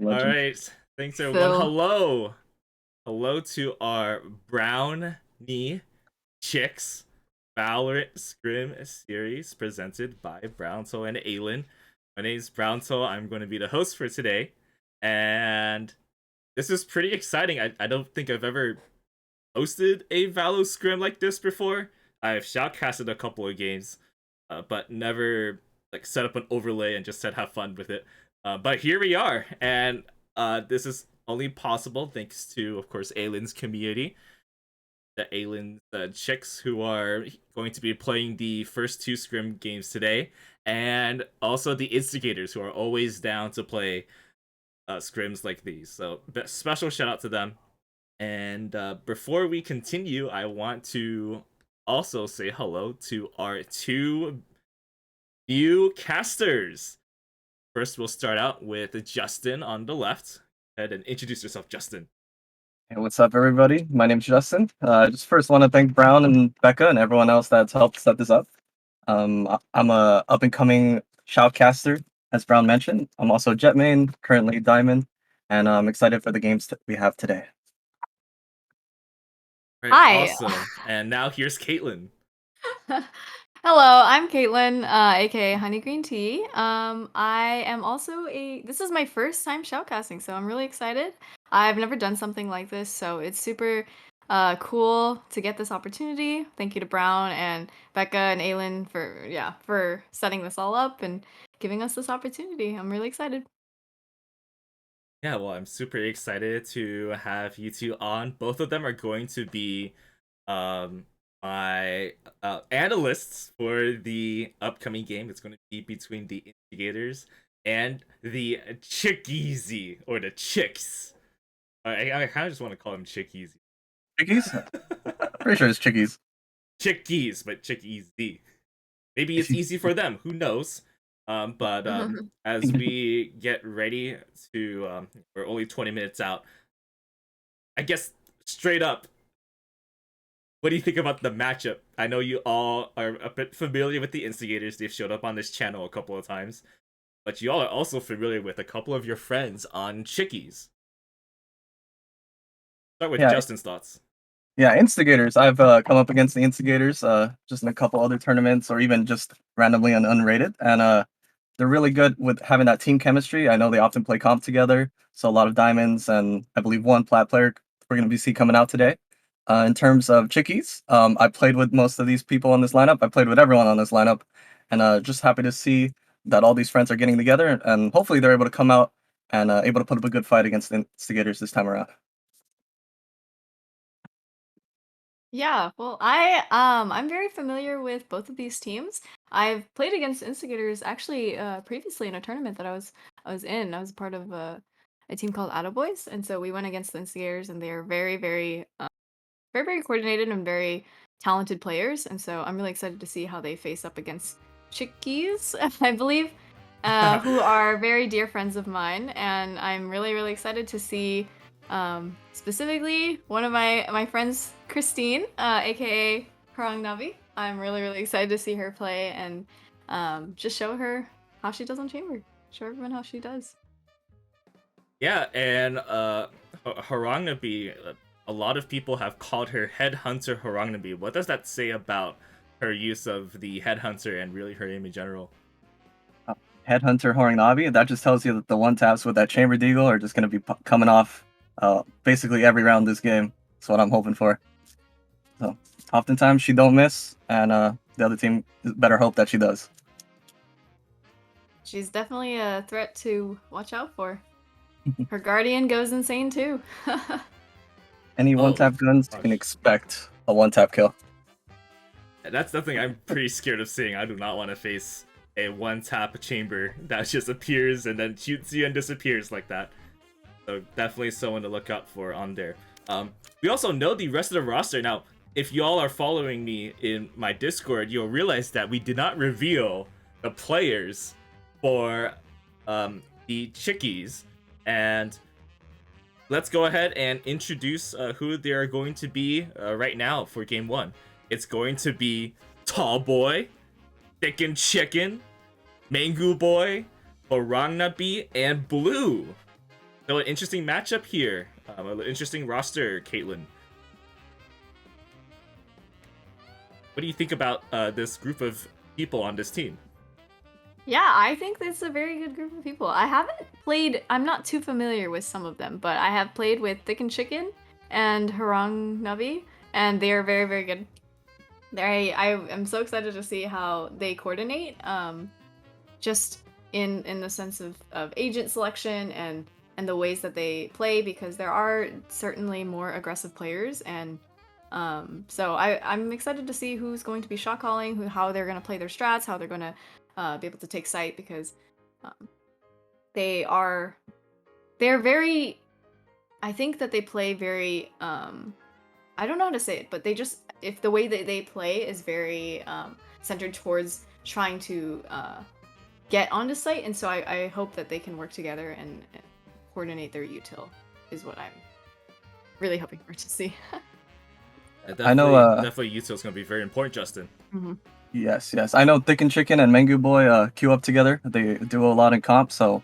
All right. Thanks, everyone. So, Hello. Hello to our Brownie-Chicks VALORANT Scrimmage Series presented by Browntul and Aelin. My name is Browntul. I'm going to be the host for today. And this is pretty exciting. I don't think I've ever hosted a Valo Scrim like this before. I've shoutcasted a couple of games, but never like set up an overlay and just said have fun with it. But here we are, and this is only possible thanks to, of course, Aelin's community, the Aelin chicks who are going to be playing the first two scrim games today, and also the Instigators who are always down to play scrims like these. So special shout out to them. And before we continue, I want to also say hello to our two new casters. First, we'll start out with Justin on the left. Go ahead and introduce yourself, Justin. Hey, what's up, everybody? My name's Justin. Just first want to thank Brown and Becca and everyone else that's helped set this up. I'm a up-and-coming shoutcaster, as Brown mentioned. I'm also Jet main, currently Diamond, and I'm excited for the games that we have today. Right, hi. awesome. And now here's Caitlin. Hello, I'm Caitlin, aka Honey Green Tea. I am also this is my first time shoutcasting, so I'm really excited. I've never done something like this, so it's super cool to get this opportunity. Thank you to Brown and Becca and Aelin for setting this all up and giving us this opportunity. I'm really excited. Yeah, well, I'm super excited to have you two on. Both of them are going to be my analysts for the upcoming game. It's going to be between the Instigators and the CHICKEZ, or the Chicks. I kind of just want to call them Chickies. Chickies? Pretty sure it's chickies. Chickies, but Chickeezy. Maybe it's easy for them. Who knows? But as we get ready to, we're only 20 minutes out. I guess straight up, what do you think about the matchup? I know you all are a bit familiar with the Instigators. They've showed up on this channel a couple of times. But you all are also familiar with a couple of your friends on Chickies. Start with Justin's thoughts. Yeah, Instigators. I've come up against the Instigators just in a couple other tournaments or even just randomly on unrated. And they're really good with having that team chemistry. I know they often play comp together. So a lot of diamonds and I believe one plat player we're going to be coming out today. In terms of Chickies, I played with most of these people on this lineup. I played with everyone on this lineup. And just happy to see that all these friends are getting together. And hopefully they're able to come out and able to put up a good fight against the Instigators this time around. Yeah, well, I'm very familiar with both of these teams. I've played against Instigators actually previously in a tournament that I was in. I was part of a team called Boys, and so we went against the Instigators, and they are very coordinated and very talented players. And so I'm really excited to see how they face up against Chickies, I believe, who are very dear friends of mine, and I'm really excited to see. Specifically, one of my friends, Christine, aka Harang Navi. I'm really excited to see her play and just show her how she does on Chamber. Show everyone how she does. Yeah, and Harangnabi, a lot of people have called her Headhunter Harangnabi. What does that say about her use of the Headhunter and really her aim in general? Headhunter Navi. That just tells you that the one taps with that Chamber Deagle are just going to be coming off basically every round this game. That's what I'm hoping for. So oftentimes she don't miss, and the other team better hope that she does. She's definitely a threat to watch out for. Her Guardian goes insane too. Any one-tap guns, you can expect a one-tap kill. That's something I'm pretty scared of seeing. I do not want to face a one-tap chamber that just appears and then shoots you and disappears like that. So definitely someone to look out for on there. We also know the rest of the roster. Now, if y'all are following me in my Discord, you'll realize that we did not reveal the players for the Chickies. And let's go ahead and introduce who they are going to be right now for Game 1. It's going to be Tall Boy, Chicken Chicken, Mango Boy, Harangnabi, and Blue. So an interesting matchup here. An interesting roster, Caitlin. What do you think about this group of people on this team? Yeah, I think this is a very good group of people. I haven't played, I'm not too familiar with some of them, but I have played with Chicken Chicken and Harangnabi, and they are very good. I am so excited to see how they coordinate, just in the sense of agent selection and the ways that they play, because there are certainly more aggressive players, and so I'm excited to see who's going to be shot calling, how they're going to play their strats, how they're going to be able to take sight, because they're very, I think that they play very, I don't know how to say it, but they just, if the way that they play is very centered towards trying to get onto site, and so I hope that they can work together and coordinate their util, is what I'm really hoping for to see. I know definitely util is going to be very important, Justin. Mm-hmm. Yes. I know Chicken Chicken and Mango Boy queue up together. They do a lot in comp, so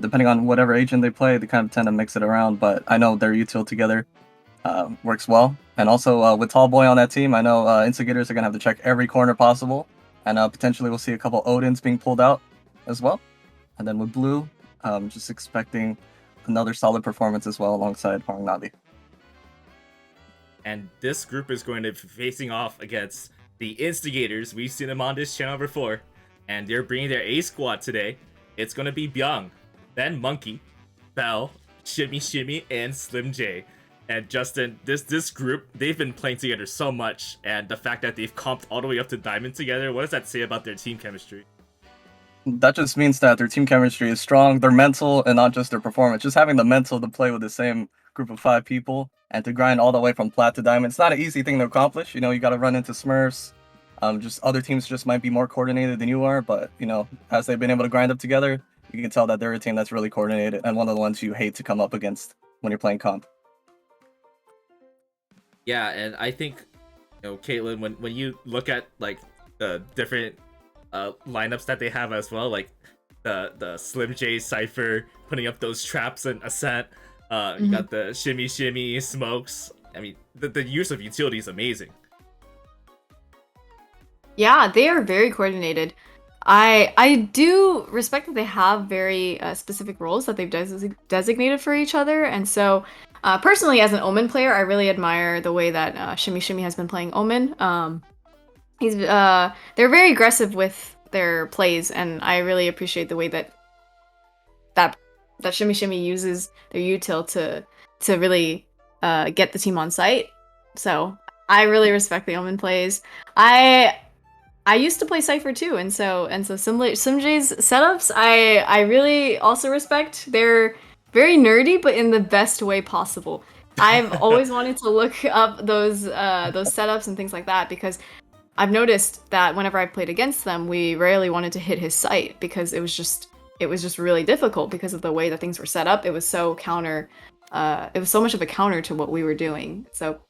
depending on whatever agent they play, they kind of tend to mix it around, but I know their util together works well. And also with Tall Boy on that team, I know Instigators are going to have to check every corner possible, and potentially we'll see a couple Odins being pulled out as well. And then with Blue, just expecting another solid performance as well alongside Harangnabi. And this group is going to be facing off against the Instigators. We've seen them on this channel before, and they're bringing their A squad today. It's going to be Byung, then Monkey, Bell, Shimmy, and Slim J. And Justin, this group, they've been playing together so much, and the fact that they've comped all the way up to Diamond together, what does that say about their team chemistry? That just means that their team chemistry is strong, their mental, and not just their performance. Just having the mental to play with the same group of 5 people and to grind all the way from plat to diamond. It's not an easy thing to accomplish. You know, you got to run into Smurfs. Just other teams just might be more coordinated than you are, but you know, as they've been able to grind up together, you can tell that they're a team that's really coordinated and one of the ones you hate to come up against when you're playing comp. Yeah, and I think, you know, Caitlyn, when you look at like the different lineups that they have as well, like the Slim J Cypher putting up those traps and Ascent, you got the Shimmy Shimmy Smokes. I mean, the use of utility is amazing. Yeah, they are very coordinated. I do respect that they have very specific roles that they've designated for each other, and so personally, as an Omen player, I really admire the way that Shimmy Shimmy has been playing Omen. They're very aggressive with their plays, and I really appreciate the way that Shimmy Shimmy uses their util to really get the team on site. So I really respect the Omen plays. I used to play Cypher too, and so Simj's setups I really also respect. They're very nerdy, but in the best way possible. I've always wanted to look up those setups and things like that because I've noticed that whenever I've played against them, we rarely wanted to hit his site because it was just really difficult because of the way that things were set up. It was so counter. It was so much of a counter to what we were doing. So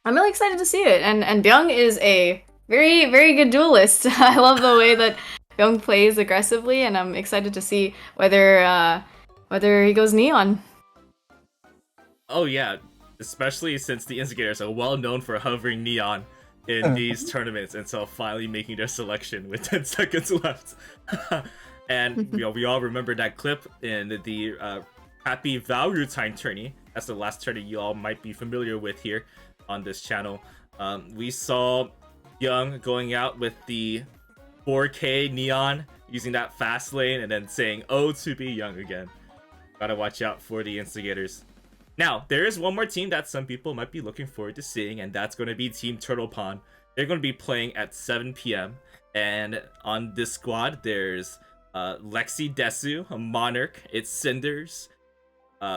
I'm really excited to see it. And Byung is a very, very good duelist. I love the way that Byung plays aggressively, and I'm excited to see whether he goes neon. Oh yeah, especially since the Instigators are well known for hovering neon in these tournaments until finally making their selection with 10 seconds left. And you know, we all remember that clip in the Happy Valorant tourney. That's the last tourney you all might be familiar with here on this channel. We saw Young going out with the 4K neon, using that fast lane, and then saying, "Oh, to be young again." Gotta watch out for the Instigators. Now, there is one more team that some people might be looking forward to seeing, and that's going to be Team Turtle Pond. They're going to be playing at 7 p.m. And on this squad, there's Lexi Desu, a Monarch, it's Cinders,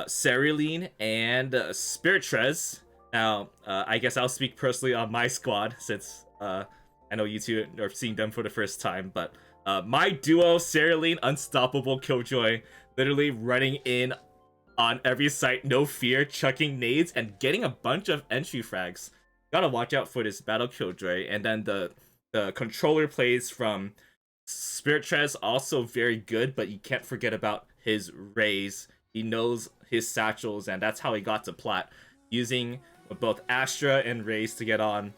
Cerulean, and Spiritrez. Now, I guess I'll speak personally on my squad since I know you two are seeing them for the first time, but my duo, Cerulean, Unstoppable Killjoy, literally running in on every site, no fear, chucking nades, and getting a bunch of entry frags. Gotta watch out for this Battle Killjoy. And then the controller plays from Spiritrez, also very good, but you can't forget about his rays. He knows his satchels, and that's how he got to plat, using both Astra and rays to get on.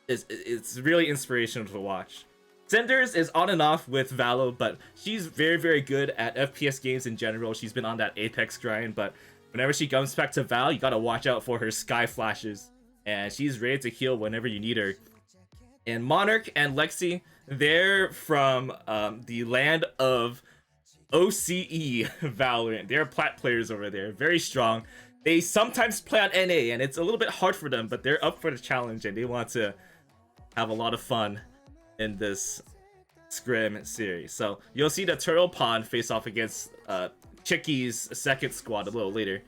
It's really inspirational to watch. Cinders is on and off with Valo, but she's very, very good at FPS games in general. She's been on that Apex grind, but whenever she comes back to Val, you gotta watch out for her sky flashes, and she's ready to heal whenever you need her. And Monarch and Lexi, they're from the land of OCE Valorant. They're plat players over there, very strong. They sometimes play on NA, and it's a little bit hard for them, but they're up for the challenge, and they want to have a lot of fun in this scrim series. So you'll see the Turtle Pond face off against CHICKEZ second squad a little later.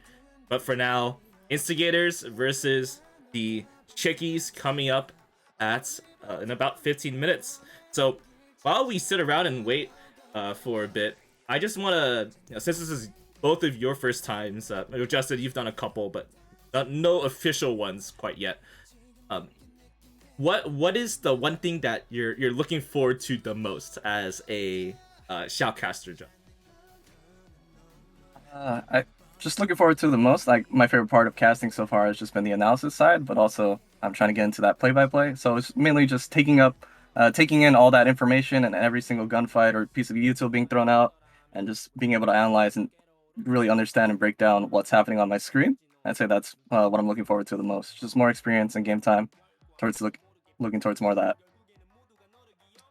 But for now, Instigators versus the CHICKEZ coming up at in about 15 minutes. So while we sit around and wait for a bit, I just want to, you know, since this is both of your first times, Justin, you've done a couple, but no official ones quite yet. What is the one thing that you're looking forward to the most as a shoutcaster, John? I just looking forward to the most. Like my favorite part of casting so far has just been the analysis side, but also I'm trying to get into that play-by-play. So it's mainly just taking in all that information and every single gunfight or piece of util being thrown out, and just being able to analyze and really understand and break down what's happening on my screen. I'd say that's what I'm looking forward to the most. Just more experience and game time towards looking towards more of that.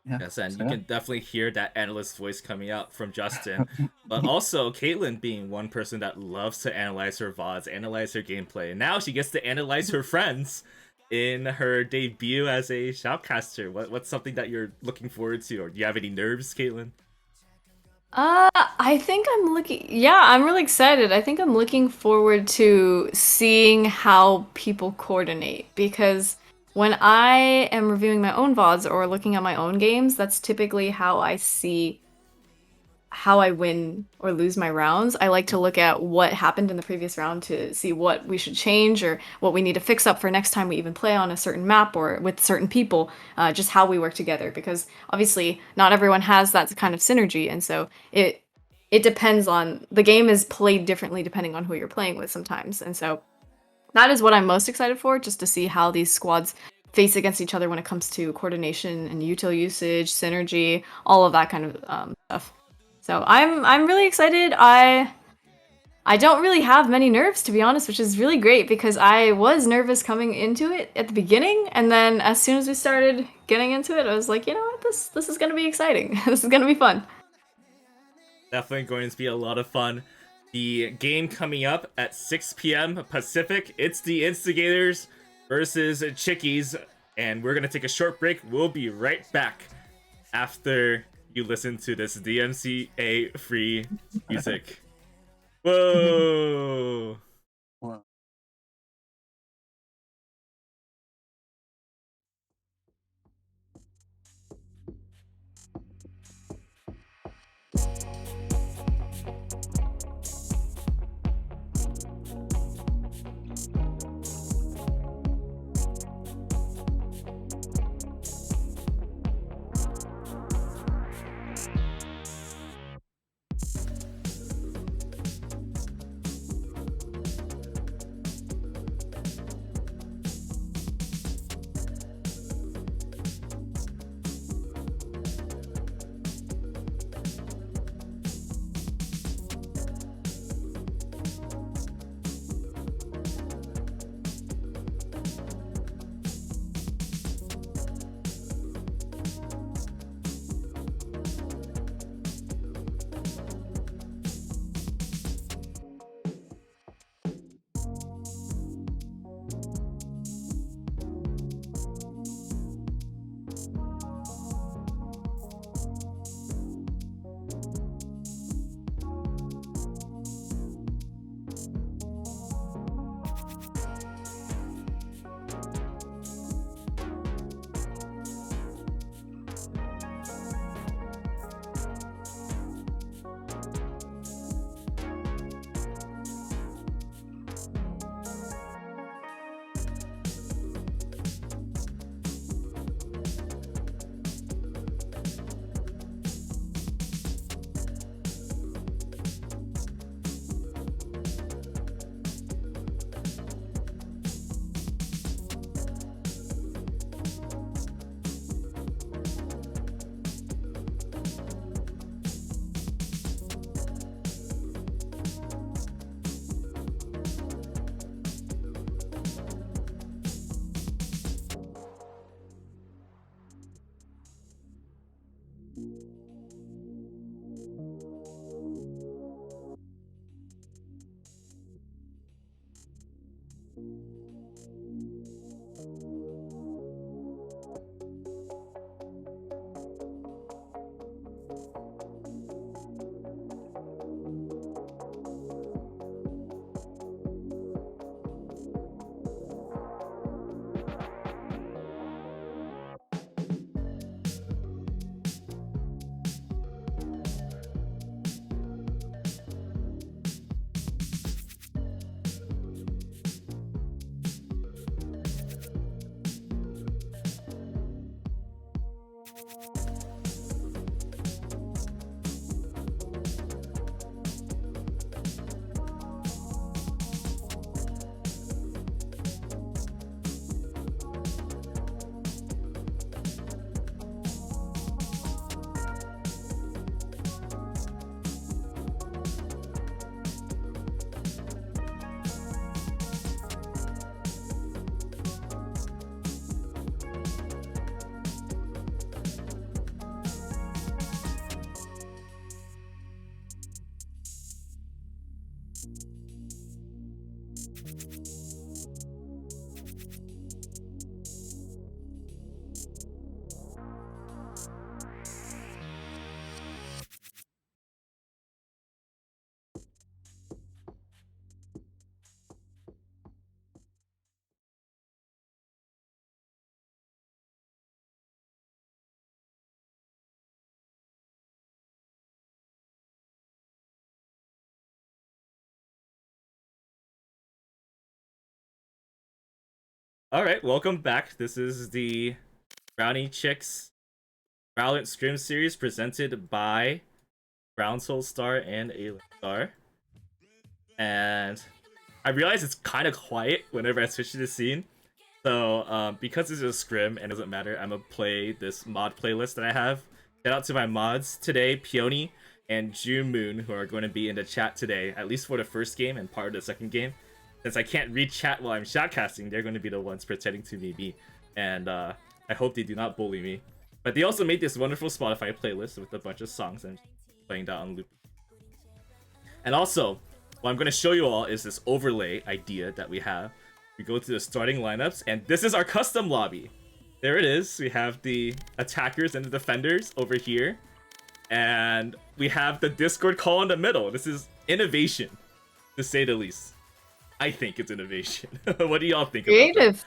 Yeah, Yes, and so you yeah. can definitely hear that analyst voice coming out from Justin. But also, Caitlyn being one person that loves to analyze her VODs, analyze her gameplay. And now she gets to analyze her friends in her debut as a shoutcaster. What's something that you're looking forward to? Or do you have any nerves, Caitlyn? I think I'm looking, yeah, I'm really excited. I think I'm looking forward to seeing how people coordinate because when I am reviewing my own VODs or looking at my own games, that's typically how I see how I win or lose my rounds. I like to look at what happened in the previous round to see what we should change or what we need to fix up for next time we even play on a certain map or with certain people, just how we work together. Because obviously, not everyone has that kind of synergy, and so it depends on the game is played differently depending on who you're playing with sometimes, and so that is what I'm most excited for, just to see how these squads face against each other when it comes to coordination and util usage, synergy, all of that kind of stuff. So I'm really excited. I don't really have many nerves to be honest, which is really great because I was nervous coming into it at the beginning, and then as soon as we started getting into it, I was like, you know what, this is gonna be exciting. This is gonna be fun. Definitely going to be a lot of fun. The game coming up at 6 p.m. Pacific, it's the Instigators versus CHICKEZ, and we're gonna take a short break. We'll be right back after you listen to this DMCA free music. Whoa! Wow. Alright, welcome back. This is the Brownie-Chicks VALORANT Scrimmage Series presented by BrowntulStar and Aelin. And I realize it's kind of quiet whenever I switch to the scene. So, because this is a scrim and it doesn't matter, I'm gonna play this mod playlist that I have. Shout out to my mods today, Peony and June Moon, who are going to be in the chat today, at least for the first game and part of the second game. Since I can't read chat while I'm shoutcasting, they're going to be the ones pretending to be me. And I hope they do not bully me. But they also made this wonderful Spotify playlist with a bunch of songs and playing that on loop. And also, what I'm going to show you all is this overlay idea that we have. We go to the starting lineups, and this is our custom lobby. There it is. We have the attackers and the defenders over here. And we have the Discord call in the middle. This is innovation, to say the least. I think it's innovation. What do y'all think Creative.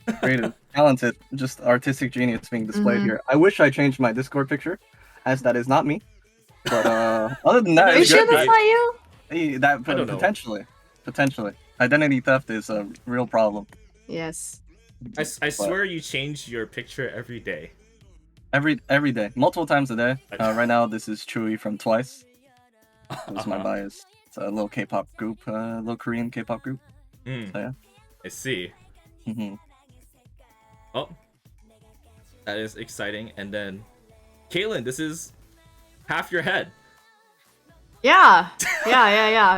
about that? Creative, talented, just artistic genius being displayed here. I wish I changed my Discord picture, as that is not me. But other than that, Are you it's sure good. that's not you? Hey, that I don't know. potentially, identity theft is a real problem. Yes. I swear you change your picture every day. Every day, multiple times a day. Right now, this is Chewy from Twice. That's my bias. It's a little K-pop group, little Korean K-pop group. So, yeah. I see. Oh, that is exciting. And then, Caitlin, this is half your head. Yeah.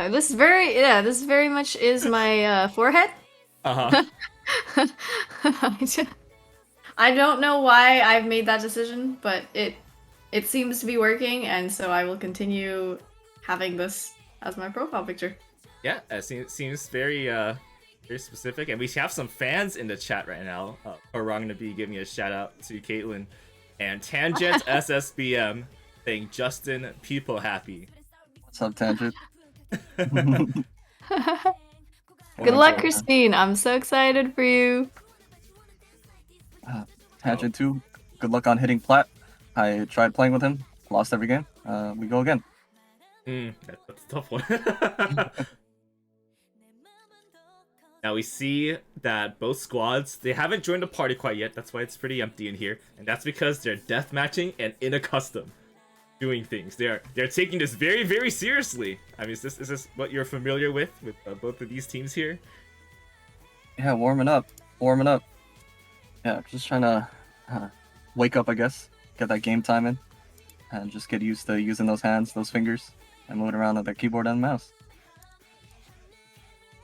This very much is my forehead. I don't know why I've made that decision, but it seems to be working, and so I will continue having this as my profile picture. Yeah, it seems very very specific, and we have some fans in the chat right now. We're going to be giving a shout out to Caitlin and Tangent SSBM saying Justin people happy. What's up, Tangent? Good luck, Christine. I'm so excited for you. Tangent 2, good luck on hitting plat. I tried playing with him, lost every game. We go again. That's a tough one. Now we see that both squads, they haven't joined the party quite yet. That's why it's pretty empty in here. And that's because they're deathmatching and in a custom doing things. They're taking this very, very seriously. I mean, is this what you're familiar with both of these teams here? Yeah, warming up. Yeah, just trying to wake up, I guess. Get that game time in. And just get used to using those hands, those fingers, and moving around with the keyboard and mouse.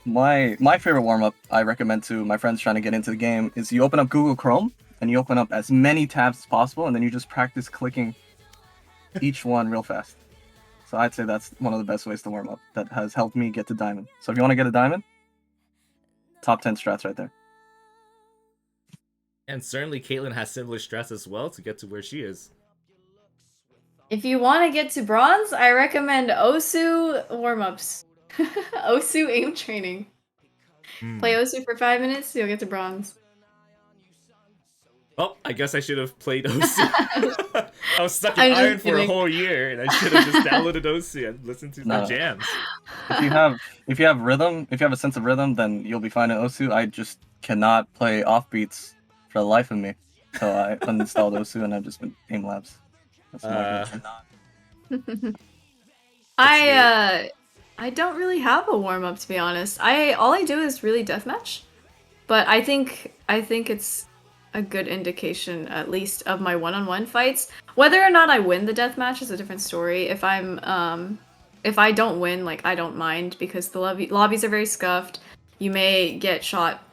My favorite warm-up I recommend to my friends trying to get into the game is you open up Google Chrome and you open up as many tabs as possible, and then you just practice clicking each one real fast. So I'd say that's one of the best ways to warm up that has helped me get to diamond. So if you want to get a diamond, top 10 strats right there. And certainly Caitlin has similar strats as well to get to where she is. If you want to get to bronze, I recommend Osu warm-ups. Osu aim training. Play Osu for 5 minutes, you'll get to bronze. Well, I guess I should have played Osu. I was stuck in Iron for a whole year, and I should have just downloaded Osu and listened to the jams. If you have rhythm, if you have a sense of rhythm, then you'll be fine in Osu. I just cannot play offbeats for the life of me, so I uninstalled Osu and I've just been aim labs. That's I don't really have a warm-up, to be honest. All I do is really deathmatch. But I think it's a good indication, at least, of my one-on-one fights. Whether or not I win the deathmatch is a different story. If I don't win, like, I don't mind, because the lobbies are very scuffed. You may get shot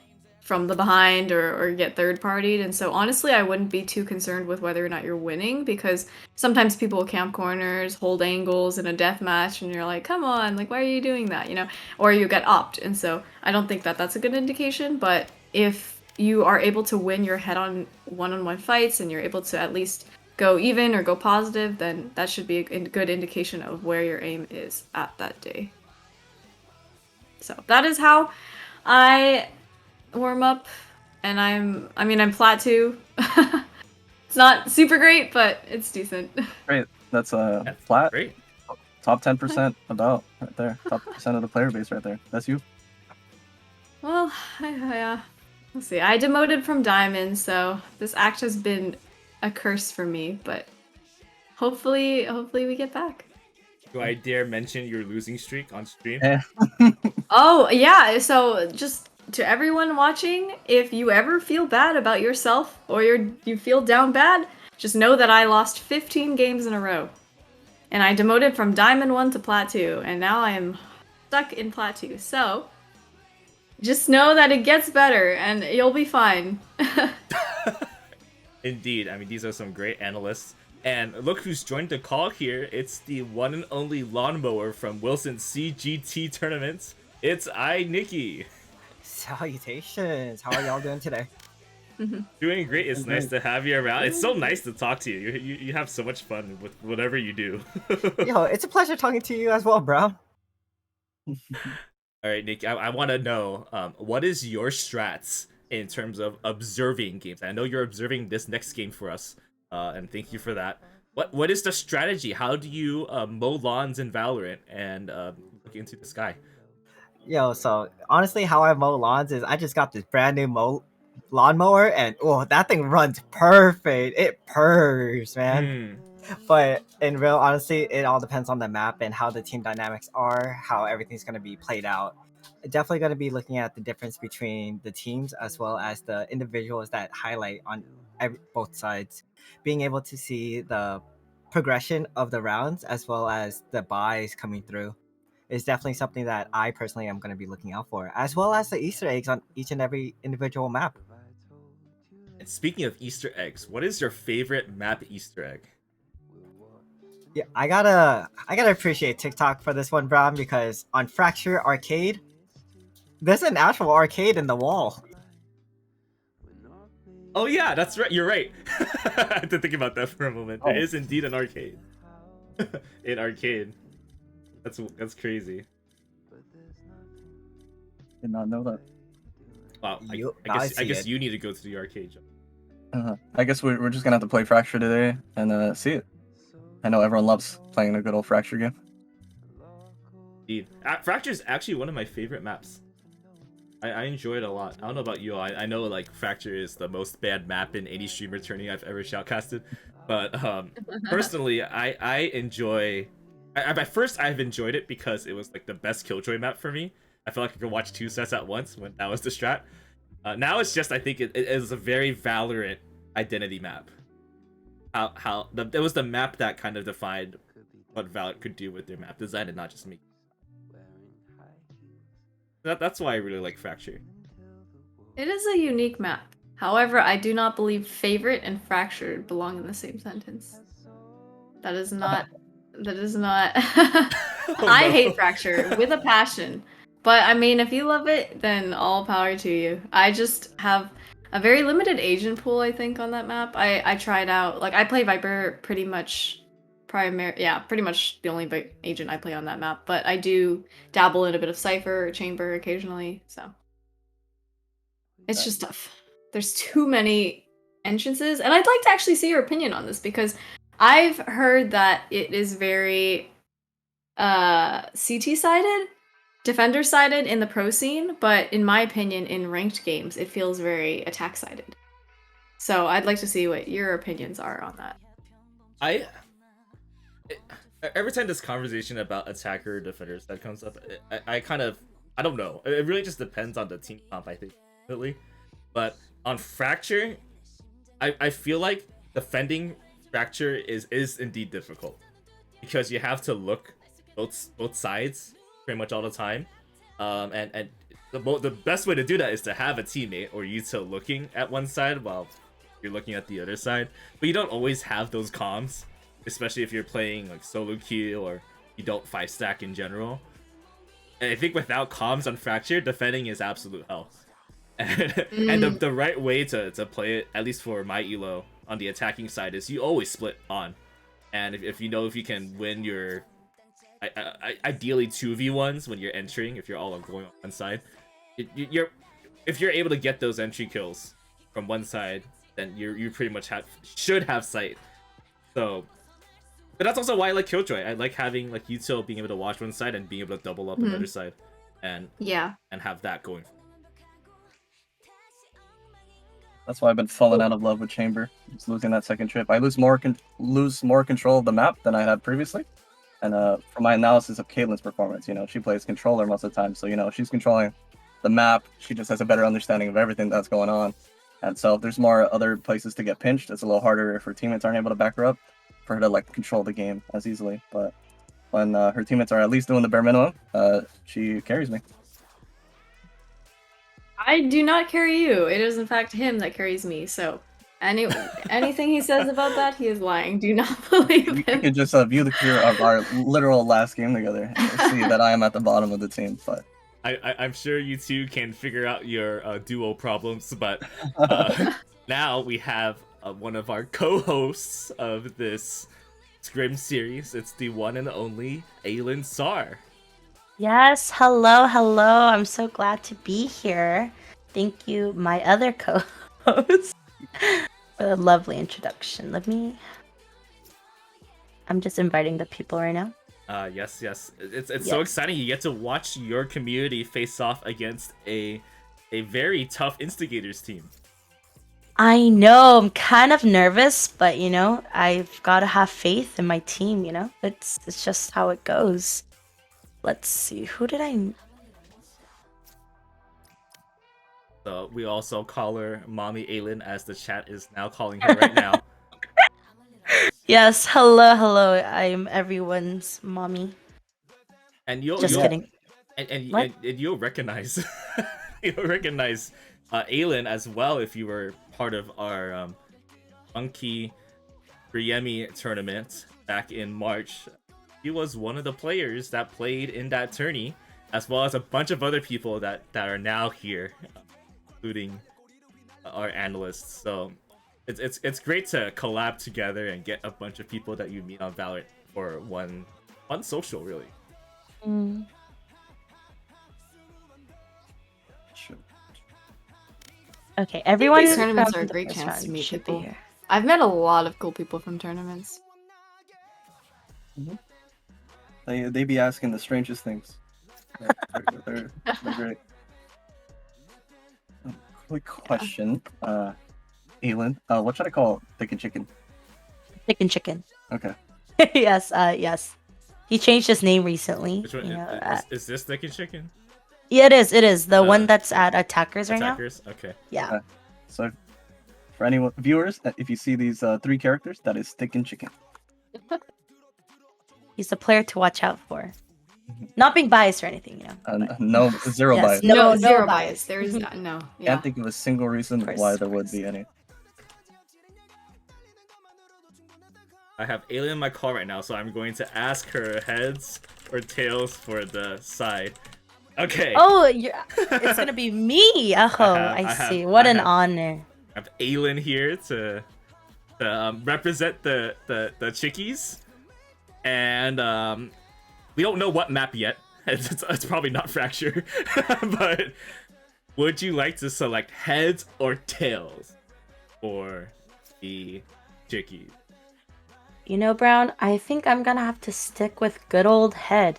from the behind or get third-partied, and so honestly I wouldn't be too concerned with whether or not you're winning, because sometimes people will camp corners, hold angles in a deathmatch, and you're like, come on, like, why are you doing that, you know? Or you get opt, and so I don't think that that's a good indication. But if you are able to win your head-on one-on-one fights and you're able to at least go even or go positive, then that should be a good indication of where your aim is at that day. So that is how I warm up, and I'm plat 2. It's not super great, but it's decent. great. That's flat. Great. Top 10% about right there. Top percent of the player base right there. That's you. Well, yeah. Let's see. I demoted from Diamond, so this act has been a curse for me, but hopefully we get back. Do I dare mention your losing streak on stream? Eh. Oh, yeah. So just to everyone watching, if you ever feel bad about yourself or you feel down bad, just know that I lost 15 games in a row. And I demoted from Diamond 1 to Plat 2, and now I am stuck in Plat 2. So just know that it gets better and you'll be fine. Indeed. I mean, these are some great analysts. And look who's joined the call here. It's the one and only lawnmower from Wilson's CGT tournaments. It's Nikki. Salutations. How are y'all doing today? Doing great. It's nice to have you around. It's so nice to talk to you. You have so much fun with whatever you do. Yo, it's a pleasure talking to you as well, bro. All right, Nick, I want to know, what is your strats in terms of observing games? I know you're observing this next game for us, and thank you for that. What is the strategy? How do you mow lawns in Valorant and look into the sky? Yo, so honestly, how I mow lawns is I just got this brand new lawnmower, and oh, that thing runs perfect. It purrs, man. But in real honesty, it all depends on the map and how the team dynamics are, how everything's going to be played out. Definitely going to be looking at the difference between the teams as well as the individuals that highlight on both sides. Being able to see the progression of the rounds as well as the buys coming through is definitely something that I personally am going to be looking out for, as well as the Easter eggs on each and every individual map. And speaking of Easter eggs, what is your favorite map Easter egg? Yeah, I gotta appreciate TikTok for this one, Brown, because on Fracture Arcade, there's an actual arcade in the wall. Oh yeah, that's right. You're right. I had to think about that for a moment. Oh. There is indeed an arcade. An arcade. That's crazy. Did not know that. Wow. You- I see guess it. you need to go to the arcade. I guess we're just gonna have to play Fracture today and see it. I know everyone loves playing a good old Fracture game. Indeed. Fracture is actually one of my favorite maps. I enjoy it a lot. I don't know about you. I know like Fracture is the most bad map in any streamer tourney I've ever shoutcasted, but personally, I enjoy. At first, I've enjoyed it because it was like the best Killjoy map for me. I felt like I could watch two sets at once when that was the strat. Now it's just I think it is a very Valorant identity map. It was the map that kind of defined what Valorant could do with their map design and not just me. That's why I really like Fracture. It is a unique map. However, I do not believe favorite and fractured belong in the same sentence. That is not. I hate Fracture with a passion. But I mean, if you love it, then all power to you. I just have a very limited agent pool, I think, on that map. I tried out, like, I play Viper pretty much pretty much the only agent I play on that map. But I do dabble in a bit of Cypher or Chamber occasionally, so. It's just tough. There's too many entrances, and I'd like to actually see your opinion on this, because I've heard that it is very CT-sided, defender-sided in the pro scene, but in my opinion, in ranked games, it feels very attack-sided. So I'd like to see what your opinions are on that. Every time this conversation about attacker or defender side comes up, I don't know. It really just depends on the team comp, I think, really. But on Fracture, I feel like defending Fracture is indeed difficult, because you have to look both sides pretty much all the time, and the best way to do that is to have a teammate or you two looking at one side while you're looking at the other side. But you don't always have those comms, especially if you're playing like solo queue or you don't 5-stack in general. And I think without comms on Fracture, defending is absolute hell. And the right way to play it, at least for my elo on the attacking side, is you always split on. And if you can win your ideally 2v1s when you're entering, if you're all going on one side, if you're able to get those entry kills from one side, then you pretty much should have sight. So, but that's also why I like Killjoy. I like having like Yuto being able to watch one side and being able to double up another side, and Yeah. have that going. That's why I've been falling out of love with Chamber. Just losing that second trip. I lose more control of the map than I had previously. And from my analysis of Caitlyn's performance, she plays controller most of the time. So, she's controlling the map. She just has a better understanding of everything that's going on. And so if there's more other places to get pinched, it's a little harder if her teammates aren't able to back her up for her to like control the game as easily. But when her teammates are at least doing the bare minimum, she carries me. I do not carry you. It is in fact him that carries me. So anything he says about that, he is lying. Do not believe You him. can just view the clear of our literal last game together and see that I am at the bottom of the team. But I'm sure you two can figure out your duo problems, but now we have one of our co-hosts of this Scrim series. It's the one and only Aelin Sar. Yes, hello. I'm so glad to be here. Thank you, my other co-host, for the lovely introduction. I'm just inviting the people right now. Yes. It's so exciting. You get to watch your community face off against a very tough Instigators team. I know, I'm kind of nervous, but I've got to have faith in my team, It's just how it goes. Let's see, who did I... So we also call her Mommy Aelin, as the chat is now calling her right now. Yes, hello. I'm everyone's mommy. And you'll kidding. And you'll recognize Aelin as well if you were part of our Monkey Briemi tournament back in March. He was one of the players that played in that tourney, as well as a bunch of other people that are now here, including our analysts. So it's great to collab together and get a bunch of people that you meet on Valorant for one social, really. Okay, everyone. These tournaments are a great chance to meet people. I've met a lot of cool people from tournaments. They be asking the strangest things. They're great. Quick question, Aelin. What should I call Thick Chicken? Chicken. Okay. Yes. He changed his name recently. Which one, is this Thick Chicken? Yeah, it is. The one that's at Attackers right now. Attackers? Okay. Yeah. So, for any viewers, if you see these 3 characters, that is Thick Chicken. He's a player to watch out for. Not being biased or anything, No, zero bias. No, zero bias. There's no. Yeah. Can't think of a single reason why there would be any. I have Aelin in my call right now, so I'm going to ask her heads or tails for the side. Okay. Oh, it's gonna be me. Oh, I see. What an honor. I have Aelin here to represent the CHICKEZ, and we don't know what map yet. It's probably not Fracture, but would you like to select heads or tails for the CHICKEZ? Brown, I think I'm gonna have to stick with good old head.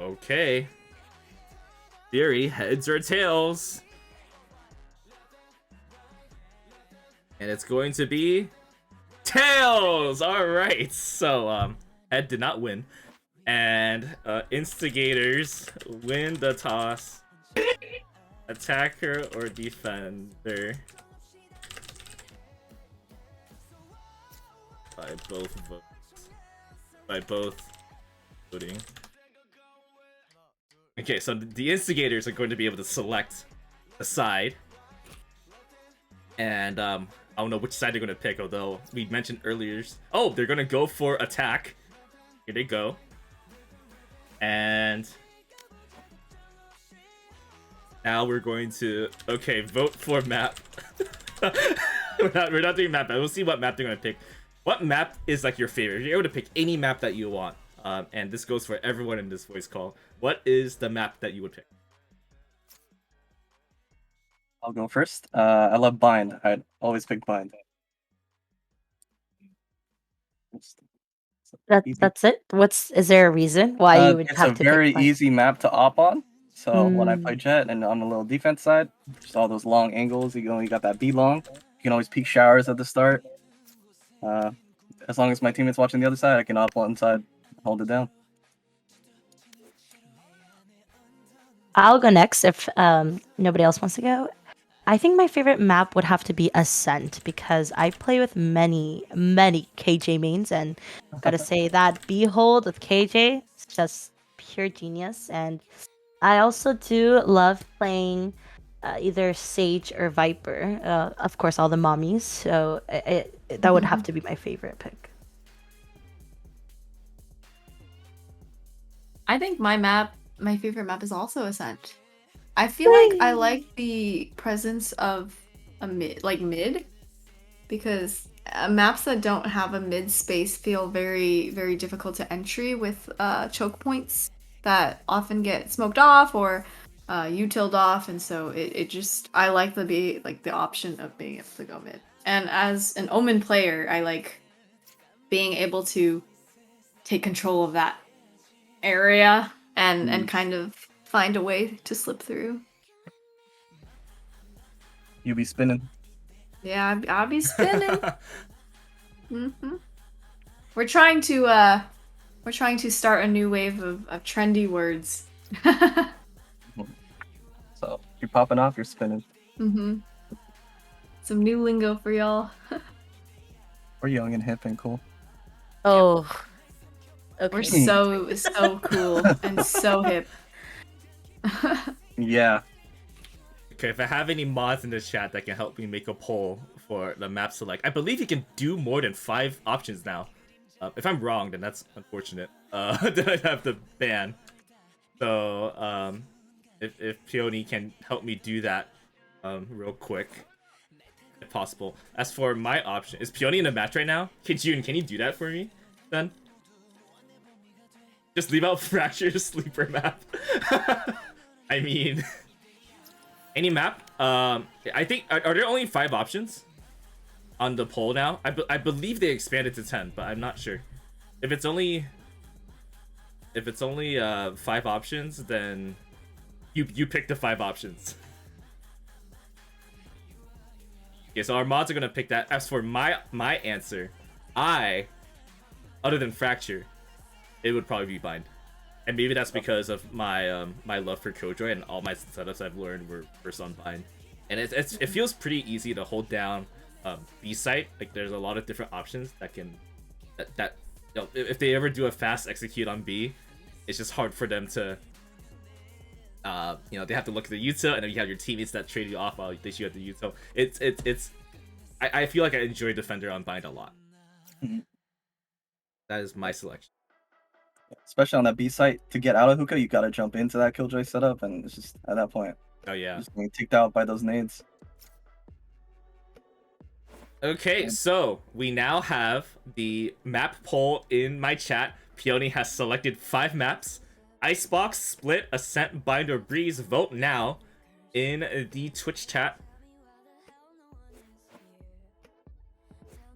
Okay. Theory, heads or tails? And it's going to be tails! Alright, so head did not win. And Instigators win the toss. Attacker or defender? By both votes. By both voting. Okay, so the Instigators are going to be able to select a side. And I don't know which side they're going to pick, although we mentioned earlier. Oh, they're going to go for attack. Here they go. And now we're going to, okay, vote for map. we're not doing map, but we'll see what map they're going to pick. What map is like your favorite? You're able to pick any map that you want. And this goes for everyone in this voice call. What is the map that you would pick? I'll go first. I love Bind. I'd always pick Bind. That's it. Is there a reason why you would have to? It's a very easy map to op on. So when I play Jet and on the little defense side, just all those long angles, you got that B long. You can always peek showers at the start. As long as my teammate's watching the other side, I can up one side, hold it down. I'll go next if nobody else wants to go. I think my favorite map would have to be Ascent because I play with many KJ mains, and gotta say that Behold with KJ is just pure genius. And I also do love playing either Sage or Viper. Of course, all the mommies. So that would have to be my favorite pick. I think my favorite map is also Ascent. I feel like I like the presence of a mid, because maps that don't have a mid space feel very, very difficult to entry with choke points that often get smoked off or utiled off, and so it just, I like the option of being able to go mid. And as an Omen player, I like being able to take control of that area and kind of find a way to slip through. You be spinning. Yeah, I'll be spinning. We're trying to start a new wave of trendy words. So if you're popping off, you're spinning. Some new lingo for y'all. We're young and hip and cool. Oh. Okay. We're so cool and so hip. Yeah. Okay, if I have any mods in the chat that can help me make a poll for the map select, I believe you can do more than 5 options now. If I'm wrong, then that's unfortunate. Then I'd have to ban. So, if Peony can help me do that, real quick, if possible. As for my option, is Peony in a match right now? June, can you do that for me, then? Just leave out Fracture Sleeper map. I mean, any map. I think are there only 5 options on the poll now? I believe they expanded to 10, but I'm not sure. If it's only 5 options, then you pick the 5 options. Okay, so our mods are gonna pick that. As for my answer, other than Fracture, it would probably be Bind. And maybe that's because of my my love for Killjoy, and all my setups I've learned were first on Bind. And it feels pretty easy to hold down B site. Like, there's a lot of different options that can that you know, if they ever do a fast execute on B, it's just hard for them to they have to look at the util, and then you have your teammates that trade you off while they shoot at the util. I feel like I enjoy Defender on Bind a lot. That is my selection. Especially on that B site, to get out of hookah, you gotta jump into that Killjoy setup, and it's just at that point. Oh yeah. Just getting ticked out by those nades. Okay, so we now have the map poll in my chat. Peony has selected 5 maps. Icebox, Split, Ascent, Bind, or Breeze. Vote now in the Twitch chat.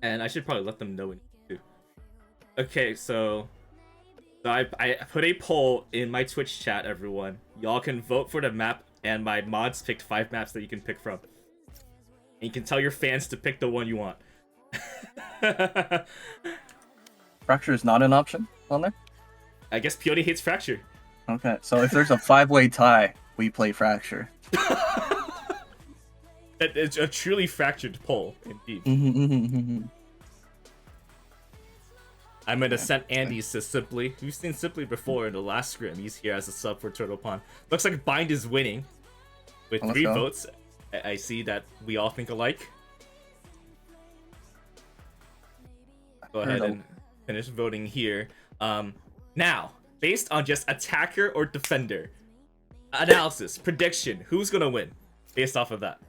And I should probably let them know too. Okay, so I put a poll in my Twitch chat, everyone. Y'all can vote for the map, and my mods picked 5 maps that you can pick from. And you can tell your fans to pick the one you want. Fracture is not an option on there? I guess Peony hates Fracture. Okay, so if there's a 5-way tie, we play Fracture. It's a truly fractured poll, indeed. I'm gonna send Andy to Simply. We've seen Simply before in the last scrim. He's here as a sub for Turtle Pond. Looks like Bind is winning with 3 votes. I see that we all think alike. Go ahead and finish voting here. Now, based on just attacker or defender, analysis, prediction, who's gonna win based off of that?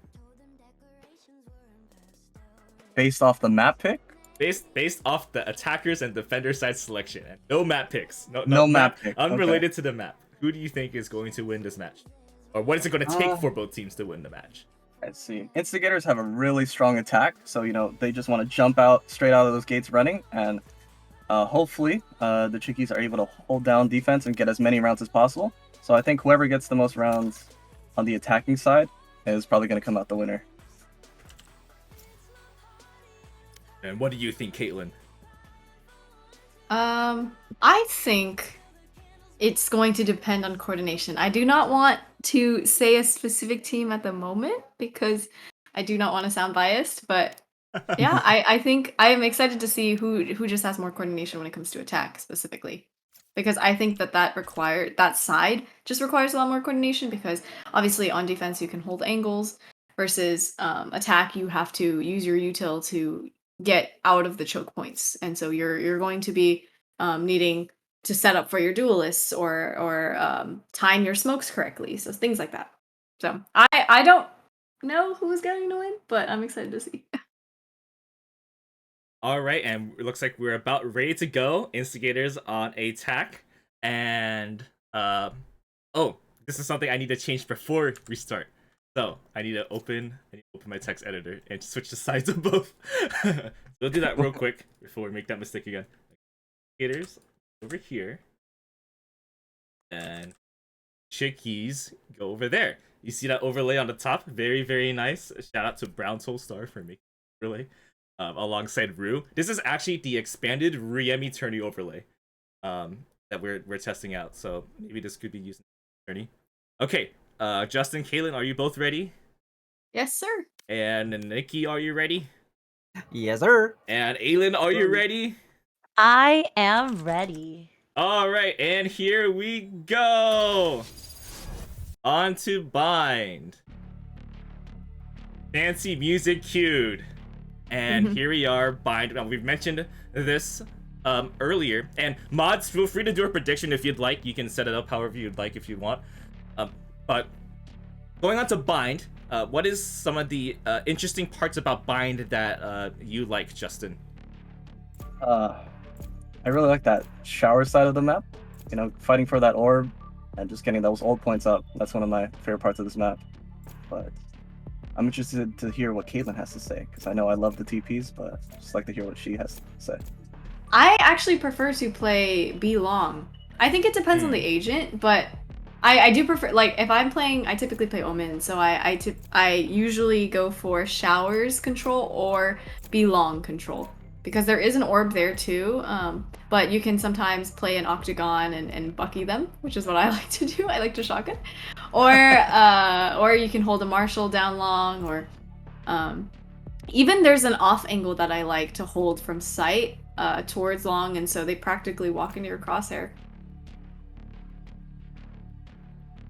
Based off the map pick? Based off the attackers and defender side selection. And no map picks. No map pick. Unrelated to the map. Who do you think is going to win this match? Or what is it going to take for both teams to win the match? Let's see. Instigators have a really strong attack, so they just want to jump out straight out of those gates running, and hopefully, the Chickies are able to hold down defense and get as many rounds as possible. So I think whoever gets the most rounds on the attacking side is probably going to come out the winner. And what do you think, Caitlin? I think it's going to depend on coordination. I do not want to say a specific team at the moment because I do not want to sound biased, but yeah, I think I am excited to see who just has more coordination when it comes to attack specifically. Because I think that side just requires a lot more coordination because obviously on defense you can hold angles versus attack you have to use your util to get out of the choke points. And so you're going to be needing to set up for your duelists or time your smokes correctly. So things like that. So I don't know who's going to win, but I'm excited to see. All right, and it looks like we're about ready to go. Instigators on attack, and oh, this is something I need to change before we start. So I need to open my text editor and switch the sides of both. So we'll do that real quick before we make that mistake again. Instigators over here, and Chickies go over there. You see that overlay on the top? Very, very nice. Shout out to BrowntulStar for making the overlay. Alongside Rue. This is actually the expanded Riem Eternity overlay that we're testing out. So maybe this could be used in Eternity. Okay, Justin, Caitlin, are you both ready? Yes, sir. And Nikki, are you ready? Yes, sir. And Aelin, are you ready? I am ready. All right, and here we go. On to Bind. Fancy music cued. And here we are, Bind. Now, we've mentioned this earlier. And mods, feel free to do a prediction if you'd like. You can set it up however you'd like if you want. But going on to Bind, what is some of the interesting parts about Bind that you like, Justin? I really like that shower side of the map. You know, fighting for that orb and just getting those old points up. That's one of my favorite parts of this map. But I'm interested to hear what Caitlin has to say, because I know I love the TPs, but I just like to hear what she has to say. I actually prefer to play B long. I think it depends on the agent, but I do prefer, like, if I'm playing, I typically play Omen, so I usually go for Showers control or B long control. Because there is an orb there too, but you can sometimes play an Octagon and Bucky them, which is what I like to do. I like to shotgun. Or you can hold a Marshal down long, or even there's an off angle that I like to hold from sight towards long, and so they practically walk into your crosshair.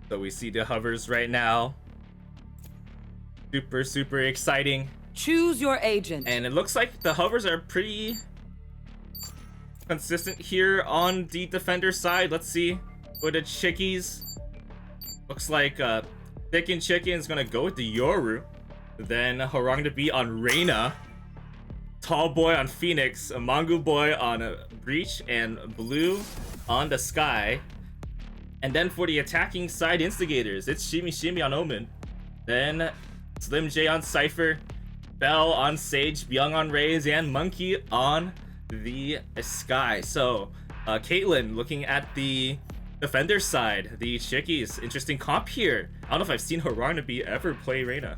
So we see the hovers right now. Super, super exciting. Choose your agent. And it looks like the hovers are pretty consistent here on the defender side. Let's see with the Chickies. Looks like Chicken is gonna go with the Yoru. Then Harang to be on Reyna. Tall Boy on Phoenix. Mangu Boy on Breach. And Blue on the Sky. And then for the attacking side Instigators, it's Shimmy on Omen. Then Slim J on Cypher. Bell on Sage, Byung on Raze, and Monkey on the Sky. So, Caitlin, looking at the defender side, the Chickies, interesting comp here. I don't know if I've seen Harang ever play Reyna.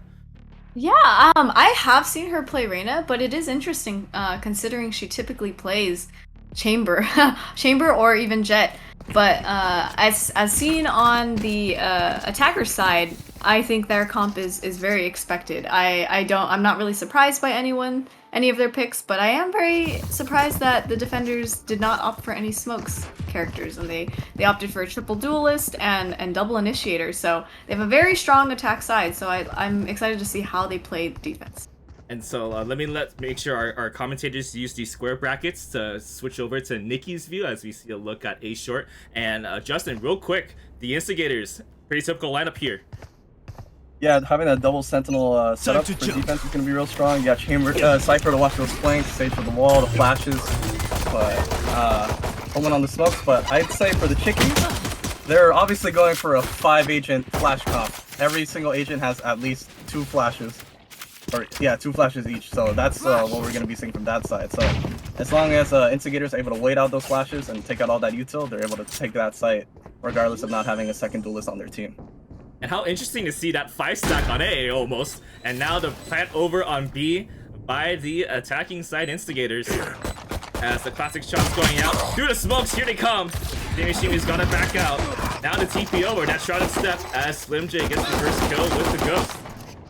Yeah, I have seen her play Reyna, but it is interesting considering she typically plays Chamber, Chamber or even Jet. But as seen on the attacker side, I think their comp is very expected. I'm not really surprised by any of their picks, but I am very surprised that the defenders did not opt for any smokes characters, and they opted for a triple duelist and double initiator. So they have a very strong attack side. So I'm excited to see how they play defense. And so make sure our commentators use these square brackets to switch over to Nikki's view as we see a look at A short. And Justin, real quick, the Instigators, pretty typical lineup here. Yeah, having that double sentinel setup for defense is going to be real strong. You got Cypher to watch those flanks, Sage for the wall, the flashes, but Omen on the smokes. But I'd say for the Chickies, they're obviously going for a 5-agent flash comp. Every single agent has at least 2 flashes. Or, yeah, 2 flashes each, so that's what we're going to be seeing from that side. So as long as Instigators are able to wait out those flashes and take out all that util, they're able to take that site regardless of not having a second duelist on their team. And how interesting to see that 5-stack on A almost, and now the plant over on B by the attacking side Instigators. As the classic shots going out through the smokes, here they come. Shimi's got to back out. Now the TP over, that shot of step as Slim J gets the first kill with the ghost.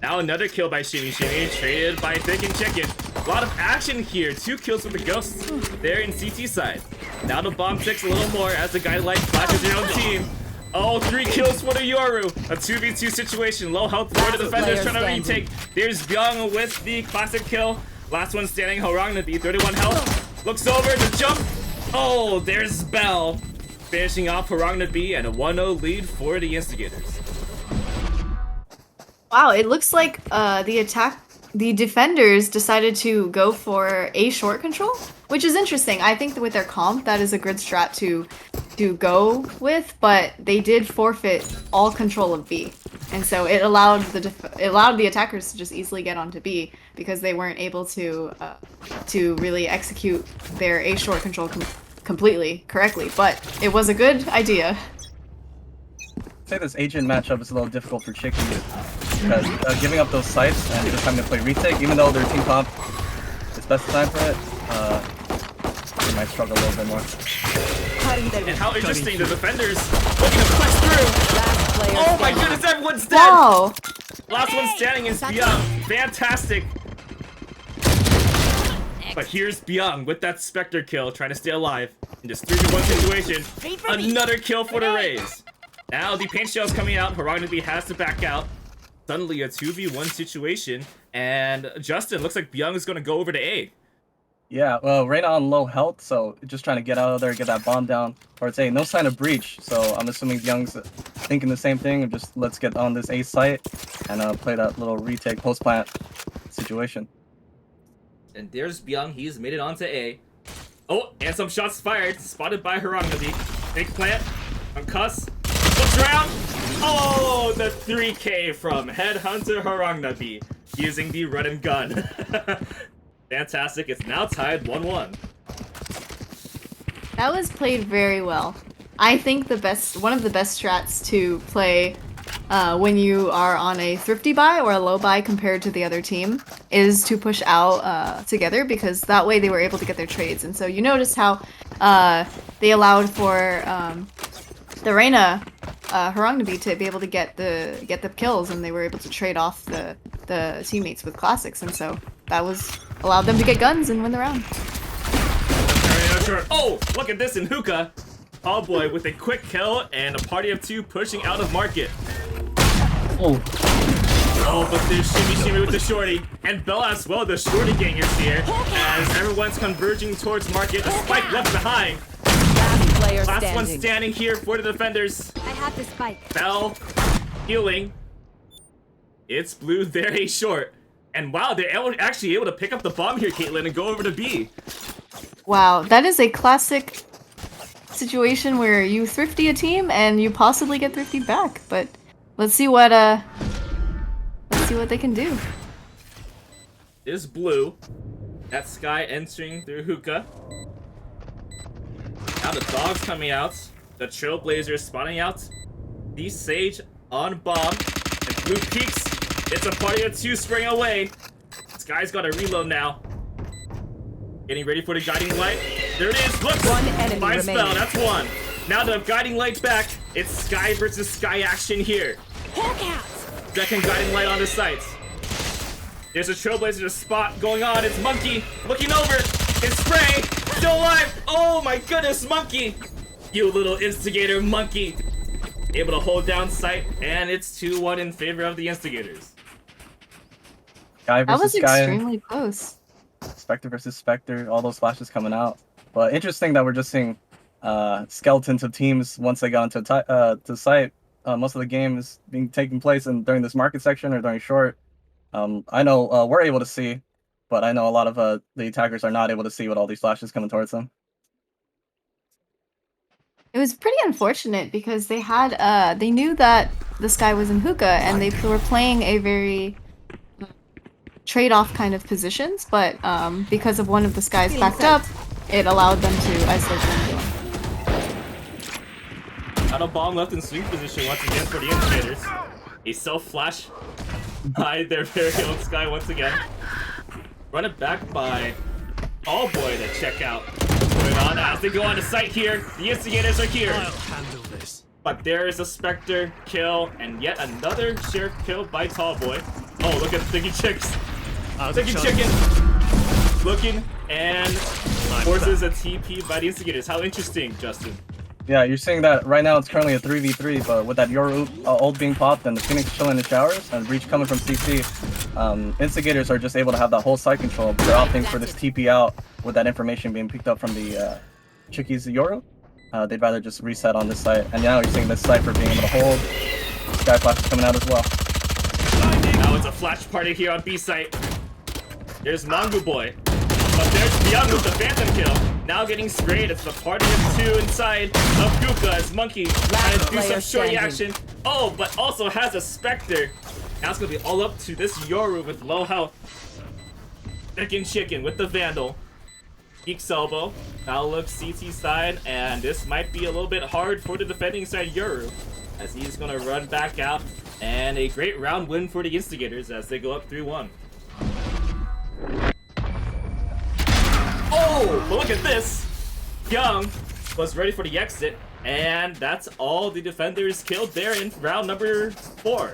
Now another kill by Shimi, traded by Thick and Chicken. A lot of action here. 2 kills with the ghosts there in CT side. Now the bomb ticks a little more as the guy like flashes their own team. Oh, 3 kills for the Yoru. A 2v2 situation. Low health for the defenders trying to retake. There's Byung with the classic kill. Last one standing, Horangnabi, 31 health. Looks over to jump. Oh, there's Bell. Finishing off Horangnabi and a 1-0 lead for the Instigators. Wow, it looks like the defenders decided to go for A short control, which is interesting. I think that with their comp, that is a good strat to go with, but they did forfeit all control of B, and so it allowed the attackers to just easily get onto B because they weren't able to really execute their A short control completely correctly. But it was a good idea. I'd say this agent matchup is a little difficult for CHICKEZ because giving up those sites and just having to play retake, even though their team comp is best designed for it, they might struggle a little bit more. And how interesting, the defenders looking to push through. Oh my goodness, everyone's dead! Wow. Last one standing is Byung. Fantastic. But here's Byung with that Spectre kill, trying to stay alive. In this 3v1 situation, another kill for the Rays. Now the paint shell's coming out, Horangnabi has to back out. Suddenly a 2v1 situation, and Justin, looks like Byung is going to go over to A. Yeah, well, Reyna on low health, so just trying to get out of there, get that bomb down. Or it's A, no sign of breach, so I'm assuming Byung's thinking the same thing, just let's get on this A site and play that little retake post-plant situation. And there's Byung, he's made it onto A. Oh, and some shots fired, spotted by Horangnabi. Big plant, concuss, looks around. Oh, the 3K from Headhunter Horangnabi using the run and gun. Fantastic, it's now tied 1-1. That was played very well. I think one of the best strats to play when you are on a thrifty buy or a low buy compared to the other team is to push out together, because that way they were able to get their trades. And so you notice how they allowed for the Reyna Horangnabi to be able to get the kills, and they were able to trade off the teammates with classics, and so that allowed them to get guns and win the round. Oh, look at this in Hookah. Cowboy with a quick kill and a party of 2 pushing out of market. Oh, but there's Shimi with the shorty. And Bella as well, the shorty gang is here. As everyone's converging towards market, a spike left behind. Last one standing here for the defenders. I have the spike. Bell healing. It's blue, they're A short. And wow, they're actually able to pick up the bomb here, Caitlyn, and go over to B. Wow, that is a classic situation where you thrifty a team and you possibly get thrifty back. But let's see what they can do. Is blue. That Sky entering through Hookah. Now the dog's coming out. The Trailblazers spawning out. The Sage on bomb. And blue peeks. It's a party of 2 spraying away. Sky's got a reload now. Getting ready for the guiding light. There it is. Look. One enemy Fine spell. remaining. That's one. Now the guiding light's back. It's Sky versus Sky action here. Second guiding light on the sights. There's a Trailblazer spot going on. It's Monkey looking over. It's Spray. Still alive. Oh my goodness, Monkey. You little instigator monkey. Able to hold down sight. And it's 2-1 in favor of the Instigators. Guy That was versus Guy. extremely close. Spectre versus Spectre, all those flashes coming out. But interesting that we're just seeing skeletons of teams once they got into the site. Most of the game is taking place during this market section or during short. I know we're able to see, but I know a lot of the attackers are not able to see with all these flashes coming towards them. It was pretty unfortunate because they knew that this guy was in Hookah, and they were playing a very trade-off kind of positions, but because of one of the skies backed up, it allowed them to isolate them. Got a bomb left in swing position once again for the Instigators. A self-flash by their very own Sky once again. Run it back by Cowboy to check out what's going on as they go on to site here. The Instigators are here. I'll handle this. But there is a Spectre kill and yet another Sheriff kill by Tallboy. Oh, look at Sticky Chicks. Sticky Chicken looking and forces a TP by the Instigators. How interesting, Justin. Yeah, you're saying that right now it's currently a 3v3, but with that Yoru ult being popped and the Phoenix chilling in the showers and Breach coming from CC, Instigators are just able to have that whole site control. But they're opting for this TP out with that information being picked up from the CHICKEZ Yoru. They'd rather just reset on this site. And now you're seeing this Cypher being able to hold. Sky Flash is coming out as well. Now it's a flash party here on B site. There's Mangu Boy. But there's Beyond with the Phantom kill. Now getting sprayed. It's the party of two inside of Guka as Monkey trying to do some shorty action. Oh, but also has a Spectre. Now it's going to be all up to this Yoru with low health. Chicken with the Vandal. Geek's elbow. Now look CT side, and this might be a little bit hard for the defending side Yoru, as he's going to run back out. And a great round win for the Instigators as they go up 3-1. Oh, but look at this. Young was ready for the exit, and that's all the defenders killed there in round number 4.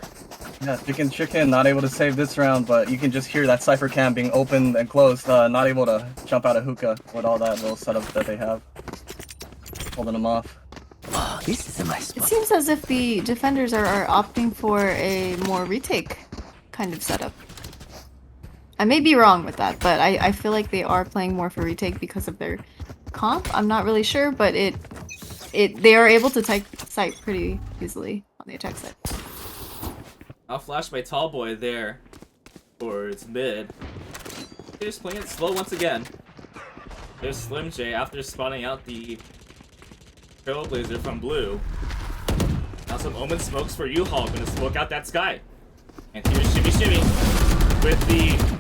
Yeah, Chicken not able to save this round, but you can just hear that Cypher cam being opened and closed, not able to jump out of hookah with all that little setup that they have. Holding them off. Oh, this is a nice spot. It seems as if the defenders are opting for a more retake kind of setup. I may be wrong with that, but I feel like they are playing more for retake because of their comp. I'm not really sure, but they are able to type site pretty easily on the attack side. Outflashed by Tallboy there towards mid. They're just playing it slow once again. There's Slim J after spawning out the Trailblazer from blue. Now some Omen smokes for U-Haul, gonna smoke out that Sky. And here's Shimmy Shimmy with the...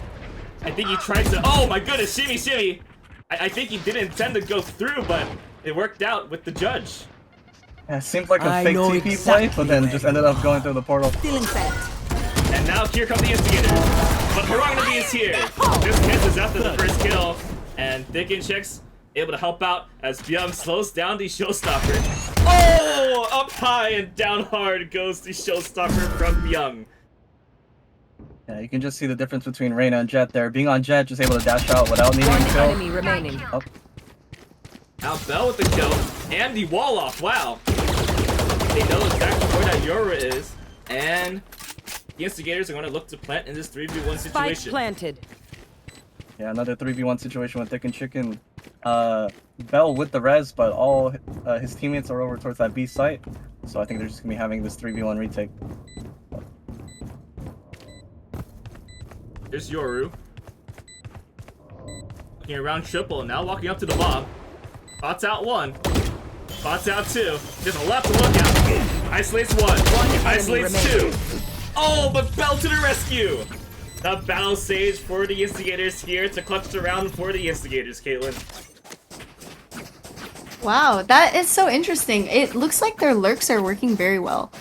I think he tried to... Oh my goodness, Shimmy Shimmy! I think he didn't intend to go through, but it worked out with the judge. Yeah, it seems like a fake TP play, but then just ended up going through the portal. And now here come the Instigators. But Harangi is here. This misses after the first kill. And Chicks able to help out as Byung slows down the Showstopper. Oh! Up high and down hard goes the Showstopper from Byung. Yeah, you can just see the difference between Reyna and Jet there. Being on Jet, just able to dash out without needing to kill. Enemy remaining. Oh. Now Bell with the kill and the wall off. Wow. They know exactly where that Yora is. And the Instigators are going to look to plant in this 3v1 Spike situation. planted. Yeah, another 3v1 situation with Chicken. Bell with the res, but all his teammates are over towards that B site. So I think they're just going to be having this 3v1 retake. Here's Yoru. Looking around triple, now walking up to the bomb. Spots out 1. Spots out 2. There's a lot to look at. Isolates 1. Isolates 2. Oh, but Bell to the rescue! The battle stage for the Instigators here to clutch the round for the Instigators, Caitlin. Wow, that is so interesting. It looks like their lurks are working very well.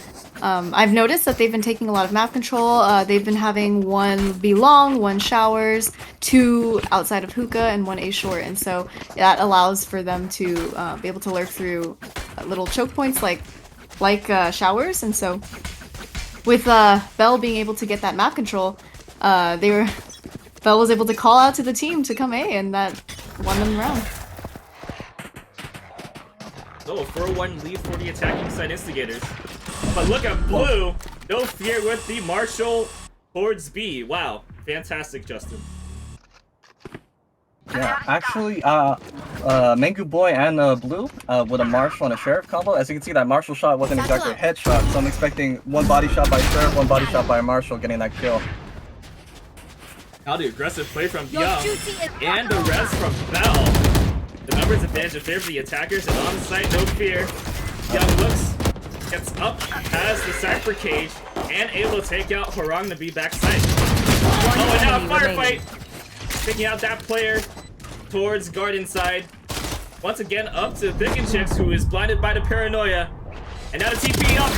I've noticed that they've been taking a lot of map control. They've been having 1 B long, 1 showers, 2 outside of hookah, and 1 A short. And so that allows for them to be able to lurk through little choke points like showers. And so with Bell being able to get that map control, Bell was able to call out to the team to come A, and that won them the round. So a 4-1 lead for the attacking side Instigators. But look at blue. No fear with the Marshall towards B. Wow. Fantastic, Justin. Yeah, actually, Mangu Boy and Blue with a Marshall and a Sheriff combo. As you can see, that Marshall shot wasn't exactly a headshot, so I'm expecting 1 body shot by Sheriff, 1 body shot by Marshall getting that kill. Now the aggressive play from Young and the rest from Bell. The numbers advantage in favor of the attackers, and on site, no fear. Young looks, gets up, has the sack for cage, and able to take out Harang to be backside. Oh, and now a firefight! Taking out that player towards garden side. Once again, up to CHICKEZ, who is blinded by the paranoia. And now the TP up.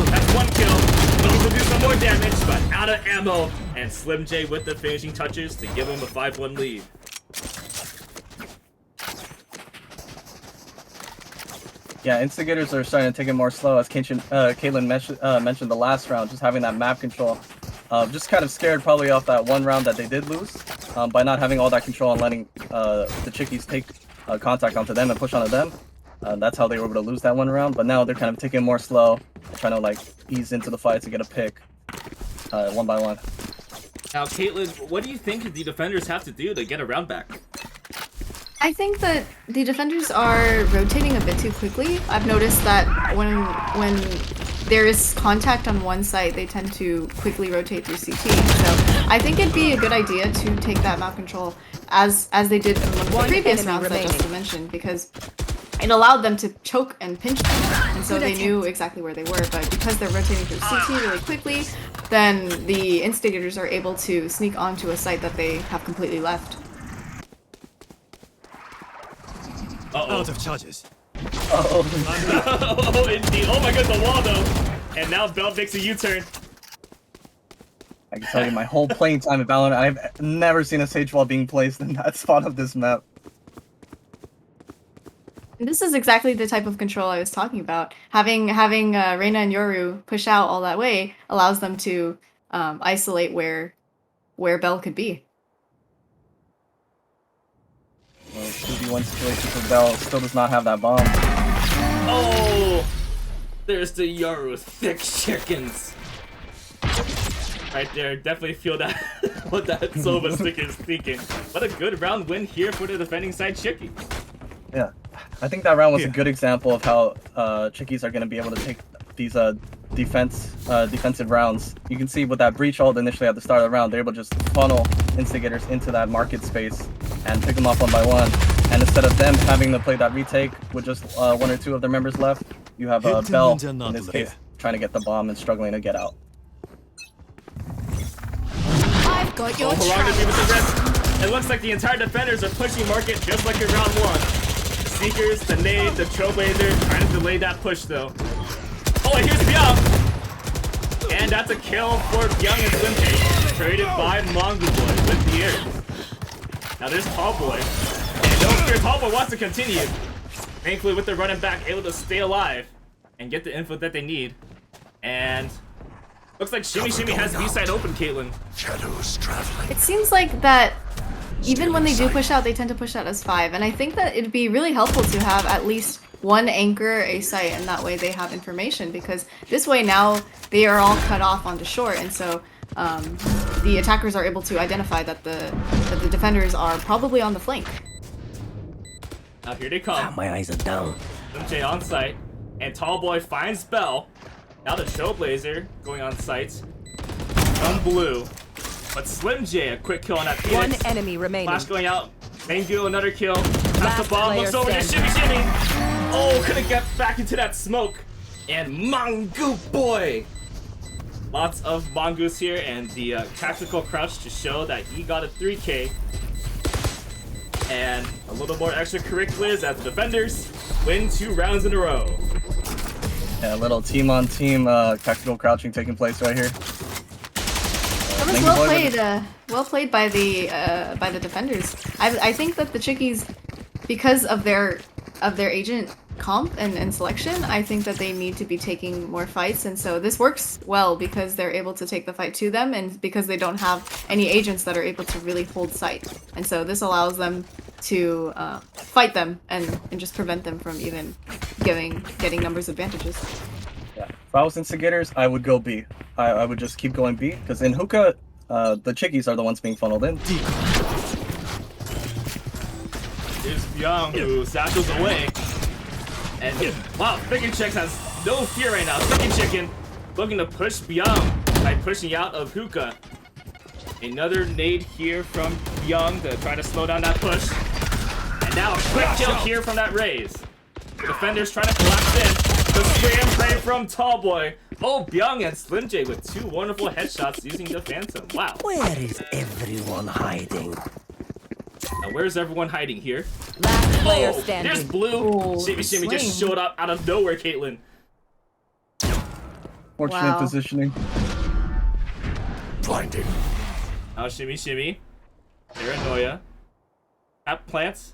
That's one kill. Looking to do some more damage, but out of ammo. And Slim J with the finishing touches to give him a 5-1 lead. Yeah, Instigators are starting to take it more slow, as Caitlin mentioned the last round, just having that map control. Just kind of scared probably off that one round that they did lose by not having all that control and letting the Chickies take contact onto them and push onto them. That's how they were able to lose that one round, but now they're kind of taking it more slow, trying to like ease into the fight to get a pick one by one. Now, Caitlin, what do you think the defenders have to do to get a round back? I think that the defenders are rotating a bit too quickly. I've noticed that when there is contact on one side, they tend to quickly rotate through CT. So I think it'd be a good idea to take that map control as they did in one of the previous rounds that Justin mentioned, because it allowed them to choke and pinch them, and so they knew exactly where they were. But because they're rotating through CT really quickly, then the Instigators are able to sneak onto a site that they have completely left. Out of charges. Oh, indeed. Oh my god, the wall though. And now Bell makes a U-turn. I can tell you my whole playing time at Valorant, I've never seen a Sage Wall being placed in that spot of this map. This is exactly the type of control I was talking about. Having Reyna and Yoru push out all that way allows them to isolate where Bell could be. Well, 2v1 situation for Bell, still does not have that bomb. Oh! There's the Yoru thick chickens. Right there, definitely feel that what that Sova stick is thinking. What a good round win here for the defending side Chickies. Yeah, I think that round was a good example of how Chickies are going to be able to take these defensive rounds. You can see with that breach ult initially at the start of the round, they're able to just funnel Instigators into that market space and pick them off one by one. And instead of them having to play that retake with just one or two of their members left, you have Bell, in this case, trying to get the bomb and struggling to get out. I've got your It looks like the entire defenders are pushing market just like in round one. The Seekers, the Nade, the Trailblazer trying to delay that push though. Oh, and here's Byung! And that's a kill for Byung and Slimke, traded by Mongo Boy with the air. Now there's Cowboys. And don't fear, Cowboy wants to continue. Thankfully with the running back, able to stay alive and get the info that they need. And looks like Shimmy Shimmy has B-side open, Caitlin. Shadows traveling. It seems like that even when they do push out, they tend to push out as 5. And I think that it'd be really helpful to have at least one anchor a site, and that way they have information, because this way now they are all cut off onto short, and so the attackers are able to identify that the defenders are probably on the flank. Now here they come. My eyes are down. MJ on site, and Tallboy finds Bell. Now the Trailblazer going on site. From blue. But Slim J, a quick kill on that Phoenix. One enemy remaining. Flash going out. Mangu, another kill. Pass the ball, player looks over to Shimmy Shimmy. Oh, couldn't get back into that smoke. And Mongo Boy. Lots of Mongoose here, and the tactical crouch to show that he got a 3K. And a little more extracurriculars as the defenders win 2 rounds in a row. Yeah, a little team-on-team tactical crouching taking place right here. That was well played by the defenders. I think that the Chickies, because of their agent comp and selection, I think that they need to be taking more fights, and so this works well because they're able to take the fight to them, and because they don't have any agents that are able to really hold sight, and so this allows them to fight them and just prevent them from even getting numbers advantages. Yeah. If I was Instigators, I would go B. I would just keep going B, because in hookah, the Chickies are the ones being funneled in. Here's Byung, who satchels away. And wow, CHICKEZ has no fear right now. Chicken looking to push Byung by pushing out of hookah. Another nade here from Byung to try to slow down that push. And now a quick kill here from that raise. The defenders trying to collapse in. The spray and pray from Tallboy. Oh, Byung and Slim J with 2 wonderful headshots using the Phantom. Wow. Where is everyone hiding? Now, where's everyone hiding here? Last player Oh, standing. there's Blue. Oh, Shimmy Shimmy just swing. showed up out of nowhere, Caitlyn. Fortunate Wow. positioning. Blinding. Now Shimmy Shimmy. Paranoia. Tap plants.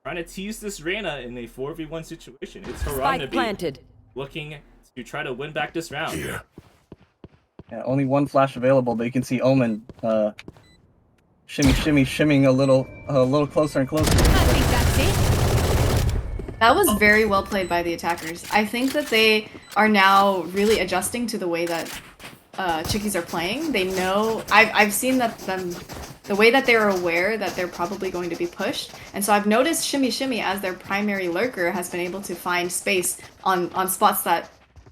Trying to tease this Reyna in a 4v1 situation. It's Spike Haranabi planted. looking to try to win back this round. Here. Yeah, only one flash available, but you can see Omen shimmying a little closer and closer. I think that's it. That was very well played by the attackers. I think that they are now really adjusting to the way that Chickies are playing. They know I've seen that the way that they're aware that they're probably going to be pushed, and so I've noticed Shimmy Shimmy as their primary lurker has been able to find space on spots that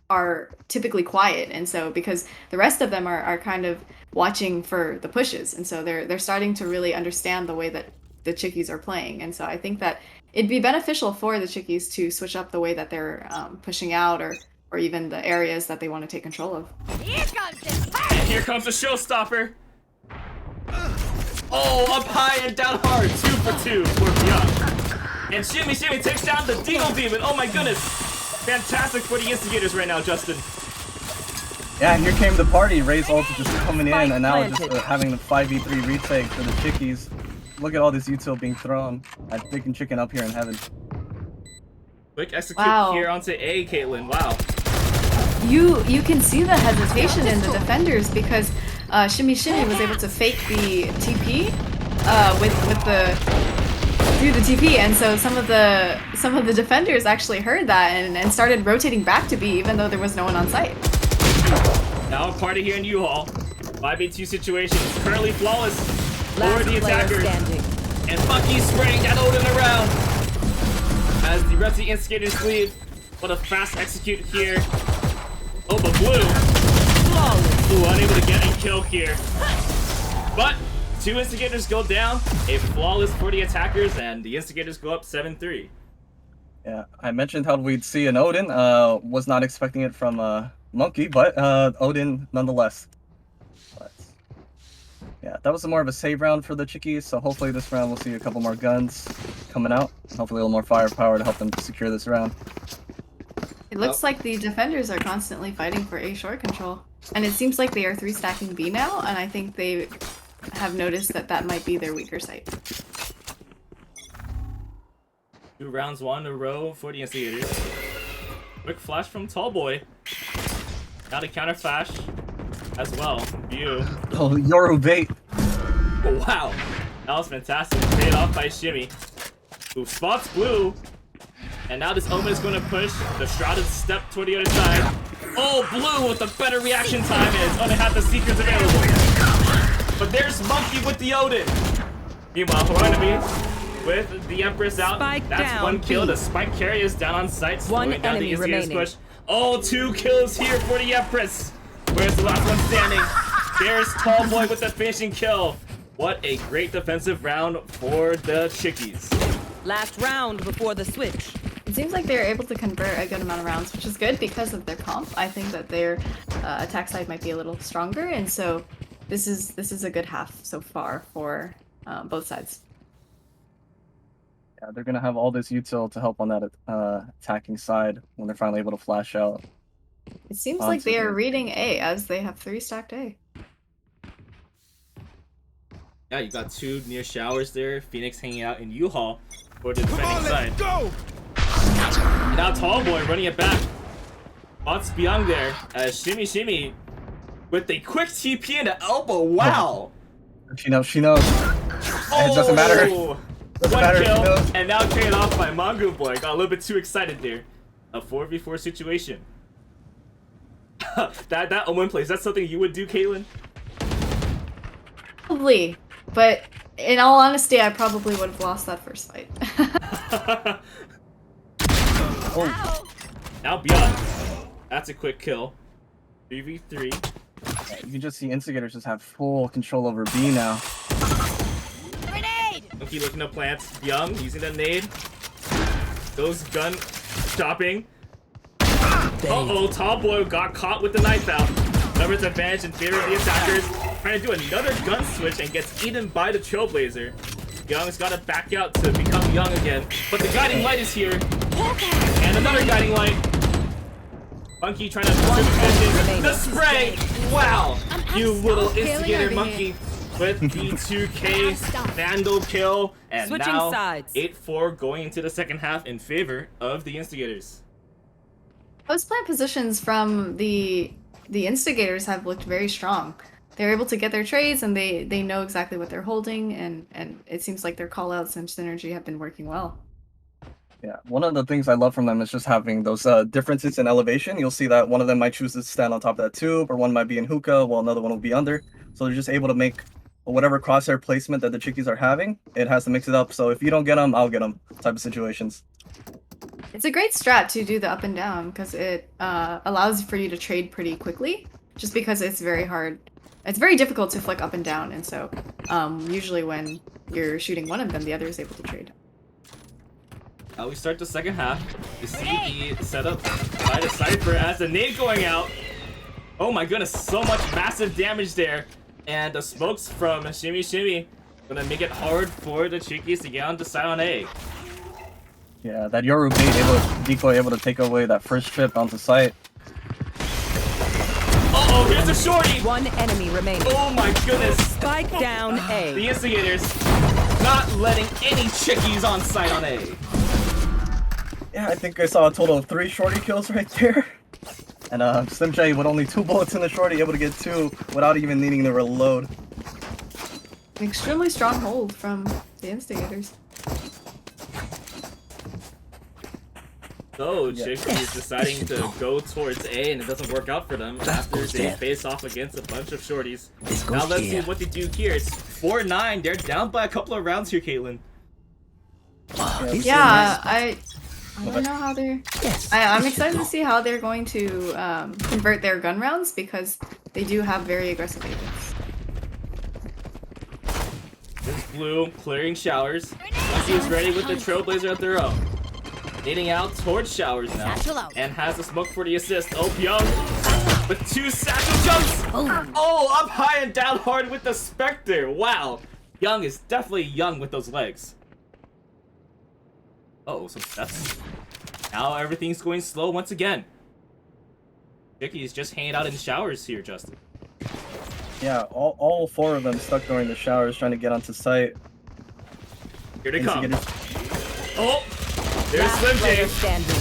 are typically quiet, and so because the rest of them are kind of watching for the pushes, and so they're starting to really understand the way that the Chickies are playing, and so I think that it'd be beneficial for the Chickies to switch up the way that they're pushing out or even the areas that they want to take control of. Here comes this. And here comes the showstopper. Oh, up high and down hard. 2 for 2 for Byung. And Shimmy Shimmy takes down the Deagle Demon. Oh my goodness. Fantastic for the Instigators right now, Justin. Yeah, and here came the party. Ray's ult just coming in, Spike and now just planted. having the 5v3 retake for the Chickies. Look at all this util being thrown. I'm thinking chicken up here in heaven. Quick execute Wow. here onto A, Caitlyn. Wow. You can see the hesitation in the defenders because Shimmy Shimmy was able to fake the TP through the TP, and so some of the defenders actually heard that and started rotating back to B even though there was no one on site. Now a party here in U-Haul. 5v2 situation is currently flawless for Last the player attackers. standing. And Bucky's spraying that Odin around. As the rest of the Instigators leave. What a fast execute here. Oh, but Blue. Blue unable to get a kill here. But 2 Instigators go down. A flawless for the attackers, and the Instigators go up 7-3. Yeah, I mentioned how we'd see an Odin. Was not expecting it from Monkey, but Odin nonetheless. But yeah, that was more of a save round for the Chickies, so hopefully this round we'll see a couple more guns coming out. Hopefully a little more firepower to help them secure this round. It looks like the defenders are constantly fighting for A short control, and it seems like they are 3 stacking B now, and I think they have noticed that that might be their weaker site. 2 rounds won in a row for the Instigators. Quick flash from Tallboy. Now to counter flash as well. View. Oh, Yoru bait. Oh, wow. That was fantastic. Paid off by Shimmy. Who spots Blue. And now this Omen is going to push the Shrouded step toward the other side. Oh, Blue with the better reaction time and it's going to have the Seekers available. But there's Monkey with the Odin. Meanwhile, Haranabi with the Empress out. Spike That's down, 1 kill. B. The Spike carrier is down on site. One Slowing down the enemy Instigators remaining. push. Oh, 2 kills here for the Empress. Where's the last one standing? There's Tallboy with the finishing kill. What a great defensive round for the Chickies. Last round before the switch. It seems like they're able to convert a good amount of rounds, which is good because of their comp. I think that their attack side might be a little stronger, and so this is a good half so far for both sides. Yeah, they're gonna have all this util to help on that attacking side when they're finally able to flash out. It seems Onto like they are the- reading A as they have 3 stacked A. Yeah, you got 2 near showers there. Phoenix hanging out in U-Haul for the defending side. Go! And now Tallboy running it back. Spots Byung there as Shimmy Shimmy with a quick TP into elbow. Wow. She knows. It doesn't matter. Oh! Doesn't 1 matter, kill she knows. and now carried off by Mongo Boy. Got a little bit too excited there. A 4v4 situation. that Omen plays. That's something you would do, Caitlyn? Probably, but in all honesty, I probably would have lost that first fight. Oh, Now Byung. That's a quick kill. 3v3. you can just see Instigators just have full control over B now. Grenade! Monkey looking to plant. Byung using the nade. Goes gun shopping. Uh-oh, Tallboy got caught with the knife out. Numbers advantage in favor of the attackers. Trying to do another gun switch and gets eaten by the Trailblazer. Young's got to back out to become Young again. But the guiding light is here. And another guiding light. Monkey trying to position the spray. Wow, you little instigator monkey with the 2K Vandal kill. And Switching now sides. 8-4 going into the second half in favor of the Instigators. Post plant positions from the Instigators have looked very strong. They're able to get their trades and they know exactly what they're holding, and it seems like their callouts and synergy have been working well. Yeah, one of the things I love from them is just having those differences in elevation. You'll see that one of them might choose to stand on top of that tube, or one might be in hookah, while another one will be under. So they're just able to make whatever crosshair placement that the Chickies are having, it has to mix it up. So if you don't get them, I'll get them type of situations. It's a great strat to do the up and down because it allows for you to trade pretty quickly, just because it's very hard. It's very difficult to flick up and down, and so usually when you're shooting one of them, the other is able to trade. We start the second half. You see the setup by the Cypher as the nade going out. Oh my goodness, so much massive damage there. And the smokes from Shimmy Shimmy gonna make it hard for the Chickies to get on the side on A. Yeah, that Yoru bait decoy able to take away that first trip onto site. Uh-oh, here's a shorty! One enemy remaining. Oh my goodness! Spike down A. The Instigators not letting any Chickies on site on A. Yeah, I think I saw a total of 3 shorty kills right there. And Slim J with only 2 bullets in the shorty, able to get 2 without even needing to reload. An extremely strong hold from the Instigators. So, Chickies deciding to go towards A, and it doesn't work out for them after they face off against a bunch of shorties. Now let's see what they do here. It's 4-9. They're down by a couple of rounds here, Caitlin. Yeah, I don't know how they're... I'm excited to see how they're going to convert their gun rounds, because they do have very aggressive agents. This Blue clearing showers. Monkey is ready with the Trailblazer of their own. Nading out towards showers now. And has the smoke for the assist. Oh, Young with 2 satchel jumps. Oh, up high and down hard with the Spectre. Wow. Young is definitely young with those legs. Uh-oh, some steps. Now everything's going slow once again. Chickies just hanging out in showers here, Justin. Yeah, all 4 of them stuck during the showers trying to get onto site. Here they come. Oh, there's Slim J.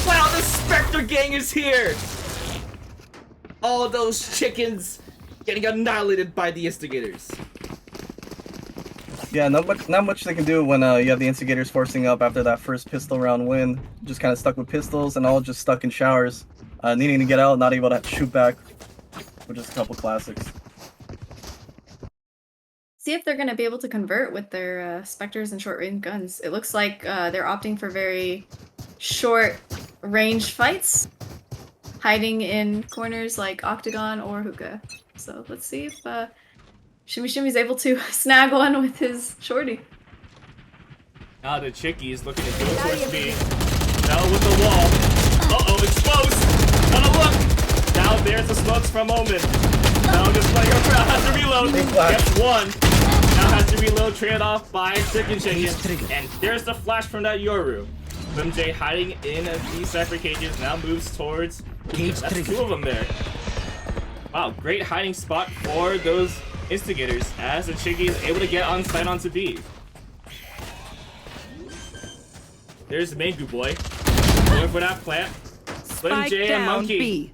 Wow, the Spectre gang is here. All those chickens getting annihilated by the Instigators. Yeah, not much they can do when you have the Instigators forcing up after that first pistol round win. Just kind of stuck with pistols and all just stuck in showers. Needing to get out, not able to shoot back. With just a couple classics. See if they're going to be able to convert with their Spectres and short-range guns. It looks like they're opting for very short-range fights, hiding in corners like Octagon or Hookah. So let's see if Shimmy Shimmy's able to snag one with his shorty. Now the Chickies looking to go towards me. Now with the wall. Uh-oh, exposed! Gotta look! Now there's the smokes from Omen. Now just playing around, has to reload. Gets 1. Now has to reload, traded off by Chicken. And there's the flash from that Yoru. Slim J hiding in the Cypher cages, now moves towards... That's 2 of them there. Wow, great hiding spot for those Instigators as the Chickie is able to get on site onto B. There's the main good boy. Going for that plant. Slim J and Monkey. B.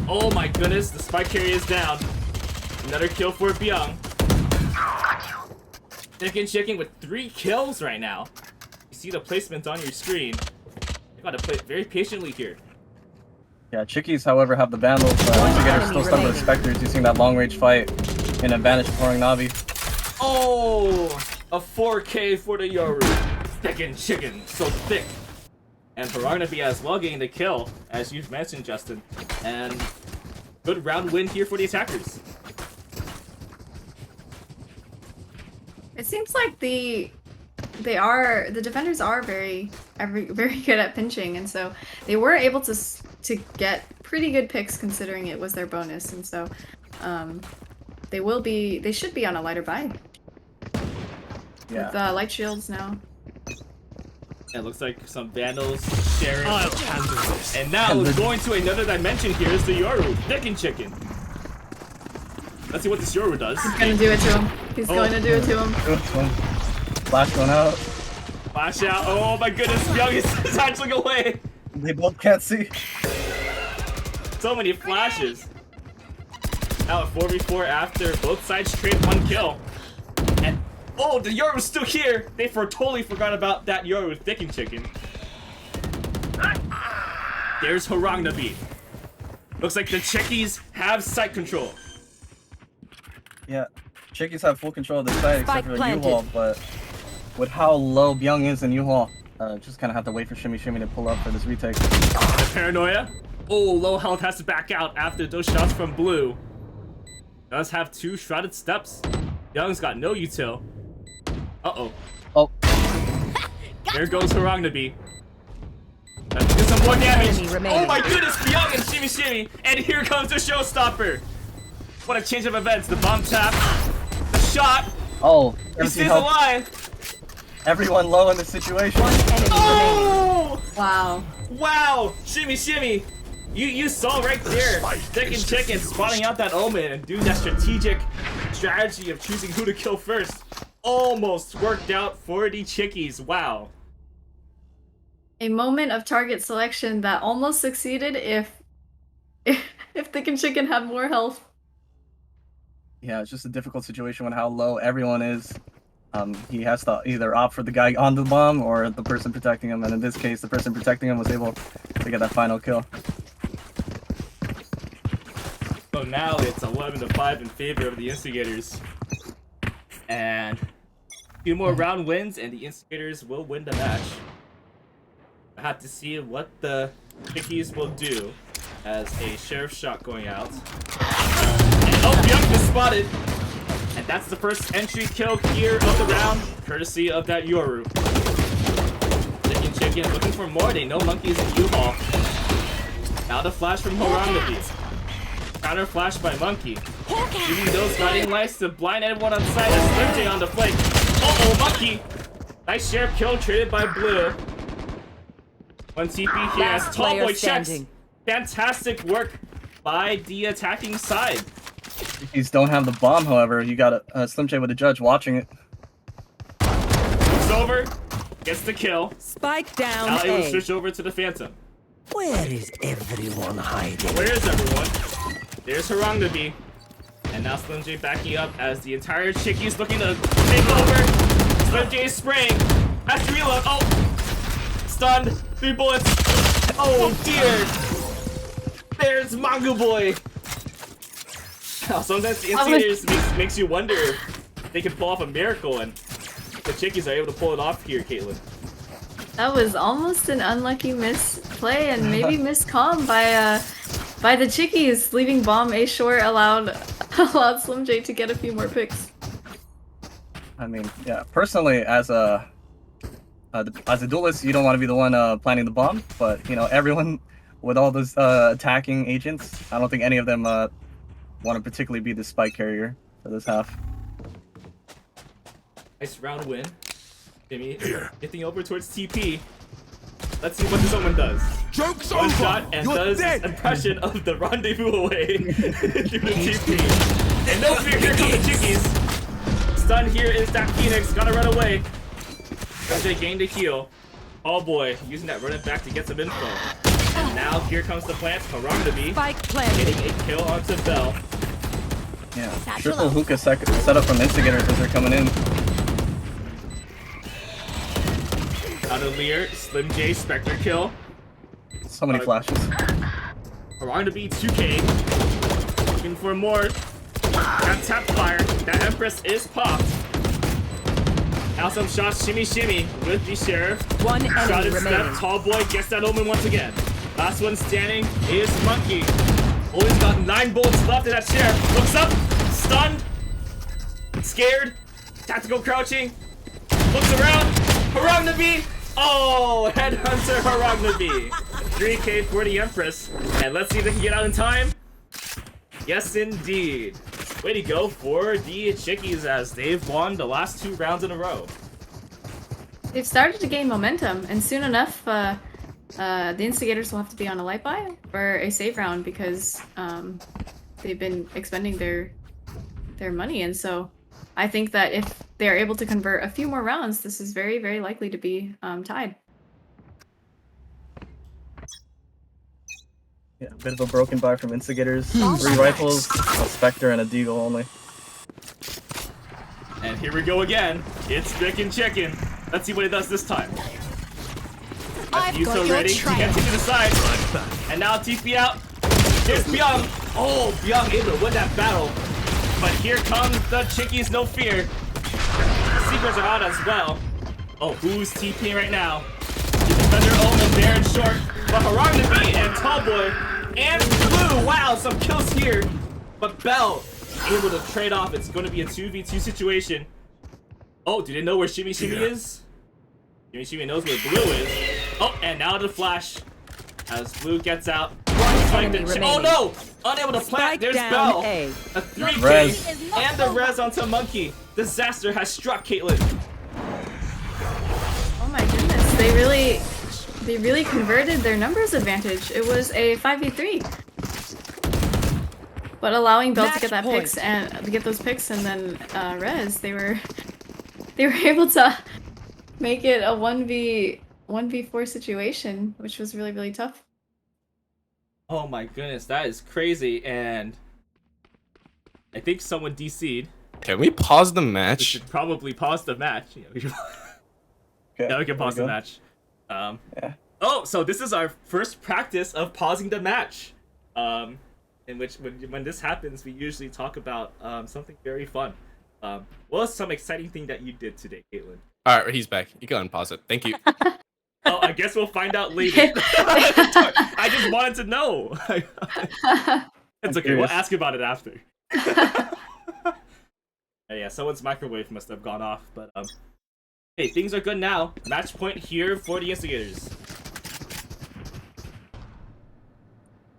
Oh my goodness, the spike carrier is down. Another kill for Byung. Chicken with 3 kills right now. You see the placements on your screen. You gotta play it very patiently here. Yeah, Chickies, however, have the Vandals. Instigators still stuck with the Spectres using that long-range fight in advantage for Navi. Oh, a 4K for the Yoru. Chicken, so thick. And Baranabi as well getting the kill, as you've mentioned, Justin. And good round win here for the attackers. It seems like the defenders are very very good at pinching, and so they were able to get pretty good picks considering it was their bonus, and so they should be on a lighter buy. Yeah. With light shields now. It looks like some Vandals, Sheriff, and now we're going to another dimension here is the Yoru, Chicken Chicken. Let's see what this Yoru does. He's gonna do it to him. He's going to do it to him. Flash going out. Flash out. Oh my goodness, Young is actually away. They both can't see. So many flashes. Now a 4v4 after both sides trade 1 kill. And oh, the Yoru's still here. They totally forgot about that Yoru Chicken Chicken. There's Harangnabi. Looks like the Chickies have site control. Yeah, Chickies have full control of the site except for planted. U-Haul, but with how low Byung is in U-Haul, just kind of have to wait for Shimmy Shimmy to pull up for this retake. The paranoia. Oh, low health has to back out after those shots from Blue. Does have 2 shrouded steps. Young's got no util. Uh-oh. Oh. There goes Harangnabi. Let's do some more damage. Enemy remaining. Oh my goodness, Byung and Shimmy Shimmy. And here comes the showstopper. What a change of events. The bomb tap. The shot. Oh, He stays alive. Everyone low in this situation. Oh! Wow. Wow! Shimmy Shimmy! You saw right there Chicken spotting out that omen and doing that strategic strategy of choosing who to kill first. Almost worked out for the Chickies. Wow. A moment of target selection that almost succeeded if Chicken Chicken had more health. Yeah, it's just a difficult situation with how low everyone is. He has to either opt for the guy on the bomb or the person protecting him, and in this case, the person protecting him was able to get that final kill. So now it's 11-5 in favor of the Instigators. And 2 more round wins and the Instigators will win the match. I have to see what the Chickies will do as a Sheriff shot going out. And oh, Byung is spotted. And that's the first entry kill here of the round, courtesy of that Yoru. Chicken looking for more. They know Monkey's in U-Haul. Now the flash from Harangnabi. Counter flash by Monkey. Using those guiding lights to blind everyone on site as Slim J on the flank. Uh-oh, Monkey! Nice share kill traded by Blue. 1 TP here as Tallboy checks. Fantastic work by the attacking side. Chickies don't have the bomb, however. You got a Slim J with the judge watching it. Moves over, gets the kill. Spike down Now able to A. switch over to the Phantom. Where is everyone hiding? Where is everyone? There's Harangnabi. And now Slim J backing up as the entire Chickies looking to take over. Slim J is spraying. Has to reload. Oh! Stunned. 3 bullets. Oh dear. There's Mango Boy. Now, sometimes the Instigators makes you wonder if they can pull off a miracle, and the Chickies are able to pull it off here, Caitlin. That was almost an unlucky misplay and maybe miscomm by the Chickies. Leaving bomb A short allowed Slim J to get a few more picks. I mean, yeah, personally, as a duelist, you don't want to be the one planting the bomb, but, you know, everyone with all those attacking agents, I don't think any of them want to particularly be the spike carrier for this half. Nice round win. Jimmy getting over towards TP. Let's see what this omen does. Joke's One over. shot and You're does dead. his impression of the rendezvous away through the TP. And no fear, here come the Chickies. Stun here is that Phoenix, gotta run away. They gained a heal. Oh boy, using that running back to get some info. And now here comes the plant, Harangnabi, Spike planted. getting a kill onto Bell. Yeah, triple hookah set up from Instigators as they're coming in. Out of Lear, Slim J, Spectre kill. So many flashes. Harangnabi 2K. Looking for more. That tap fire. That Empress is popped. Now some shots, shimmy shimmy with the Sheriff. One enemy Shotted remaining. step, Tall Boy gets that omen once again. Last one standing is Monkey. Always got 9 bullets left in that Sheriff. Looks up, stunned, scared, tactical crouching. Looks around, Harangnabi, Oh, Headhunter Haragnabi. 3K for the Empress. And let's see if they can get out in time. Yes, indeed. Way to go for the Chickies as they've won the last 2 rounds in a row. They've started to gain momentum, and soon enough, the Instigators will have to be on a light buy or a save round because they've been expending their money, and so I think that if they're able to convert a few more rounds, this is very, very likely to be tied. Yeah, a bit of a broken buy from Instigators. 3 rifles, a Spectre, and a Deagle only. And here we go again. It's Chicken Chicken. Let's see what it does this time. Yuso ready. He gets into the side. And now TP out. Here's Byung. Oh, Byung able to win that battle. But here comes the Chickies, no fear. The Seekers are out as well. Oh, who's TPing right now? The defender Omen there in short. But Haragnabi and Tallboy and Blue. Wow, some kills here. But Bell able to trade off. It's going to be a 2v2 situation. Oh, do they know where Shimmy Shimmy is? Shimmy Shimmy knows where Blue is. Oh, and now the flash as Blue gets out. Oh no! Unable to plant. There's Bell. A 3K and the res onto Monkey. Disaster has struck Caitlyn. Oh my goodness, they really converted their numbers advantage. It was a 5v3. But allowing Bell to get that picks and to get those picks and then res, they were able to make it a 1v4 situation, which was really, really tough. Oh my goodness, that is crazy, and I think someone DC'd. Can we pause the We match? should probably pause the match. Yeah, we can pause the match. Yeah. Oh, so this is our first practice of pausing the match. In which when this happens, we usually talk about something very fun. What was some exciting thing that you did today, Caitlyn? All right, he's back. You can unpause it. Thank you. Oh, I guess we'll find out later. I just wanted to know. It's okay. We'll ask about it after. Yeah, someone's microwave must have gone off, but hey, things are good now. Match point here for the Instigators.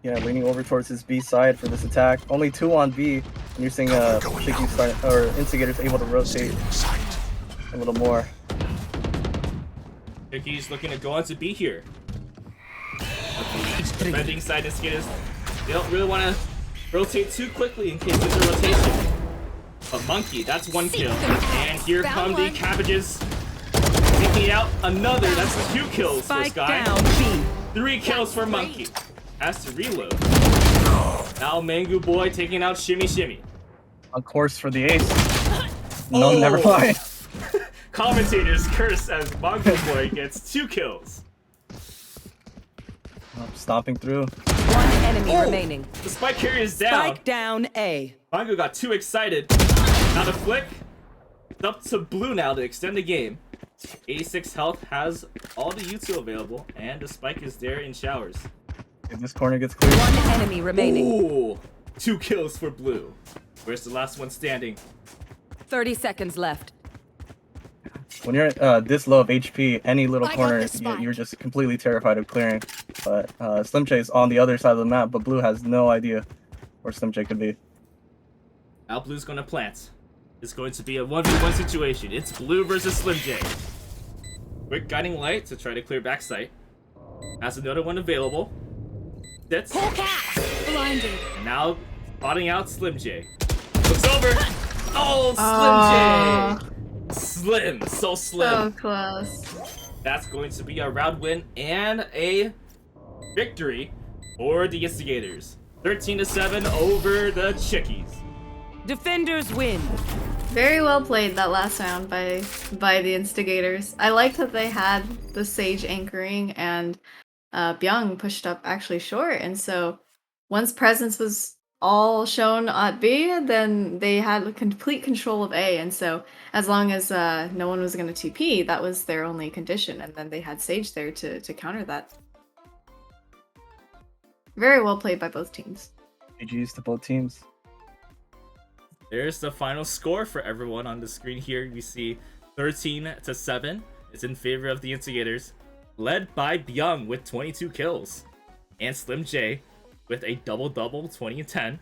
Yeah, leaning over towards his B side for this attack. Only 2 on B, and you're seeing Chickies or Instigators able to rotate a little more. Chickies looking to go on to B here. Defending side Instigators, they don't really want to rotate too quickly in case there's a rotation. But Monkey, that's 1 kill. And here come the Cabbages. Taking out another, that's 2 kills for this guy. 3 kills for Monkey. Has to reload. Now Mango Boy taking out Shimmy Shimmy. On course for the ace. No, never mind. Commentators curse as Mango Boy gets 2 kills. Stomping through. 1 enemy remaining. The spike carrier is down. Spike down A. Mango got too excited. Now the flick. It's up to Blue now to extend the game. 86 health, has all the U2 available, and the spike is there in showers. If this corner gets clear. 1 enemy remaining. Ooh, 2 kills for Blue. Where's the last one standing? 30 seconds left. When you're this low of HP, any little corner, you're just completely terrified of clearing. But Slim J is on the other side of the map, but Blue has no idea where Slim J could be. Now Blue's gonna plant. It's going to be a 1v1 situation. It's Blue versus Slim J. Quick guiding light to try to clear backside. Has another one available. Sits. Blinded. And now spotting out Slim J. Looks over. Oh, Slim J! Slim, so slim. So close. That's going to be a round win and a victory for the Instigators. 13-7 over the Chickies. Defenders win. Very well played that last round by the Instigators. I liked that they had the Sage anchoring and Byung pushed up actually short, and so once presence was all shown at B, then they had complete control of A, and so as long as no one was going to TP, that was their only condition, and then they had Sage there to counter that. Very well played by both teams. GG's to both teams. There's the final score for everyone on the screen here. You see 13-7. is in favor of the Instigators, led by Byung with 22 kills, and Slim J with a double-double, 20 and 10.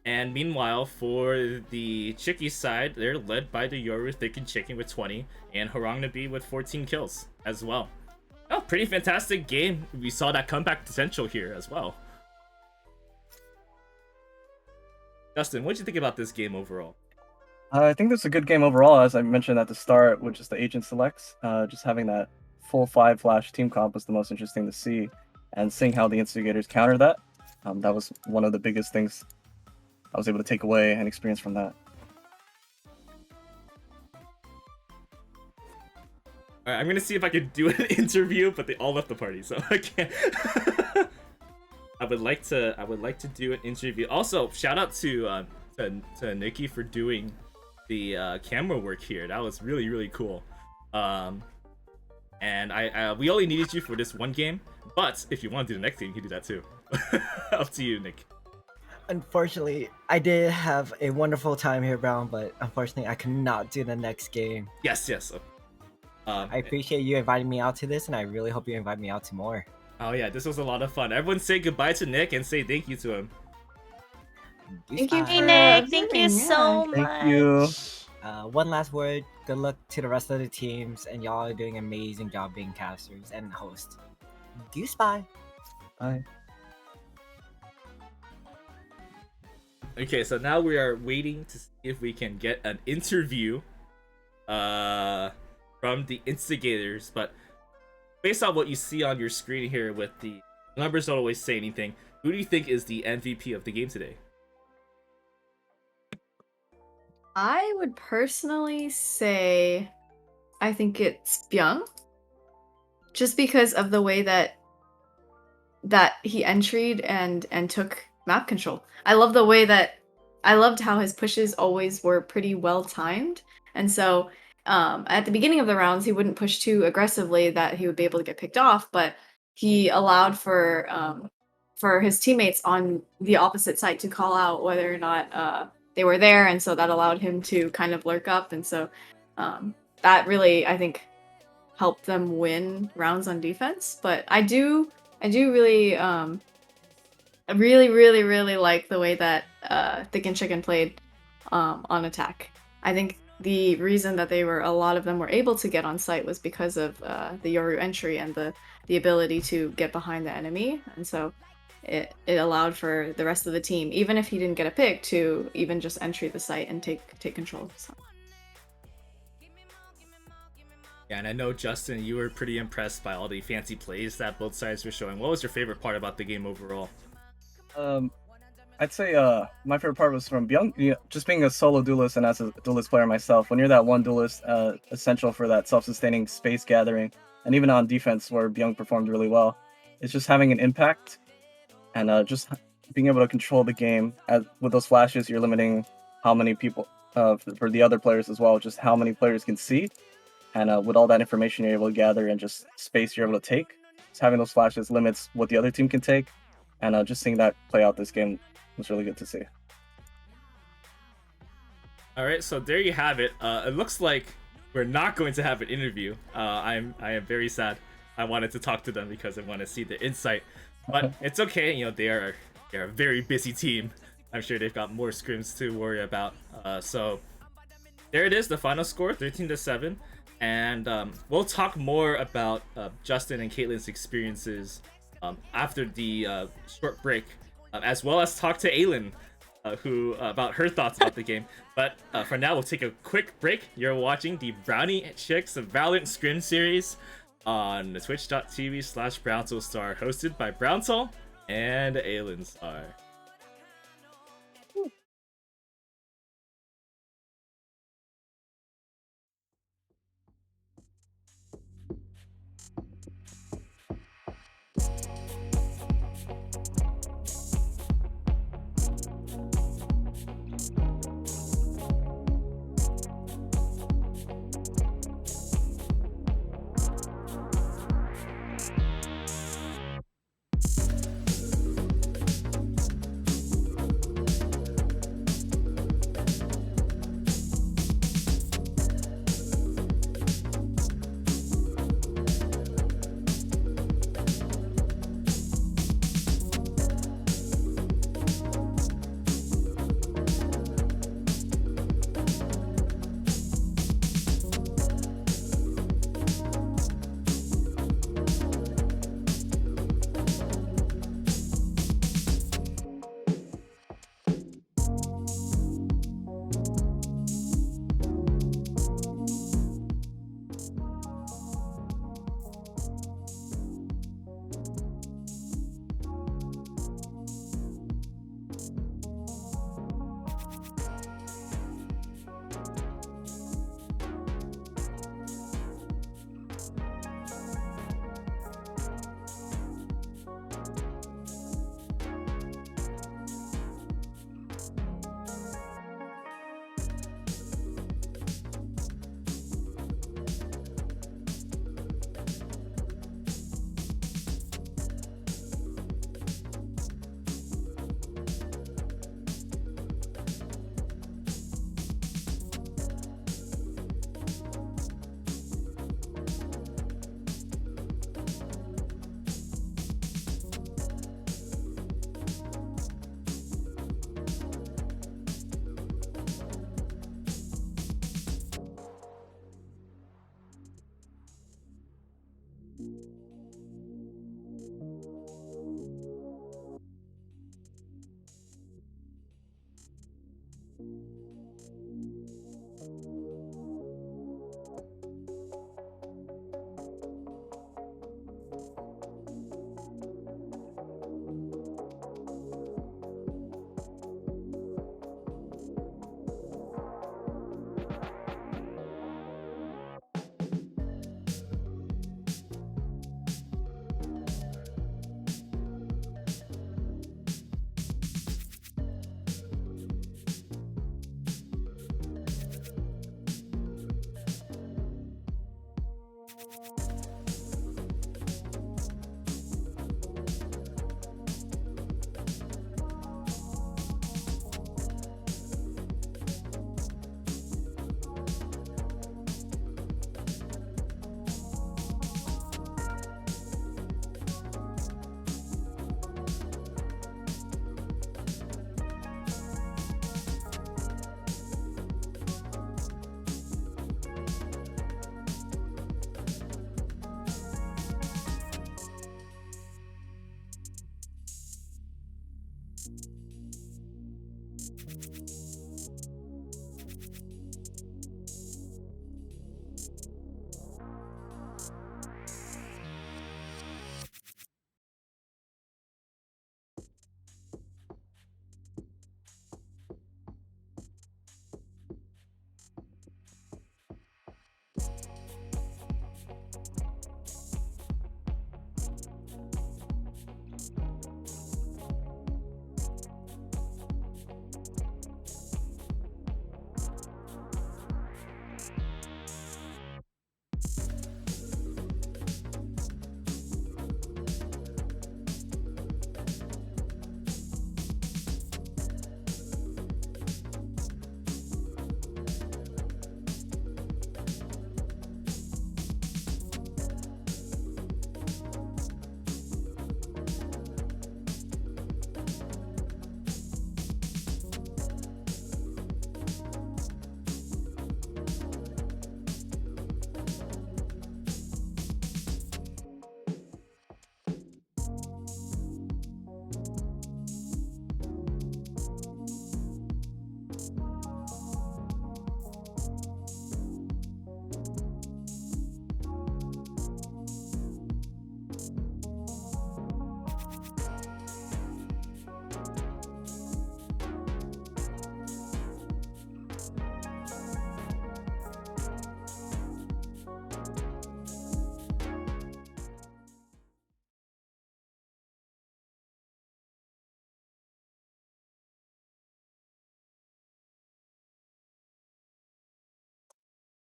And meanwhile, for the CHICKEZ side, they're led by the Yoru Thick and Chicken with 20, and Harangnabi with 14 kills as well. Oh, pretty fantastic game. We saw that comeback potential here as well. Justin, what did you think about this game overall? I think this is a good game overall, as I mentioned at the start, with just the agent selects. Just having that full 5-flash team comp was the most interesting to see, and seeing how the Instigators counter that. That was one of the biggest things I was able to take away and experience from that. Alright, I'm gonna see if I can do an interview, but they all left the party, so I can't. I would like to do an interview. Also, shout out to Nikki for doing the camera work here. That was really cool. And we only needed you for this one game, but if you want to do the next game, you can do that too. Up to you, Nick. Unfortunately, I did have a wonderful time here, Brown, but unfortunately, I could not do the next game. Yes. I appreciate you inviting me out to this, and I really hope you invite me out to more. Oh yeah, this was a lot of fun. Everyone say goodbye to Nick and say thank you to him. Thank you, Hey Nick, thank you so much. Thank you. One last word. Good luck to the rest of the teams, and y'all are doing an amazing job being casters and hosts. Goodbye. Bye. Okay, so now we are waiting to see if we can get an interview from the Instigators, but based on what you see on your screen here with the numbers don't always say anything, who do you think is the MVP of the game today? I would personally say I think it's Byung. Just because of the way that he entried and took map control. I loved how his pushes always were pretty well timed. And so at the beginning of the rounds, he wouldn't push too aggressively that he would be able to get picked off, but he allowed for his teammates on the opposite side to call out whether or not they were there, and so that allowed him to kind of lurk up, and so that really, I think, helped them win rounds on defense. But I do really really like the way that Thick and Chicken played on attack. I think the reason that a lot of them were able to get on site was because of the Yoru entry and the ability to get behind the enemy, and so it allowed for the rest of the team, even if he didn't get a pick, to even just entry the site and take control. So. Yeah, and I know, Justin, you were pretty impressed by all the fancy plays that both sides were showing. What was your favorite part about the game overall? I'd say my favorite part was from Byung. Just being a solo duelist and as a duelist player myself, when you're that one duelist, essential for that self-sustaining space gathering, and even on defense where Byung performed really well, it's just having an impact and just being able to control the game. With those flashes, you're limiting how many people, for the other players as well, just how many players can see. And with all that information you're able to gather and just space you're able to take, just having those flashes limits what the other team can take. And just seeing that play out this game was really good to see. All right, so there you have it. It looks like we're not going to have an interview. I am very sad. I wanted to talk to them because I want to see the insight, but it's okay. You know, they're a very busy team. I'm sure they've got more scrims to worry about. So there it is, the final score, 13-7. And we'll talk more about Justin and Caitlin's experiences after the short break, as well as talk to Aelin, who about her thoughts about the game. But for now, we'll take a quick break. You're watching the Brownie-Chicks VALORANT Scrimmage Series on twitch.tv/BrowntulStar, hosted by Browntul and Aelin Star.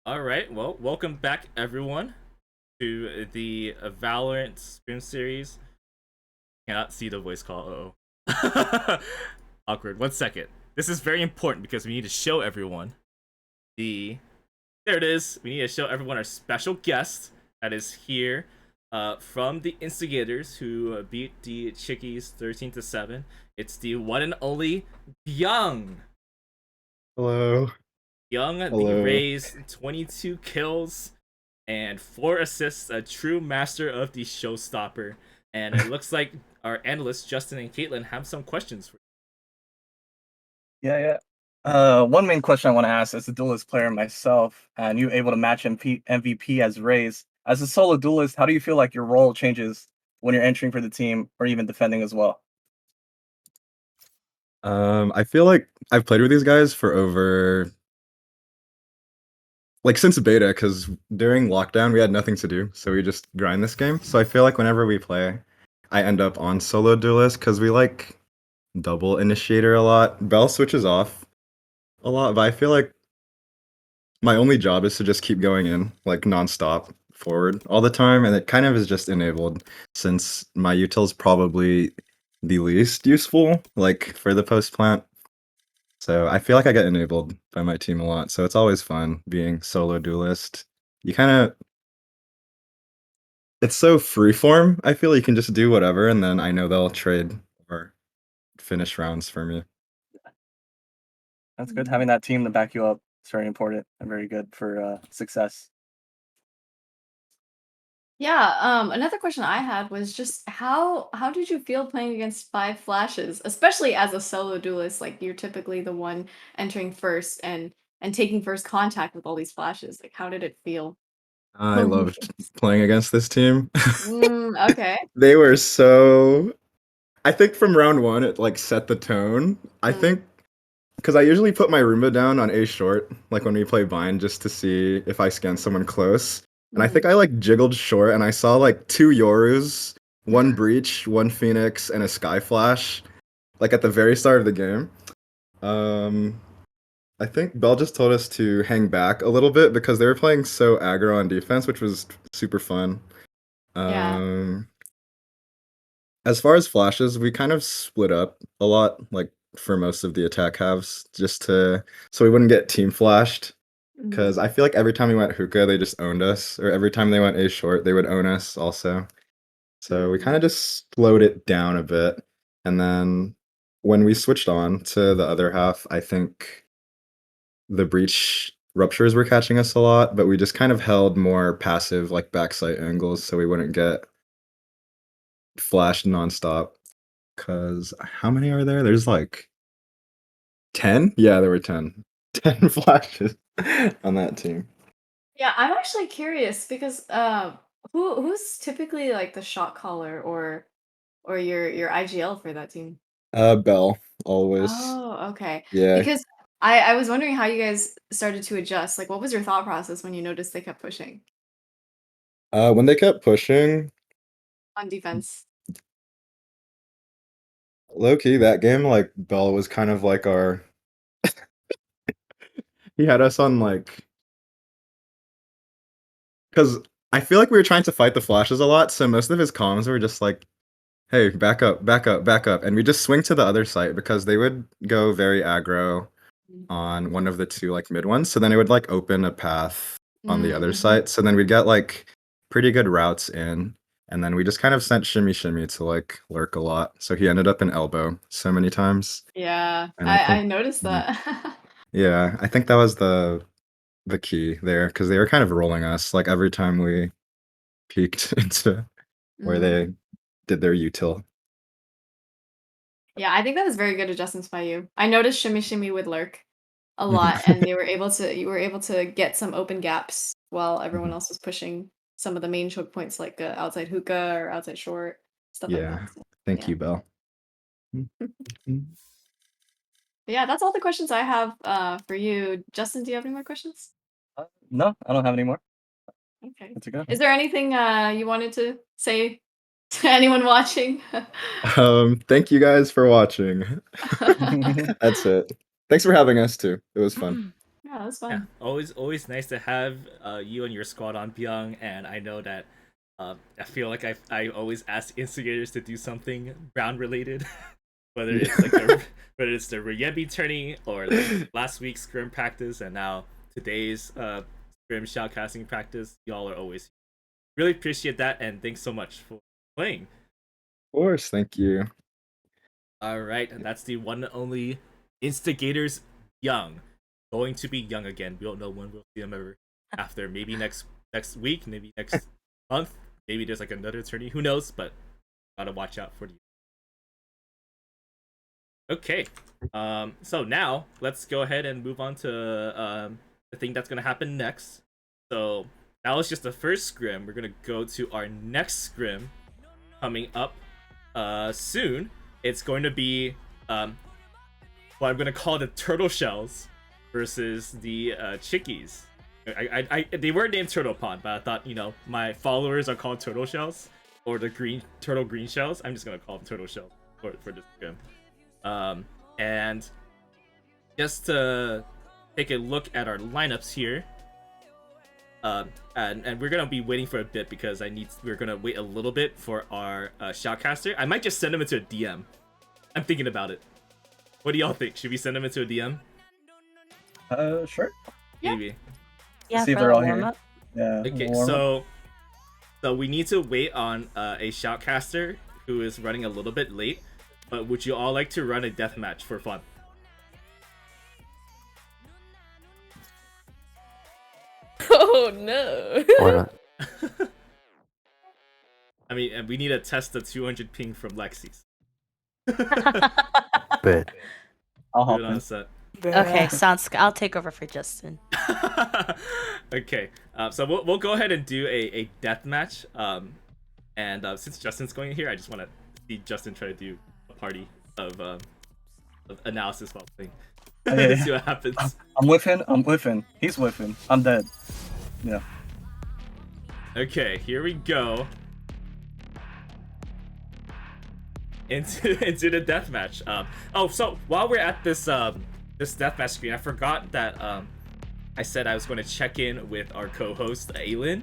All right, well, welcome back, everyone, to the Valorant Scrimmage Series. Cannot see the voice call. Uh-oh. Awkward. 1 second. This is very important because we need to show everyone the. There it is. We need to show everyone our special guest that is here from the Instigators who beat the CHICKEZ 13-7. It's the one and only Young. Hello. Young, the Hello. Rays, 22 kills and 4 assists, a true master of the showstopper. And it looks like our analysts, Justin and Caitlin, have some questions for you. Yeah. One main question I want to ask as a duelist player myself, and you able to match MVP as Rays. As a solo duelist, how do you feel like your role changes when you're entering for the team or even defending as well? I feel like I've played with these guys for over since beta, because during lockdown we had nothing to do, so we just grind this game. So I feel like whenever we play, I end up on solo duelist because we like double initiator a lot. Bell switches off a lot, but I feel like my only job is to just keep going in like nonstop forward all the time, and it kind of is just enabled since my util's probably the least useful like for the post plant. So I feel like I get enabled by my team a lot. So it's always fun being solo duelist. You kind of it's so freeform. I feel you can just do whatever, and then I know they'll trade or finish rounds for me. That's good. Having that team to back you up is very important and very good for success. Yeah, another question I had was just how did you feel playing against 5 flashes, especially as a solo duelist? Like you're typically the one entering first and taking first contact with all these flashes. Like how did it feel? I loved playing against this team. Okay. They were so I think from round 1 it like set the tone. I think because I usually put my Roomba down on A short, like when we play Bind, just to see if I scan someone close. And I think I like jiggled short and I saw like 2 Yorus, 1 Breach, 1 Phoenix, and a Sky Flash, like at the very start of the game. I think Bell just told us to hang back a little bit because they were playing so aggro on defense, which was super fun. Yeah. As far as flashes, we kind of split up a lot, like for most of the attack halves, just so we wouldn't get team flashed. Because I feel like every time we went hookah, they just owned us, or every time they went A short, they would own us also. So we kind of just slowed it down a bit. And then when we switched on to the other half, I think the breach ruptures were catching us a lot, but we just kind of held more passive, like backside angles, so we wouldn't get flashed nonstop. Cause how many are there? There's like 10? Yeah, there were 10. 10 flashes on that team. Yeah, I'm actually curious because who's typically like the shot caller or your IGL for that team? Bell, always. Oh, okay. Yeah. Because I was wondering how you guys started to adjust. Like, what was your thought process when you noticed they kept pushing When they kept pushing, on defense? low key, that game, like Bell was kind of like our he had us on like because I feel like we were trying to fight the flashes a lot, so most of his comms were just like, hey, back up, back up, back up. And we just swing to the other site because they would go very aggro on one of the two like mid ones. So then it would like open a path on the other site. So then we'd get like pretty good routes in. And then we just kind of sent Shimmy Shimmy to like lurk a lot. So he ended up in elbow so many times. Yeah, And I noticed Mhm. that. Yeah, I think that was the key there because they were kind of rolling us like every time we peeked into where Mm. they did their util. Yeah, I think that was very good adjustments by you. I noticed Shimmy Shimmy would lurk a lot, and you were able to get some open gaps while everyone else was pushing some of the main choke points like outside hookah or outside short, stuff like Yeah. that. So, Thank yeah. you, Belle. But yeah, that's all the questions I have for you. Justin, do you have any more questions? No, I don't have any more. Okay. That's a go. Is there anything you wanted to say to anyone watching? Thank you guys for watching. That's it. Thanks for having us too. It was fun. Yeah, that was Yeah, fun. always nice to have you and your squad on Pyong, and I know that I feel like I always ask instigators to do something Brown related, whether it's like whether it's the Ryebi tourney or like last week's scrim practice, and now today's scrim shoutcasting practice. Y'all are always really appreciate that, and thanks so much for playing. Of course, thank you. All right, and that's the one and only Instigators Young. Going to be young again. We don't know when we'll see them ever after. Maybe next week, maybe next month. Maybe there's like another tourney. Who knows? But gotta watch out for you. Okay. So now let's go ahead and move on to the thing that's gonna happen next. So that was just the first scrim. We're gonna go to our next scrim coming up soon. It's going to be what I'm gonna call the turtle shells versus the CHICKEZ. They were named Turtle Pond, but I thought, you know, my followers are called turtle shells or the turtle green shells. I'm just gonna call them turtle shells for this game. And just to take a look at our lineups here. And we're gonna be waiting for a bit because we're gonna wait a little bit for our shoutcaster. I might just send him into a DM. I'm thinking about it. What do y'all think? Should we send him into a DM? Sure. Yeah. Maybe. Yeah, See if for they're the all here. warm-up. Yeah. Okay, warm-up. so we need to wait on a shoutcaster who is running a little bit late. But would you all like to run a deathmatch for fun? Oh no. Why not? I mean, and we need to test the 200 ping from Lexi's. Bet. I'll Do hop it on in. set. Okay, sounds good. I'll take over for Justin. Okay, so we'll go ahead and do a death match. And since Justin's going here, I just want to see Justin try to do a party of analysis while playing. Okay. See what happens. I'm whiffing. I'm whiffing. He's whiffing. I'm dead. Yeah. Okay, here we go. Into the deathmatch. Oh, so while we're at this this deathmatch screen, I forgot that I said I was going to check in with our co-host Aelin,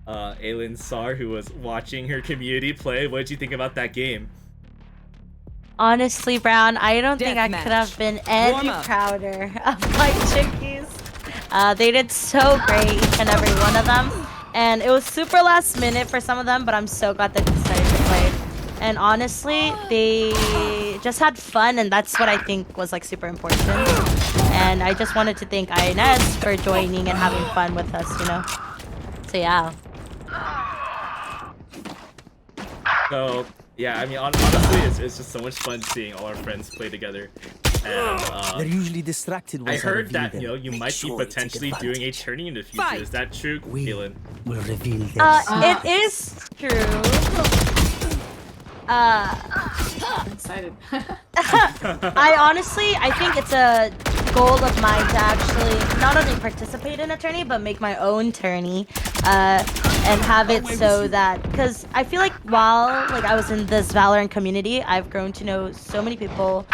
Aelin Sar, who was watching her community play. What did you think about that game? Honestly, Brown, I don't think I Deathmatch. could have been any Warm up. prouder of my CHICKEZ. They did so great, each and every one of them. And it was super last minute for some of them, but I'm so glad that they decided to play. And honestly, they just had fun, and that's what I think was like super important. And I just wanted to thank INS for joining and having fun with us, you know? So yeah. So Yeah, I mean, honestly, it's just so much fun seeing all our friends play together. And They're usually distracted. I once heard reveal that them. you Make might sure be you take potentially doing a advantage. tourney in the future. Is that true, We Aelin? will reveal their It is true. I'm excited. I think it's a goal of mine to actually not only participate in a tourney, but make my own tourney, and have it so that, because I feel like while I was in this Valorant community, I've grown to know so many people,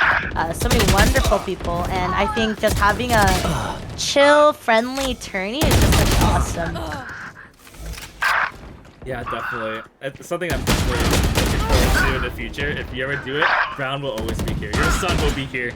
so many wonderful people, and I think just having a chill, friendly tourney is just like awesome. Yeah, definitely. It's something I'm definitely looking forward to in the future. If you ever do it, Brown will always be here. Your son will be here.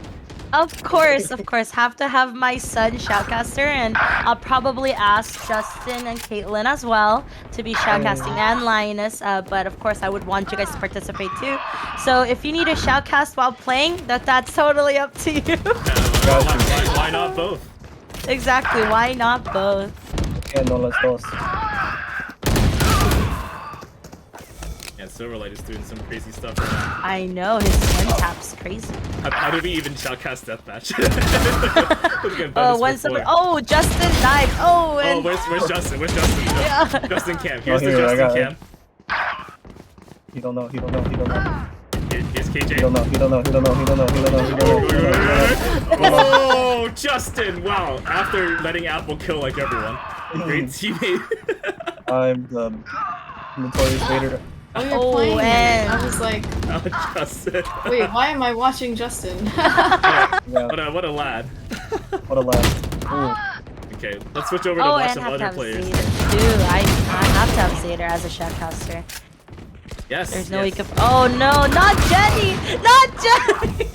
Of course. Have to have my son shoutcaster, and I'll probably ask Justin and Caitlin as well to be shoutcasting and Lioness. But of course, I would want you guys to participate too. So if you need a shoutcast while playing, that's totally up to you. Why not both? Exactly. Why not both? Yeah, no, let's go. Yeah, Silverlight is doing some crazy stuff right now. I know, his twin tap's crazy. How did we even shoutcast Deathmatch? Justin died. And where's Justin? Where's Justin? Yeah. Justin cam. Here's the here, I got Justin cam. He don't know. Here's KJ. He don't know. Oh, Justin! Wow, after letting Apple kill like everyone. Great teammate. I'm the notorious Vader. Oh, you're playing it. and- I was like, Oh, Justin. wait, why am I watching Justin? Yeah, What a lad. what a lad. Ooh. Okay, let's switch over to watch and some have to other have players. Zader too. I have to have Zader as a shoutcaster. Yes. There's no yes. way could. Oh no, not Jenny! Not Jenny!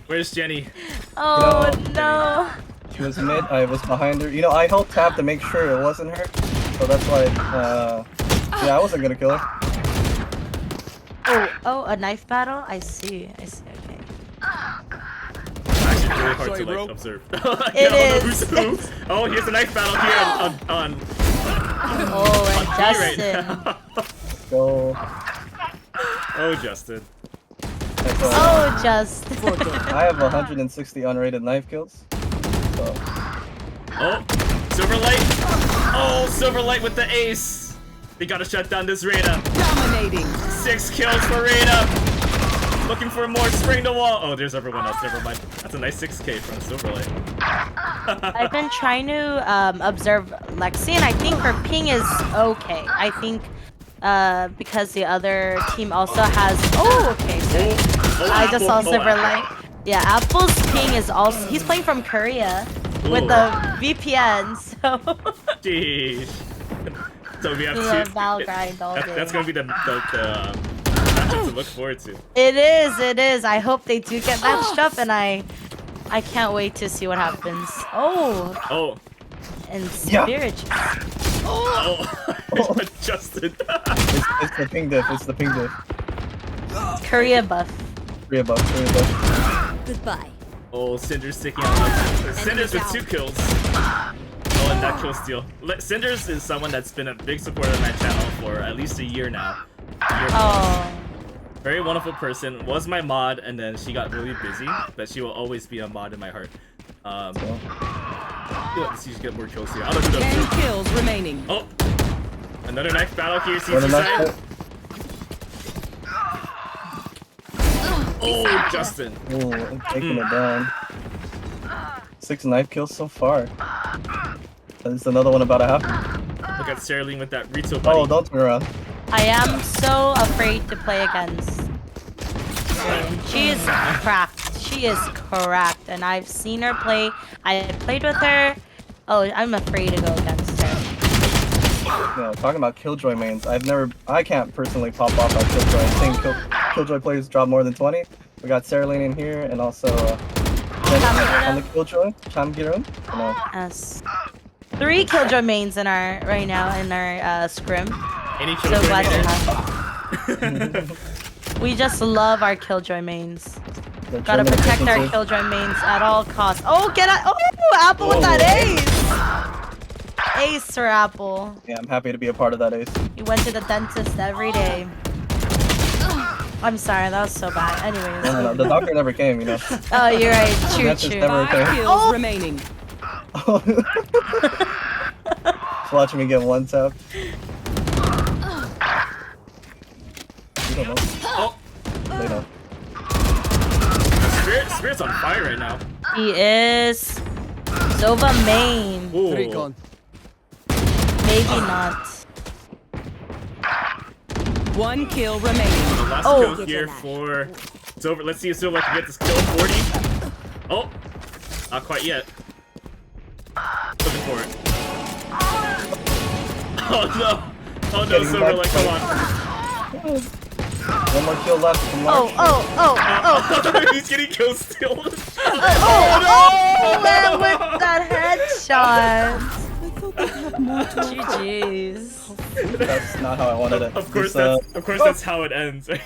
Where's Jenny? Oh no. She was mid, I was behind her. You know, I held tab to make sure it wasn't her. So that's why, yeah, I wasn't gonna kill her. Oh, a knife battle? I see, okay. Actually, really hard to observe. It is. Who's who. Oh, here's a knife battle here on Oh, and B right Justin. now. Go. Oh, Justin. Oh, Justin. I have 160 unrated knife kills. So. Oh, Silverlight. Oh, Silverlight with the ace. They gotta shut down this Reyna. Dominating. 6 kills for Reyna. Looking for more spring to wall. Oh, there's everyone else. Never mind. That's a nice 6K from Silverlight. I've been trying to observe Lexi, and I think her ping is okay. I think because the other team also has. Oh, okay. So I just saw Silverlight. Yeah, Apple's ping is also. He's playing from Korea with the VPN, so. Jeez. So we have The two. Val grind all day. That's gonna be the matchup to look forward to. It is. I hope they do get matched up, and I can't wait to see what happens. Oh. Oh. And Spirit. Oh. Justin. It's the ping diff. It's the ping diff. Korea buff. Korea buff. Goodbye. Oh, Cinder's sticking out. Cinder's with 2 kills. Oh, and that kill steal. Cinders is someone that's been a big supporter of my channel for at least a year now. Oh. Very wonderful person. Was my mod, and then she got really busy, but she will always be a mod in my heart. Let's see if she get more kills here. 10 kills remaining. Oh, another knife battle here. CC side. Oh, Justin. Oh, I'm taking it down. 6 knife kills so far. There's another one about to happen. Look at Sterling with that retail buddy. Oh, don't turn around. I am so afraid to play against. She is cracked. She is cracked, and I've seen her play. I played with her. Oh, I'm afraid to go against her. Yeah, talking about Killjoy mains, I can't personally pop off our Killjoy. I've seen Killjoy players drop more than 20. We got Sarah Lane in here, and also on the Killjoy, Chamgirum. Yes. 3 Killjoy mains in our right now in our scrim. Any So Killjoy glad main? to have. We just love our Killjoy mains. The Gotta German protect our efficiency. Killjoy mains at all costs. Oh, get out! Oh, Apple with that ace! Ace for Apple. Yeah, I'm happy to be a part of that ace. He went to the dentist every day. I'm sorry, that was so bad. Anyways. No, the doctor never came, you know. Oh, you're right. True, That's just true. never 5 okay. kills remaining. Just watching me get one tap. You don't know. Oh, They know. Spirit's on fire right now. He is. Sova main. Ooh. Recon. Maybe not. 1 kill remaining. The last Oh. kill here for Silver. Let's see if Silver can get this kill. 40. Oh, not quite yet. Looking for it. Oh no! Oh no, Silver, like, come on. One more kill left. From March. Oh. He's getting killed still. Oh, man, with that headshot. GG's. That's not how I wanted it. Of course, This, that's how it ends. Yeah,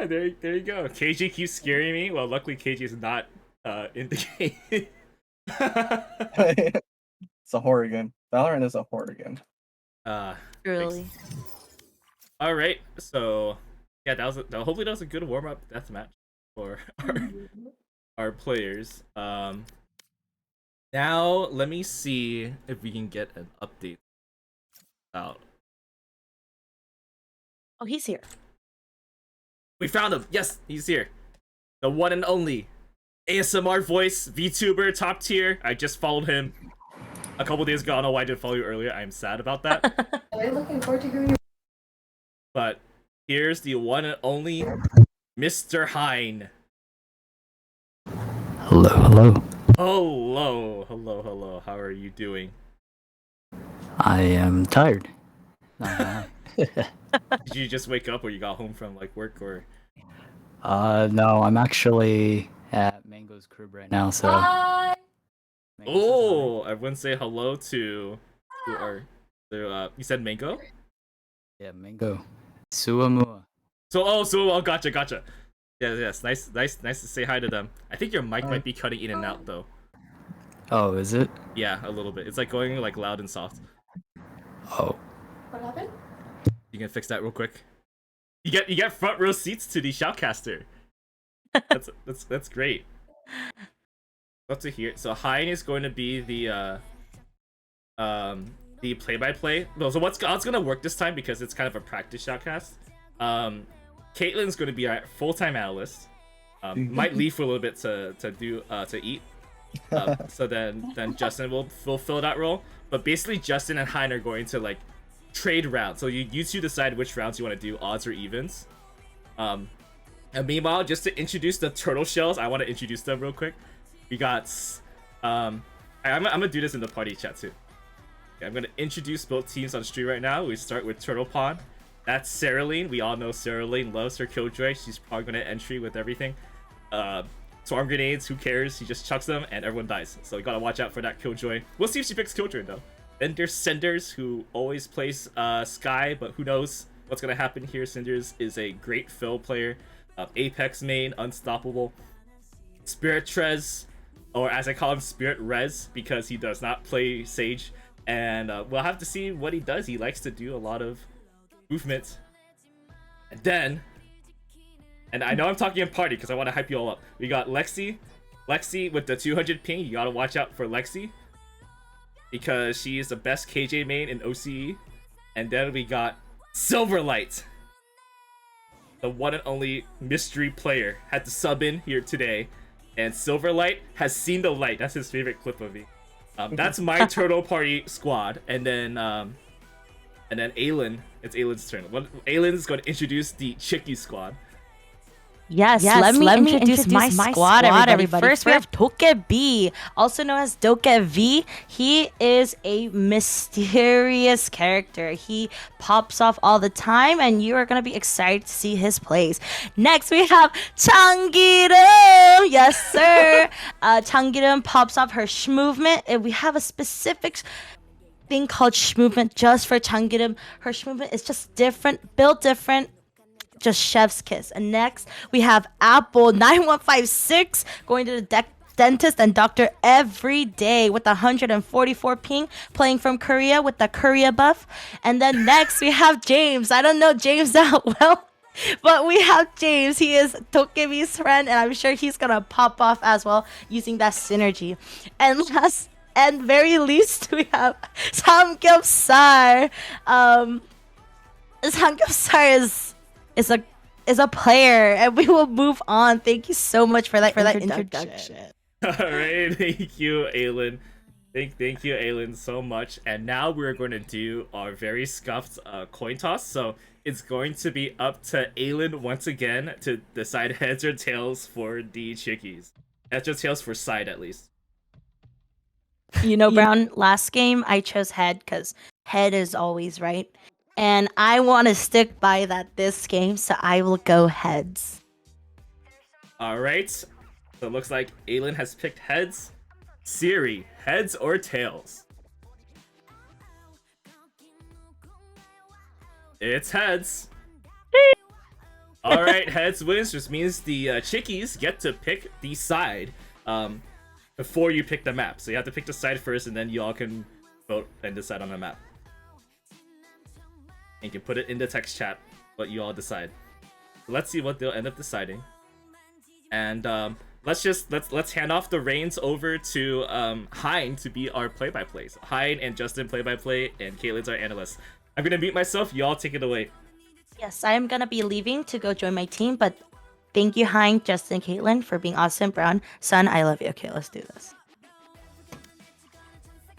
there you go. KJ keeps scaring me. Well, luckily KJ is not in the game. It's a horror game. Valorant is a horror game. Truly. All right, so yeah, hopefully that was a good warm up deathmatch for our players. Now let me see if we can get an update out. Oh, he's here. We found him. Yes, he's here. The one and only ASMR voice VTuber top tier. I just followed him a couple days ago. I don't know why I didn't follow you earlier. I'm sad about that. I'm looking forward to hearing your. But here's the one and only Mr. Hein. Hello. Hello. How are you doing? I am tired. Did you just wake up or you got home from like work or? No, I'm actually at Mango's crib right now, so. Oh, everyone say hello to our. You said Mango? Yeah, Mango. Suamua. Oh, gotcha. Yes, nice to say hi to them. I think your mic might be cutting in and out though. Oh, is it? Yeah, a little bit. It's like going like loud and soft. Oh. What happened? You can fix that real quick. You get front row seats to the shoutcaster. That's great. Love to hear. So Hein is going to be the play-by-play. No, so what's gonna work this time because it's kind of a practice shoutcast. Caitlyn's going to be our full-time analyst. Might leave for a little bit to eat. So then Justin will fulfill that role. But basically, Justin and Hein are going to like trade rounds. So you two decide which rounds you want to do, odds or evens. And meanwhile, just to introduce the turtle shells, I want to introduce them real quick. We got I'm gonna do this in the party chat too. Okay, I'm gonna introduce both teams on stream right now. We start with Turtle Pond. That's Sarah-Lane. We all know Sarah-Lane loves her Killjoy. She's probably gonna entry with everything. Swarm grenades, who cares? She just chucks them and everyone dies. So you gotta watch out for that Killjoy. We'll see if she picks Killjoy though. Then there's Cinders, who always plays Sky, but who knows what's gonna happen here. Cinders is a great fill player. Apex main, unstoppable. Spirit Trez, or as I call him, Spirit Rez, because he does not play Sage. And we'll have to see what he does. He likes to do a lot of movement. And then, and I know I'm talking in party because I want to hype you all up. We got Lexi with the 200 ping. You gotta watch out for Lexi because she is the best KJ main in OCE. And then we got Silverlight, the one and only mystery player, had to sub in here today. And Silverlight has seen the light. That's his favorite clip of me. That's my turtle party squad. And then Aelin. It's Aelin's turn. Aelin is going to introduce the CHICKEZ squad. Yes, let me introduce my squad, everybody. First, we have Doke B, also known as Doke V. He is a mysterious character. He pops off all the time, and you are going to be excited to see his plays. Next, we have Changirum. Yes, sir. Changirum pops off her movement, and we have a specific thing called movement just for Changirum. Her movement is just different, built different. Just chef's kiss. And next we have Apple 9156 going to the dentist and doctor every day with 144 ping, playing from Korea with the Korea buff. And then next we have James. I don't know James that well, but we have James. He is Dokemi's friend, and I'm sure he's gonna pop off as well using that synergy. And last and very least, we have Samgyeopsal. Samgyeopsal is a player, and we will move on. Thank you so much for that introduction. All right, thank you, Aelin. Thank you, Aelin, so much. And now we're going to do our very scuffed coin toss. So it's going to be up to Aelin once again to decide heads or tails for the chickies. Heads or tails for side, at least. You know, Brown, last game I chose head because head is always right. And I want to stick by that this game, so I will go heads. All right. So it looks like Aelin has picked heads. Siri, heads or tails? It's heads. All right, heads wins, just means the chickies get to pick the side before you pick the map. So you have to pick the side first, and then y'all can vote and decide on the map. And you can put it in the text chat what you all decide. So let's see what they'll end up deciding. And let's hand off the reins over to Hein to be our play-by-play. So Hein and Justin play-by-play, and Caitlin's our analyst. I'm gonna mute myself. Y'all take it away. Yes, I am gonna be leaving to go join my team, but thank you, Hein, Justin, Caitlin, for being awesome. Brown, son, I love you. Okay, let's do this.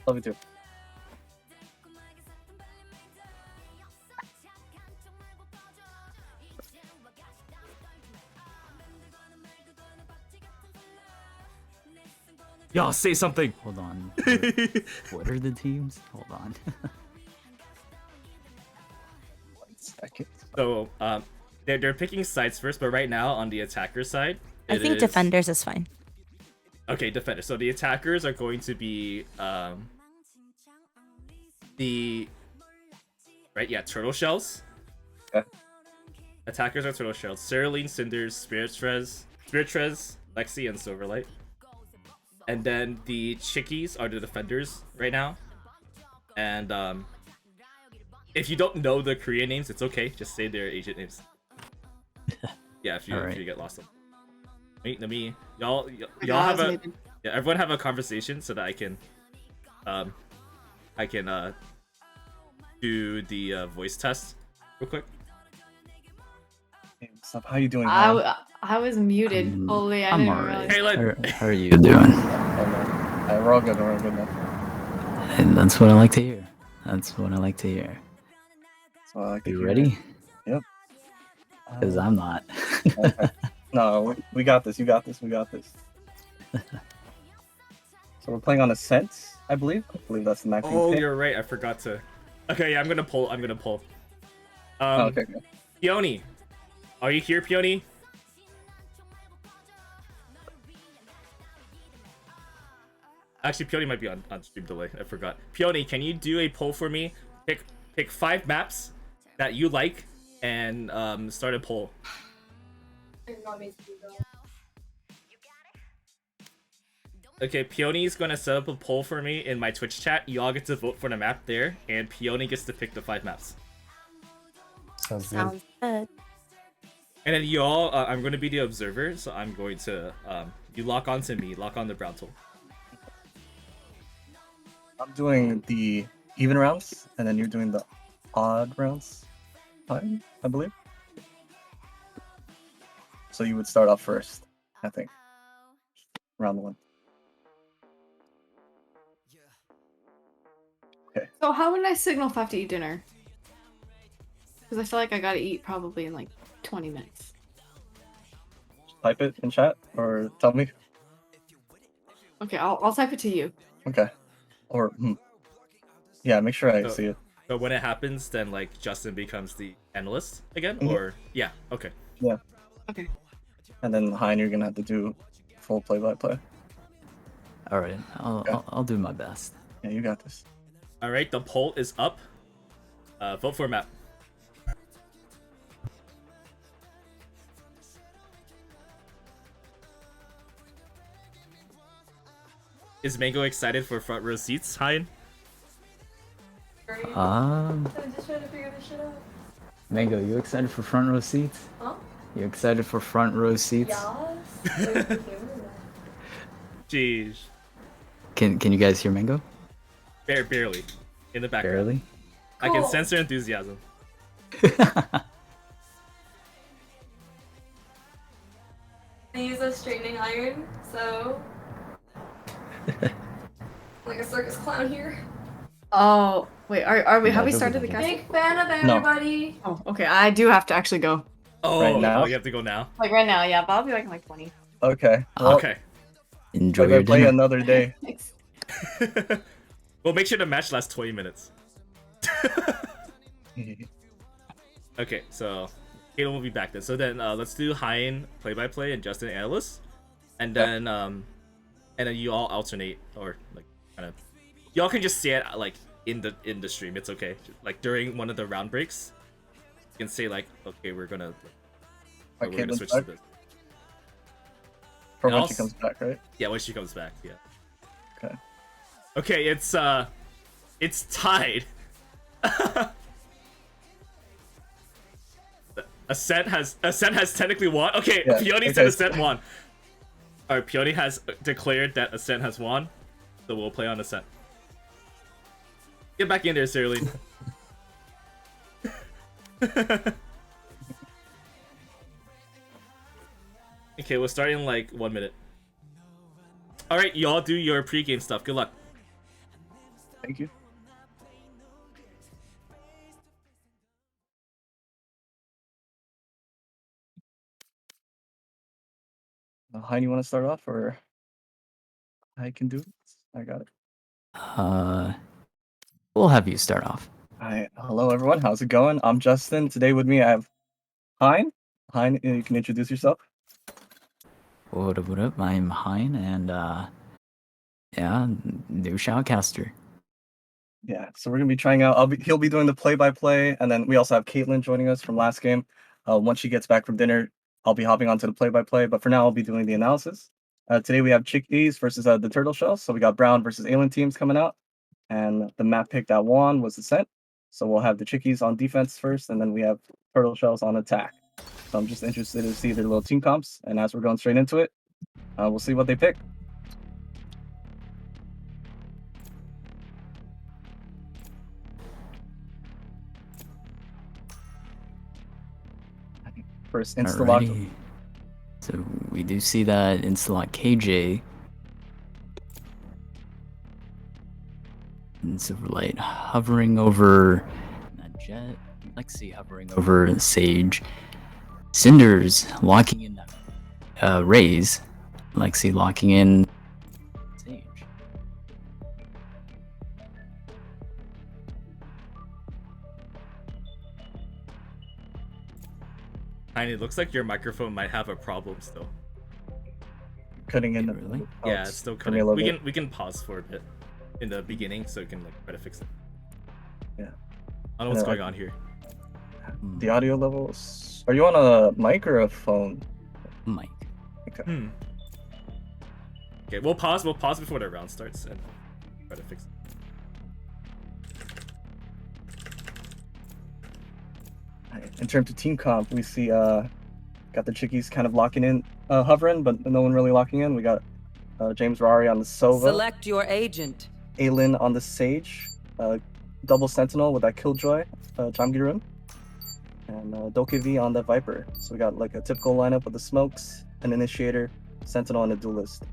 Love you too. Y'all say something. Hold on. What are the teams? Hold on. 1 second. So they're picking sides first, but right now on the attacker side, I think defenders is fine. Okay, defenders. So the attackers are going to be turtle shells. Okay. Attackers are turtle shells. Cerulean, Cinders, Spirit Trez, Lexi, and Silverlight. And then the chickies are the defenders right now. And if you don't know the Korean names, it's okay. Just say their Asian names. Yeah, if you get lost. Wait, let me y'all have a everyone have a conversation so that I can do the voice test real quick. Hey, what's up? How you doing? I was muted fully. I I'm didn't alright. realize. How are you doing? We're all good. We're all good now. And that's what I like to hear. That's what I like to hear. So I like to You hear ready? Yep. Because I'm not. Okay. No, we got this. You got this. We got this. So we're playing on Ascent, I believe. I believe that's the maximum. Oh, pick. you're right. I forgot to. Okay, yeah, I'm gonna pull. Okay. Peony, are you here, Peony? Actually, Peony might be on stream delay. I forgot. Peony, can you do a poll for me? Pick 5 maps that you like and start a poll. Okay, Peony's gonna set up a poll for me in my Twitch chat. Y'all get to vote for the map there, and Peony gets to pick the 5 maps. Sounds good. And then y'all, I'm gonna be the observer, so I'm going to you lock on to me, lock on the Browntul. I'm doing the even rounds, and then you're doing the odd rounds. Fine, I believe. So you would start off first, I think. Round 1. Okay. So how would I signal if I have to eat dinner? Because I feel like I gotta eat probably in like 20 minutes. Type it in chat or tell me. Okay, I'll type it to you. Okay. Or yeah, make sure I see it. So when it happens, then like Justin becomes the analyst again, Mhm. or yeah, okay. Yeah. Okay. And then Hein, you're gonna have to do full play-by-play. All right, I'll do my best. Yeah, you got this. All right, the poll is up. Vote for map. Is Mango excited for front row seats, Hein? I'm just trying to figure this shit out. Mango, you excited for front row seats? Huh? You excited for front row seats? Yes. Jeez. Can you guys hear Mango? Barely. In the background. Barely. I can Cool. sense her enthusiasm. I use a straightening iron, so like a circus clown here. Oh wait, are we? Have we started the casting? Big fan of everybody. Oh, okay. I do have to actually go. Oh, Right now? you have to go now. Like right now, yeah. But I'll be back in like 20. Okay. Well, Okay. Enjoy we're your gonna play dinner. another day. Thanks. Well, make sure the match lasts 20 minutes. Okay, so Kato will be back then. So then let's do Hein play-by-play and Justin analyst, and then you all alternate, or like kind of y'all can just say it like in the stream. It's okay. Like during one of the round breaks, you can say like, okay, we're gonna switch to this. For And when also- she comes back, right? Yeah, when she comes back. Yeah. Okay. Okay, it's tied. Ascent has technically won. Okay, Yeah, Peony said Ascent won. Alright, Peony has declared that Ascent has won, so we'll play on Ascent. Get back in there, Sirleen. Okay, we'll start in like 1 minute. Alright, y'all do your pre-game stuff. Good luck. Thank you. Hein, you want to start off, or I can do it? I got it. We'll have you start off. Hi, hello everyone. How's it going? I'm Justin. Today with me I have Hein. Hein, you can introduce yourself. What up? I'm Hein, and yeah, new shoutcaster. Yeah, so we're gonna be trying out. He'll be doing the play-by-play, and then we also have Caitlin joining us from last game. Once she gets back from dinner, I'll be hopping onto the play-by-play. But for now, I'll be doing the analysis. Today we have CHICKEZ versus the Turtle Shells. So we got Brown versus Aelin teams coming out, and the map pick that won was Ascent. So we'll have the CHICKEZ on defense first, and then we have Turtle Shells on attack. So I'm just interested to see their little team comps, and as we're going straight into it, we'll see what they pick. First insta-lock. Alrighty. So we do see that insta-lock KJ. And Silverlight hovering over that Jet. Lexi hovering over Sage. Cinders locking in Raze. Lexi locking in Sage. Hein, it looks like your microphone might have a problem still. Cutting in. Really? Yeah, it's still cutting a cutting. little bit. We can pause for a bit in the beginning so we can like try to fix it. Yeah. I don't know what's going on here. The audio levels. Are you on a mic or a phone? Mic. Okay. Okay, we'll pause before the round starts and try to fix it. In terms of team comp, we see got the CHICKEZ kind of locking in, hovering, but no one really locking in. We got James Rari on the Sova, Select your agent. Aelin on the Sage, double Sentinel with that Killjoy, Jamgirun, and Dokev on the Viper. So we got like a typical lineup with the Smokes, an Initiator, Sentinel, and a Duelist.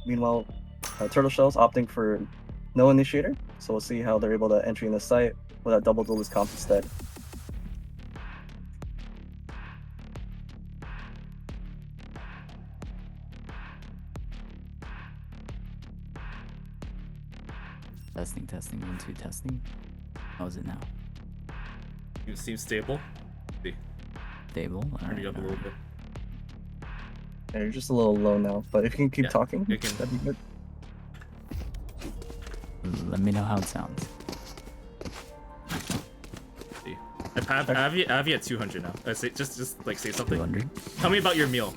Meanwhile, Turtle Shells opting for no Initiator, so we'll see how they're able to entry in the site with that double Duelist comp instead. Testing, 1, 2, testing. How is it now? You seem stable. See, Stable? turn you up a little bit. Yeah, you're just a little low now, but if you can keep talking, you can. that'd be good. Let me know how it sounds. See, I have you at 200 now. Just like say something. 200. Tell me about your meal.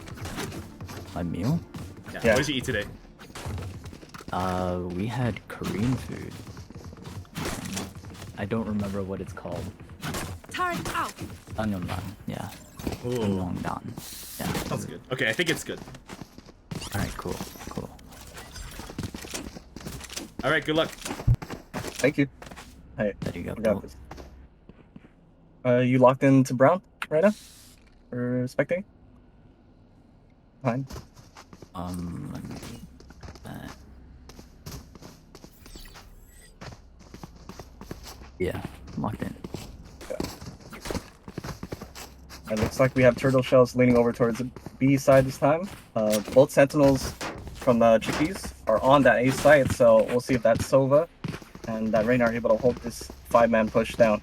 My meal? Yeah. Yeah. What did you eat today? We had Korean food. I don't remember what it's called. Turret out. Annyeongdan, yeah. Ooh, Annyeongdan. Yeah. sounds good. Okay, I think it's good. Alright, cool. All right, good luck. Thank you. Hey, There you go. I got this. You locked into Brown right now? For spectating? Fine. Let me yeah, I'm locked in. It looks like we have turtle shells leaning over towards the B side this time. Both sentinels from CHICKEZ are on that A site, so we'll see if that Sova and that Reyna are able to hold this 5-man push down.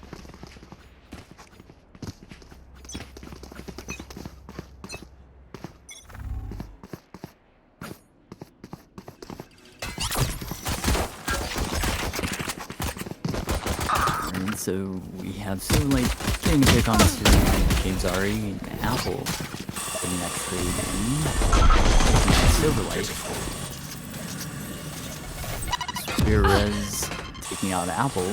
And so we have Silverlight getting a pick on to James Ari and Apple getting that trade in. Silverlight. Perez taking out Apple.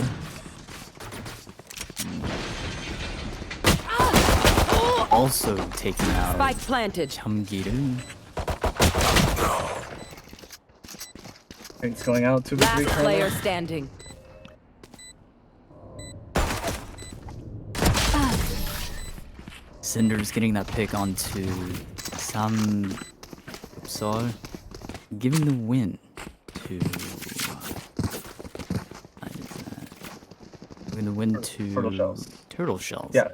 Also taking out Spike planted. Chamgiru. It's going out 2v3 Last player currently. standing. Cinder's getting that pick onto Sam Sol, giving the win to Turtle Shells. Turtle Shells. Yeah.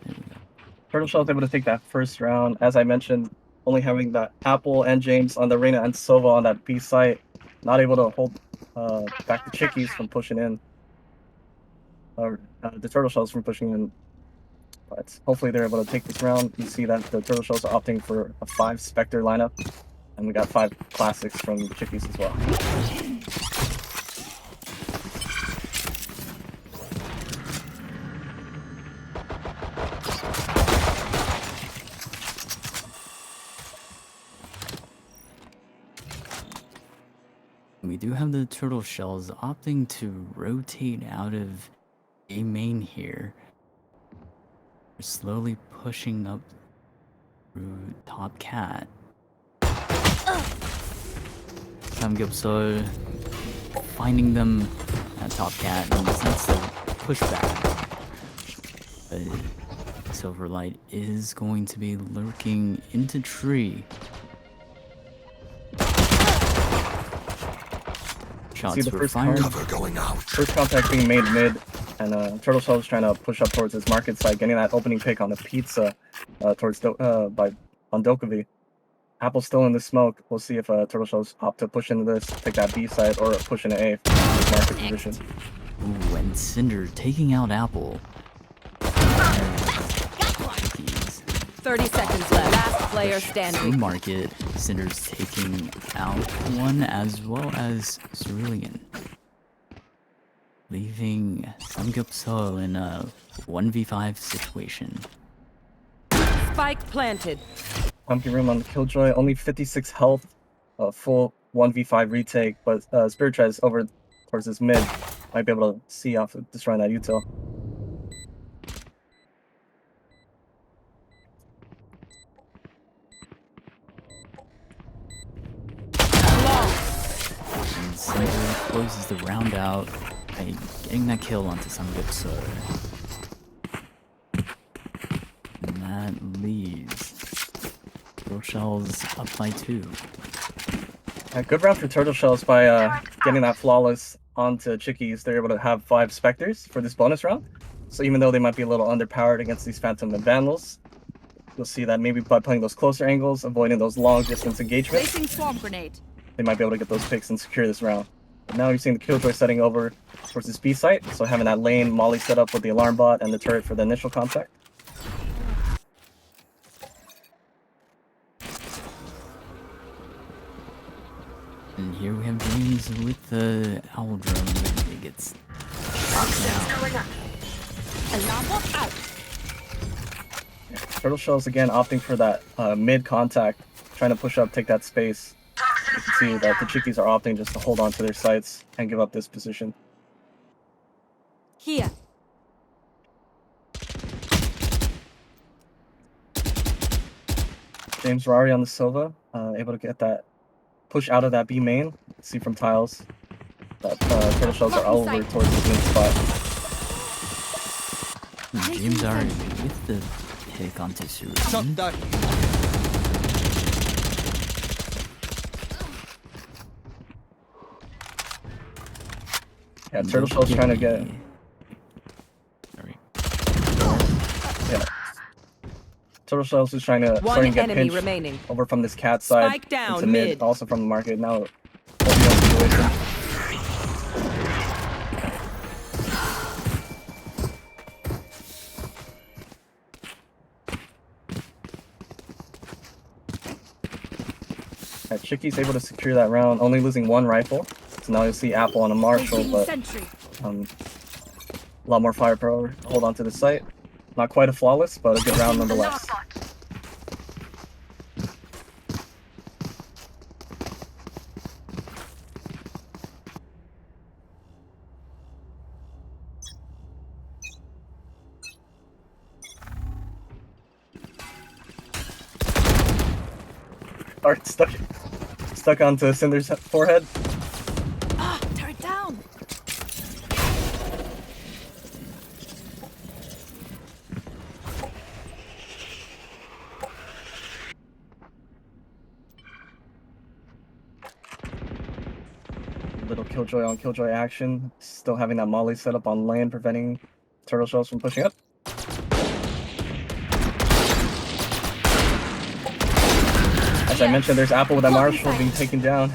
Turtle Shells able to take that first round. As I mentioned, only having that Apple and James on the Reyna and Sova on that B site, not able to hold back the CHICKEZ from pushing in. Or the Turtle Shells from pushing in. But hopefully they're able to take this round. You see that the Turtle Shells are opting for a 5 Spectre lineup. And we got 5 classics from CHICKEZ as well. We do have the Turtle Shells opting to rotate out of A main here. We're slowly pushing up through top cat. Samgyeopsal finding them at top cat and that's the pushback. But Silverlight is going to be lurking into tree. See the first cover going out. First contact being made mid, and Turtle Shells trying to push up towards his market side, getting that opening pick on the pizza towards on Dokovi. Apple's still in the smoke. We'll see if Turtle Shells opt to push into this, take that B side, or push into A for his market position. Ooh, and Cinder taking out Apple. 30 seconds left. Last player standing. Market. Cinder's taking out one as well as Cerulean. Leaving Samgyeopsal in a 1v5 situation. Spike planted. Pumpkin Room on the Killjoy, only 56 health, full 1v5 retake, but Spirit Treads over towards his mid. Might be able to see off of destroying that util. And Cinder closes the round out by getting that kill onto Samgyeopsal. And that leaves Turtle Shells up by 2. Good round for Turtle Shells by getting that flawless onto CHICKEZ. They're able to have 5 Spectres for this bonus round. So even though they might be a little underpowered against these Phantom and Vandals, you'll see that maybe by playing those closer angles, avoiding those long distance engagements, Placing swarm grenade. they might be able to get those picks and secure this round. But now you're seeing the Killjoy setting over towards this B site, so having that lane molly set up with the alarm bot and the turret for the initial contact. And here we have James with the owl drone, but it gets shot down. Alarm bot out. Turtle Shells again opting for that mid contact, trying to push up, take that space. You can see that the Chickies are opting just to hold on to their sites and give up this position. Here. James Rari on the Silva, able to get that push out of that B main. See from tiles that turtle shells are all over towards his main spot. James Rari with the pick onto Surin. Yeah, turtle shells trying to get. Sorry. Yeah. Turtle shells is starting to get pinched remaining. over from this cat side Spike down, into mid, mid. also from the market. Now, situation. Chicky's able to secure that round, only losing one rifle. So now you'll see Apple on a Marshall, but a lot more firepower. Hold on to the site. Not quite a flawless, but a good round nonetheless. Art stuck onto Cinder's forehead. Ah, tear it down. Little killjoy on killjoy action. Still having that molly set up on lane, preventing turtle shells from pushing up. As I mentioned, there's Apple with that Marshall being taken down.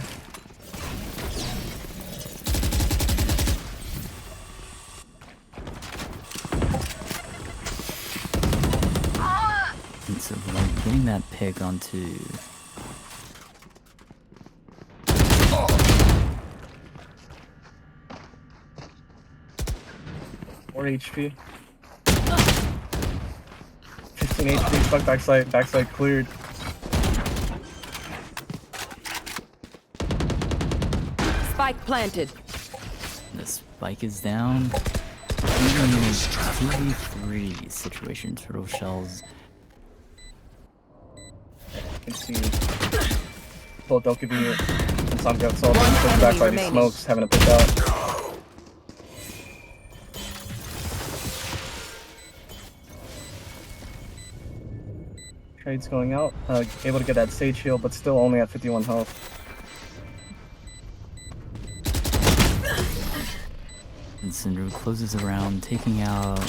And so like getting that pick onto 4 HP. 15 HP, stuck backside cleared. Spike planted. the spike is down. 2v3 situation. Turtle shells. You can see both don't give you some got assault and pushed back by these smokes, having to push out. Trade's going out, able to get that Sage heal, but still only at 51 health. And Cinder closes around, taking out.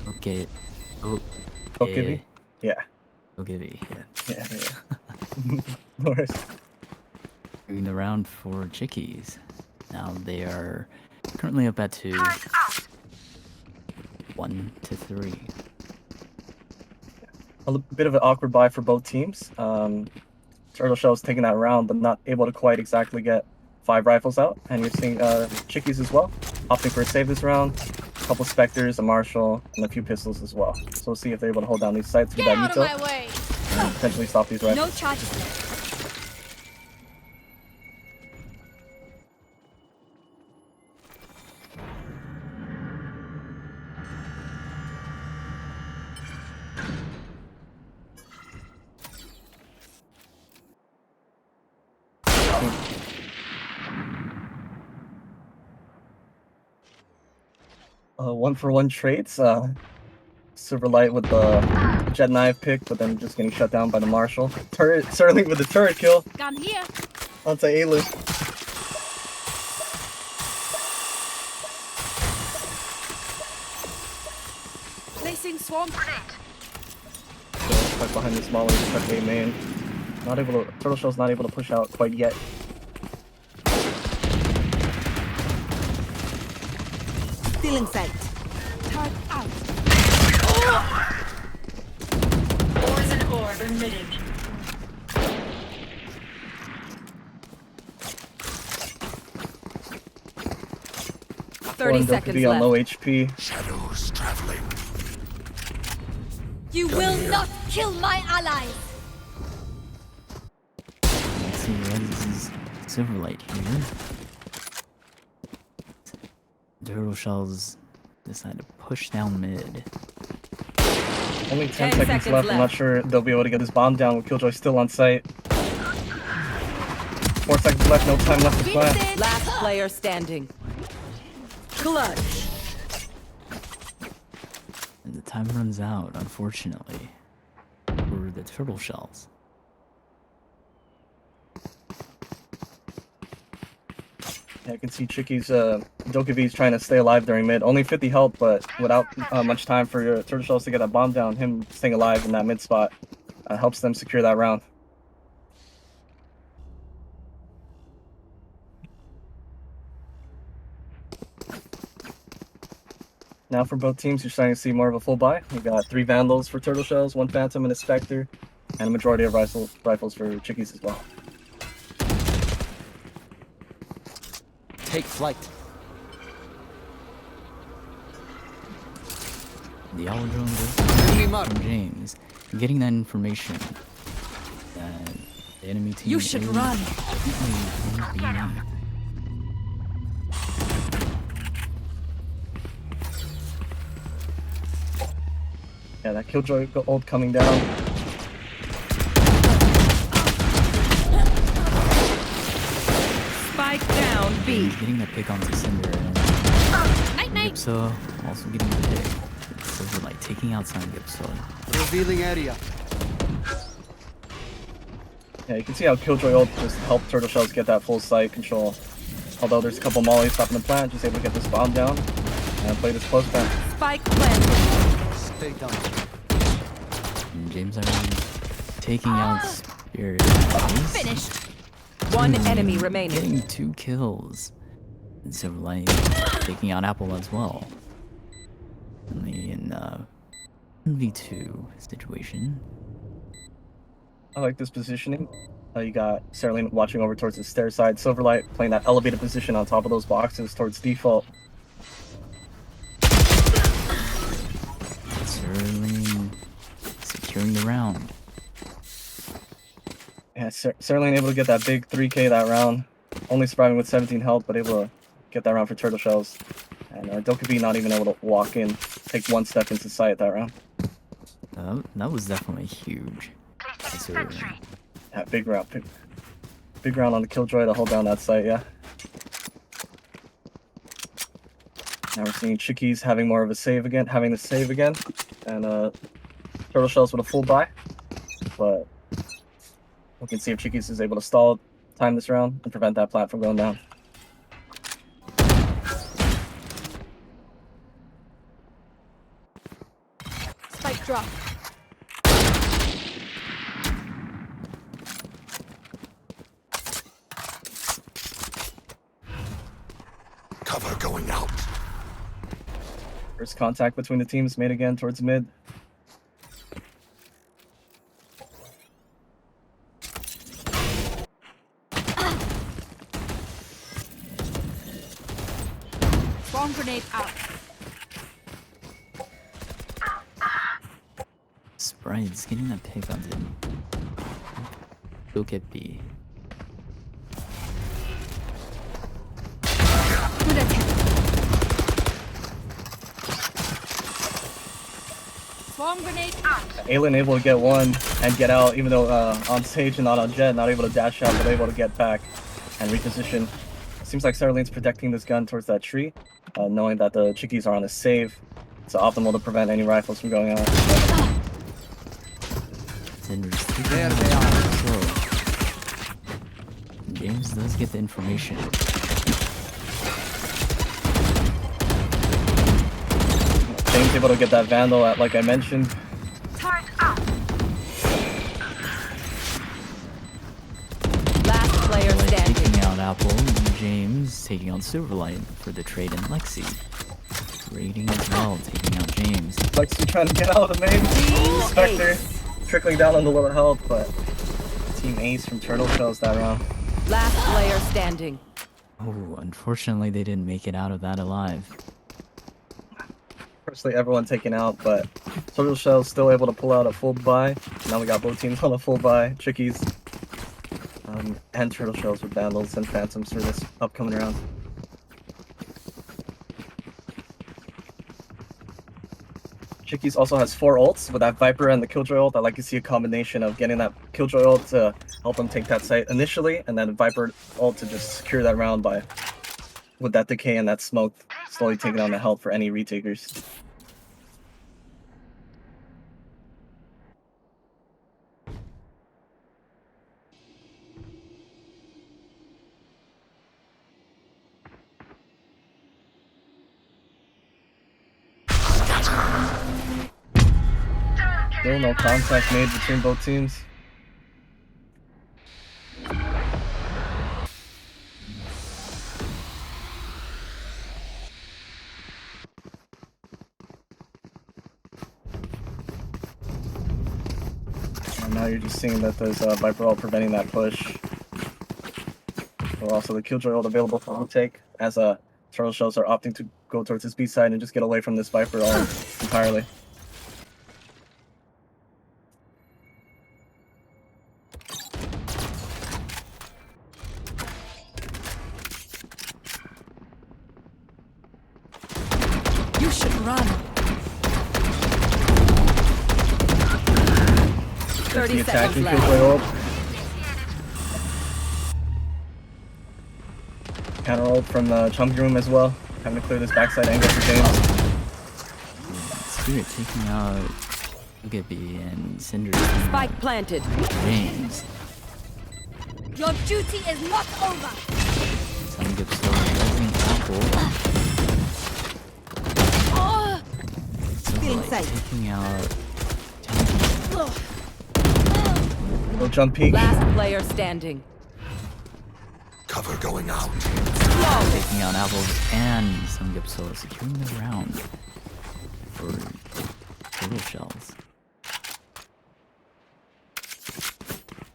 Okay. Oh. Okibby? Yeah. Okibby, yeah. Yeah. Norris. Doing the round for Chickies. Now they are currently up at 2. 1 to 3. A bit of an awkward buy for both teams. Turtle Shell's taking that round, but not able to quite exactly get 5 rifles out. And you're seeing Chickies as well, opting for a save this round. A couple Spectres, a Marshall, and a few pistols as well. So we'll see if they're able to hold down these sites with that Nito and potentially stop these rifles. No charges. One-for-one trades. Silverlight with the Jet Knife pick, but then just getting shut down by the Marshall. Sterling with the turret kill. Gun here. Onto Aelin. Placing swarm grenade. Stuck behind the smaller stuck A main. Not able to. Turtle Shell's not able to push out quite yet. Stealing sight. Turret out. Poison orb emitted. Thirty seconds be on left. low HP. Shadows traveling. You will not kill my allies. Let's see, Silverlight here. Turtle Shells decide to push down mid. Only 10 10 seconds seconds left. I'm not left. sure they'll be able to get this bomb down with Killjoy still on site. 4 seconds left, no time left to plant. Last player standing. Clutch. And the time runs out, unfortunately, for the Turtle Shells. Yeah, I can see Chicky's Dokavi's trying to stay alive during mid. Only 50 health, but without much time for Turtle Shells to get that bomb down, him staying alive in that mid spot helps them secure that round. Now for both teams, you're starting to see more of a full buy. We got 3 Vandals for Turtle Shells, 1 Phantom and a Spectre, and a majority of rifles for Chickies as well. Take flight. The Owl Drone goes from James, getting that information that the enemy team You should is run. definitely in B. Yeah, that Killjoy ult coming down. Spike down B. He's getting the pick onto Cinder, and Gipso also getting the pick. Silverlight taking out some Gipso. Revealing area. Yeah, you can see how Killjoy ult just helped Turtle Shells get that full site control. Although there's a couple mollies stopping the plant, just able to get this bomb down and play this close plant. Spike planted. Stay down. And James already taking out Spirit. Finished. One enemy remaining. Getting 2 kills. And Silverlight taking out Apple as well. Only in 1v2 situation. I like this positioning. You got Serling watching over towards the stair side. Silverlight playing that elevated position on top of those boxes towards default. Serling securing the round. Yeah, Serling able to get that big 3K that round. Only surviving with 17 health, but able to get that round for Turtle Shells. And Dokavi not even able to walk in, take 1 step into sight that round. That was definitely huge. Yeah, big round. Big round on the Killjoy to hold down that site, yeah. Now we're seeing Chickies having more of a save again, and Turtle Shells with a full buy. But we can see if Chickies is able to stall time this round and prevent that plant from going down. Spike drop. Cover going out. First contact between the teams made again towards mid. Bomb grenade out. Sprite's getting that pick on him. Look at B. Bomb grenade out. Aelin able to get 1 and get out, even though on stage and not on jet, not able to dash out, but able to get back and reposition. Seems like Serling's protecting this gun towards that tree, knowing that the Chickies are on a save. It's optimal to prevent any rifles from going out. There they are. So, James does get the information. James able to get that Vandal at, like I mentioned. Last player standing. Taking out Apple, and James taking on Silverlight for the trade in Lexi. Raiding as well, taking out James. Lexi trying to get out of the main. Spectre trickling down on the lower health, but Team Ace from Turtle Shells that round. Last player standing. Oh, unfortunately they didn't make it out of that alive. Firstly, everyone taken out, but Turtle Shells still able to pull out a full buy. Now we got both teams on a full buy. Chickies and turtle shells with vandals and phantoms for this upcoming round. CHICKEZ also has 4 ults with that Viper and the Killjoy ult. I like to see a combination of getting that Killjoy ult to help them take that site initially, and then Viper ult to just secure that round by with that decay and that smoke slowly taking on the help for any retakers. Still no contact made between both teams. And now you're just seeing that there's Viper ult preventing that push. Well, also the Killjoy ult available for retake as turtle shells are opting to go towards his B side and just get away from this Viper ult entirely. You should run. 30 seconds left. Counter ult from the chunky room as well. Having to clear this backside angle for James. Spirit taking out Ugaby and Cinder. Spike planted. James. Your duty is not over. Some good story. Apple. Feeling safe. Taking out. Little jump peek. Last player standing. Cover going out. Taking out Apples and some Gipso, securing the round for turtle shells.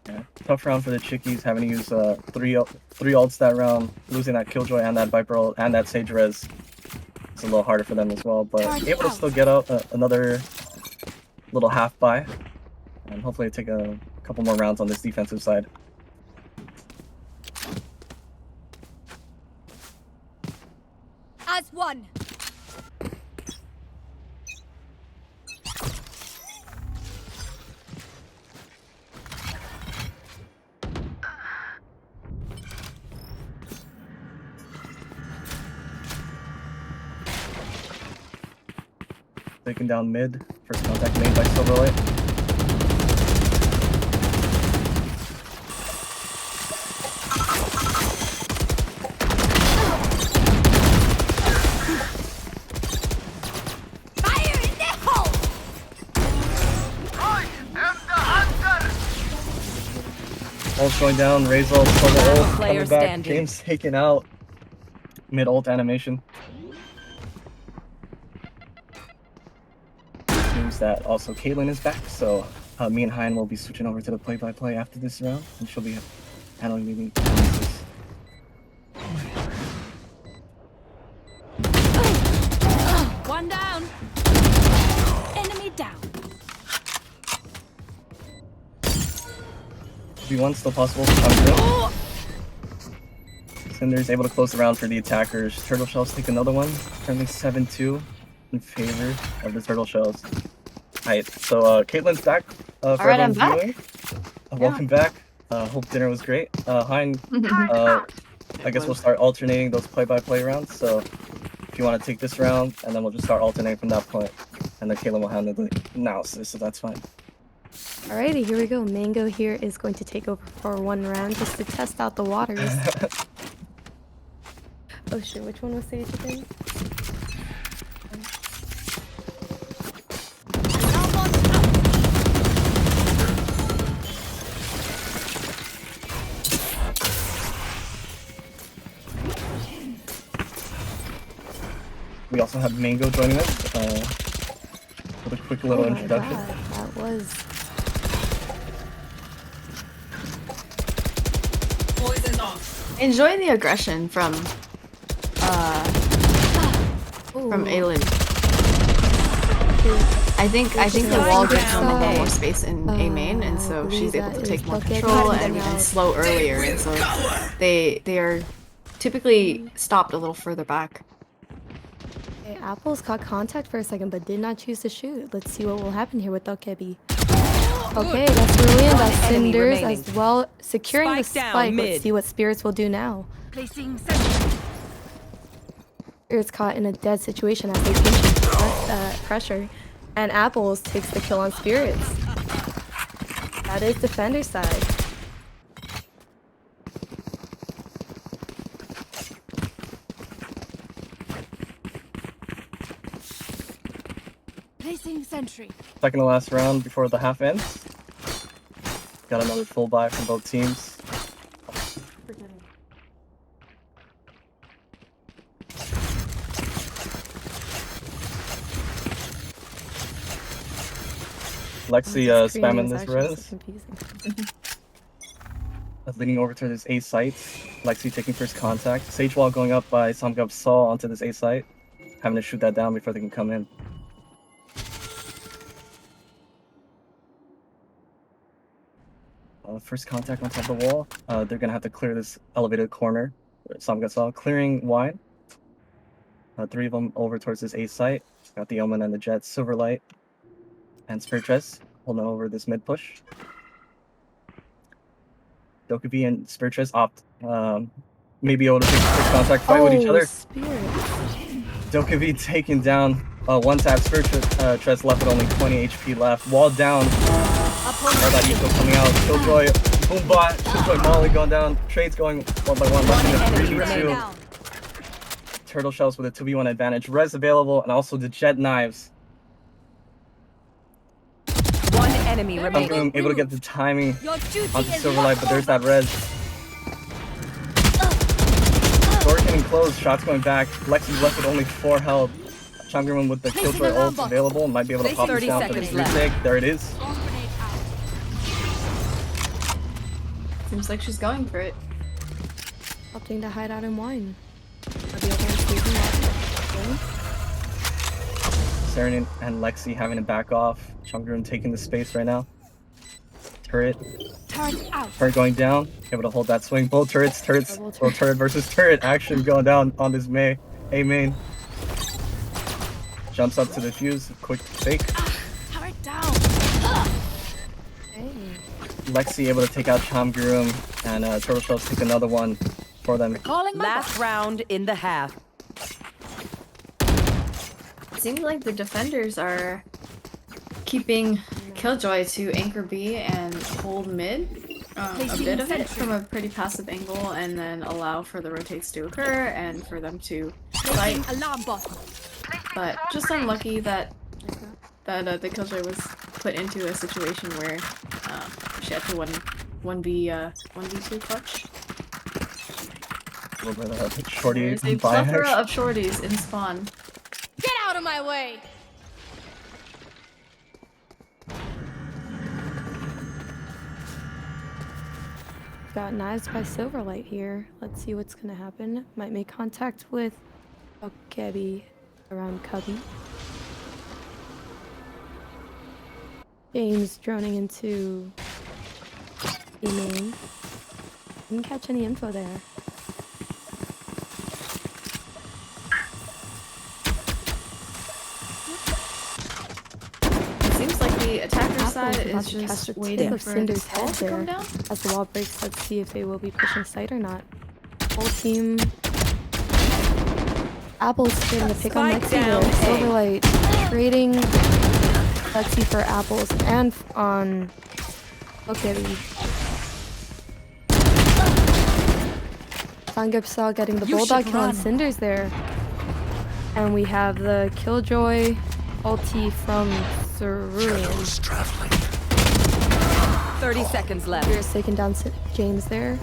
Yeah, tough round for the CHICKEZ, having to use three ults that round, losing that Killjoy and that Viper ult and that Sage Res. It's a little harder for them as well, but able to still get out another little half buy and hopefully take a couple more rounds on this defensive side. As one. Taking down mid. First contact made by Silverlight. Fire in the hole. Ult going down, Raze ult, Silver ult, Player coming back. standing. James taking out mid ult animation. Seems that also Caitlyn is back, so me and Hein will be switching over to the play-by-play after this round, and she'll be handling the analysis. One down. Enemy down. V1 still possible for Conjure. Cinder's able to close the round for the attackers. Turtle Shells take another one. Currently 7-2 in favor of the Turtle Shells. Alright, so Caitlin's back for Alright, I'm everyone back. viewing. Welcome back. Hope dinner was great. Hein, I guess we'll start alternating those play-by-play rounds. So if you want to take this round, and then we'll just start alternating from that point. And then Caitlin will handle the analysis, so that's fine. Alrighty, here we go. Mango here is going to take over for one round just to test out the waters. Oh shit, which one was Sage again? We also have Mango joining us with a quick little introduction. God, that was... Enjoy the aggression from Aelin. I think the Nice. wall gives them a Nice. little more space in A main, and I so believe she's able that to is take more Bucket control cutting and out. slow earlier, and so they are typically stopped a little further back. Okay, Apples caught contact for a second, but did not choose to shoot. Let's see what will happen here with Dokebi. Okay, that's Ruin, that's enemy Cinders remaining. as well, securing the Spike down spike. mid. Let's see what Spirits will do now. Placing Spirits caught in a dead situation as they pinch pressure, and Apples takes the kill on Spirits. That is defender side. placing sentry. Second to last round before the half ends. Got another full buy from both teams. Lexi spamming this res. Leading over to this A site. Lexi taking first contact. Sage wall going up by Samgub Saw onto this A site. Having to shoot that down before they can come in. First contact on top of the wall. They're gonna have to clear this elevated corner. Samgub Saw clearing wide. Three of them over towards this A site. Got the Omen and the Jet, Silverlight, and Spiritress holding over this mid push. Dokubi and Spiritress opt maybe able to take a quick contact fight with each other. Dokubi taken down. One tap Spiritress left with only 20 HP left. Wall down. All that eco coming out. Killjoy, Boombot, Killjoy Molly going down. Trades going one by one. Left in a 3v2. Turtle shells with a 2v1 advantage. Res available, and also the jet knives. One enemy remaining. Able to get the timing onto Silverlight, but there's that res. Door getting closed, shots going back. Lexi's left with only 4 health. Chamgrim with the Killjoy ults available, might be able to pop this down for this retake. There it is. Seems like she's going for it. Opting to hide out in wine. Serenin and Lexi having to back off. Chamgrim taking the space right now. Turret. Turret going down. Able to hold that swing. Both turrets. Well, turret versus turret action going down on this A main. Jumps up to the fuse. Quick fake. Turret down. Lexi able to take out Chamgrim, and Turtle Shells take another one for them. Last round in the half. It seems like the defenders are keeping Killjoy to anchor B and hold mid a bit of it from a pretty passive angle, and then allow for the rotates to occur and for them to fight. But just unlucky that the Killjoy was put into a situation where she had to 1v2 clutch. A little bit of a shorty. There's a plethora of shorties in spawn. Get out of my way! Got knives by Silverlight here. Let's see what's gonna happen. Might make contact with Okebi around Cubby. James droning into E main. Didn't catch any info there. It seems like the attacker side is Just just waiting waiting for for Cinder's the wall head to come there. down. As the wall breaks, let's see if they will be pushing site or not. Whole team. Apple's getting the pick on Spike Lexi down, there. A. Silverlight trading Lexi for Apples and on Okebi. Sangupsaw getting the bulldog kill on Cinders there. And we have the Killjoy ulti from Cerulean. 30 seconds left. Spears taking down James there.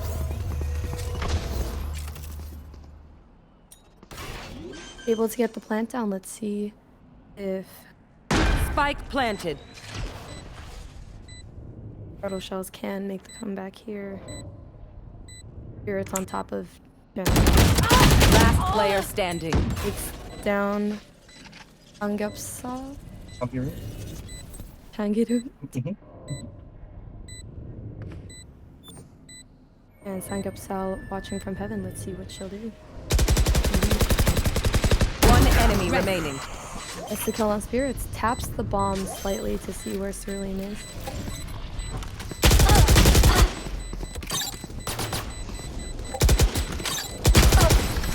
Able to get the plant down. Let's see if Spike planted. Turtle Shells can make the comeback here. Spirits on top of Jen. Last player standing. Takes down Sangupsaw. Computer. Trying to get him. Mhm. And Sangapsal watching from heaven. Let's see what she'll do. One enemy remaining. It's the kill on spirits. Taps the bomb slightly to see where Sterling is.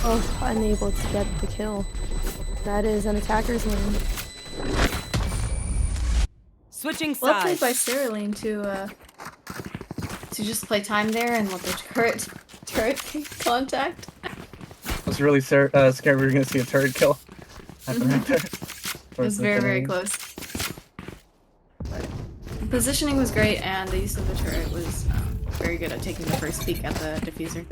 Oh, unable to get the kill. That is an attacker's win. Switching Well played sides. by Cerealine to just play time there and let the turret contact. I was really scared we were gonna see a turret kill happen right there. It was very close. But the positioning was great, and the use of the turret was very good at taking the first peek at the diffuser.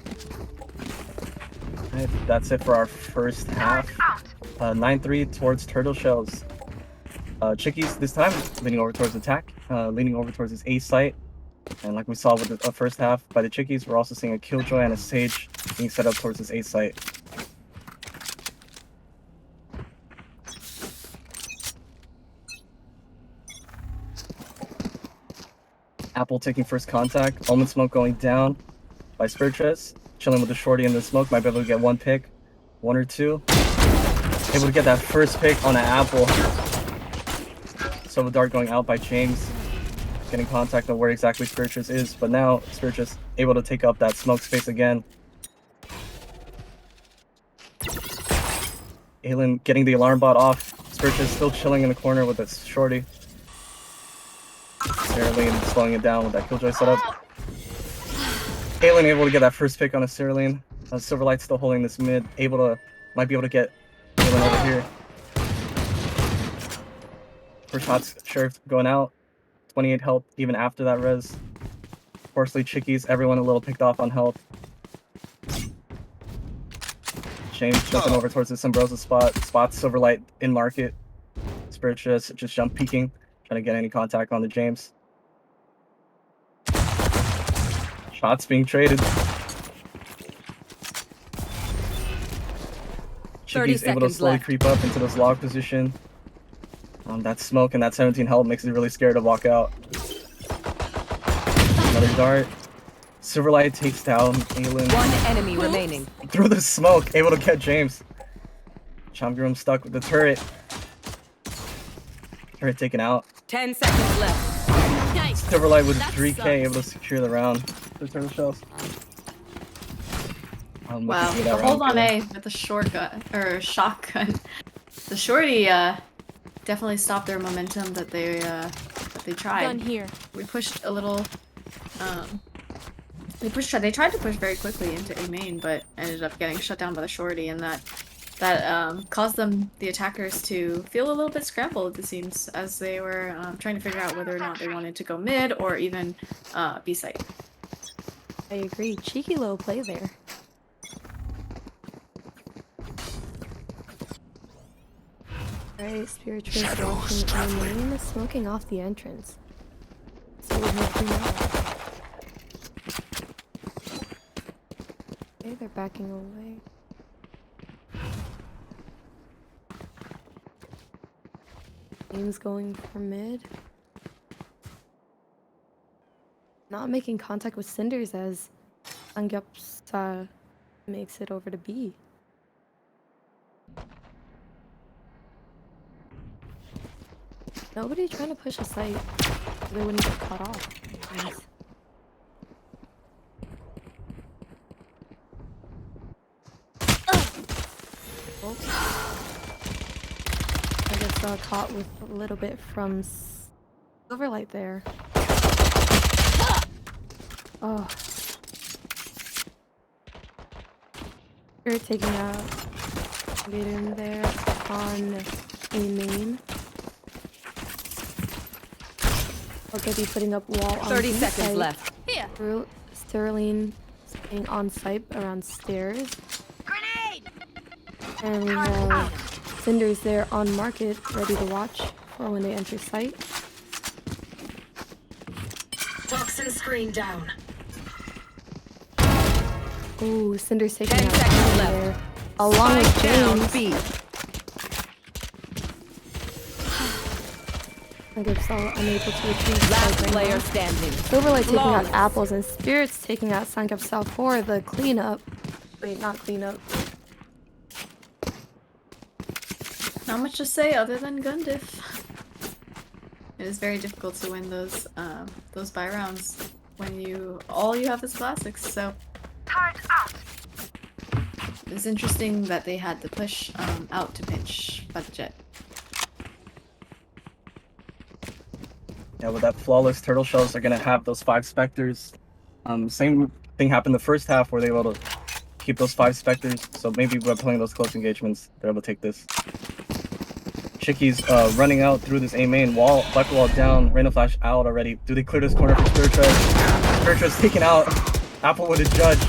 Alright, that's it for our first half. 9-3 towards Turtle Shells. CHICKEZ this time leaning over towards attack, leaning over towards his A site. And like we saw with the first half by the CHICKEZ, we're also seeing a Killjoy and a Sage being set up towards his A site. Apple taking first contact, Almond Smoke going down by Spiritress, chilling with the shorty in the smoke, might be able to get one pick, one or two. Able to get that first pick on an Apple. Silver Dart going out by James, getting contact on where exactly Spiritress is, but now Spiritress able to take up that smoke space again. Aelin getting the alarm bot off, Spiritress still chilling in the corner with its shorty. Cerealine slowing it down with that Killjoy setup. Aelin able to get that first pick on a Cerealine. Silverlight still holding this mid, might be able to get Aelin over here. First shots, Sheriff going out. 28 health even after that res. Fortunately, CHICKEZ, everyone a little picked off on health. James jumping over towards the Sombrosa spot. Spots Silverlight in market. Spirit just jump peeking, trying to get any contact on the James. Shots being traded. CHICKEZ able to slowly creep up into this log position. That smoke and that 17 health makes it really scary to walk out. Another dart. Silverlight takes down Aelin. One enemy remaining. Through the smoke, able to get James. Chamgurum stuck with the turret. Turret taken out. 10 seconds left. Nice. Silverlight with 3k able to secure the round for Turtle Shells. Wow, the hold on A with the shotgun. The shorty definitely stopped their momentum that they tried. Gun here. We pushed a little. They tried to push very quickly into A main, but ended up getting shut down by the shorty, and that caused the attackers to feel a little bit scrambled, it seems, as they were trying to figure out whether or not they wanted to go mid or even B site. I agree. Cheeky little play there. Alright, Spiritress watching A main, smoking off the entrance. So we have to know. Okay, they're backing away. James going for mid. Not making contact with Cinders as Angyups makes it over to B. Nobody trying to push a site so they wouldn't get caught off. Nice. Oh. I just caught with a little bit from Silverlight there. Oh. You're taking out Leader in there on A main. Okay, be putting up wall on 30 B seconds site. left. Yeah. Sterling staying on site around stairs. Grenade! And we have Cinders there on market, ready to watch for when they enter site. Toxin screen down. Ooh, Cinders taking 10 out seconds there. left. Along with Spike down James. B. Sangapsal unable to retrieve Last spike right player now. standing. Silverlight taking out Flawless. apples and Spirits taking out Sangapsal for the cleanup. Wait, not cleanup. Not much to say other than gun diff. It is very difficult to win those buy rounds when all you have is classics. So it's interesting that they had to push out to pinch by the Jet. Yeah, with that flawless turtle shells, they're gonna have those 5 specters. Same thing happened the first half where they were able to keep those 5 specters. So maybe by playing those close engagements, they're able to take this. CHICKEZ running out through this A main wall, Viper wall down, Rainbow Flash out already. Do they clear this corner for Spiritress? Taken out. Apple with a judge.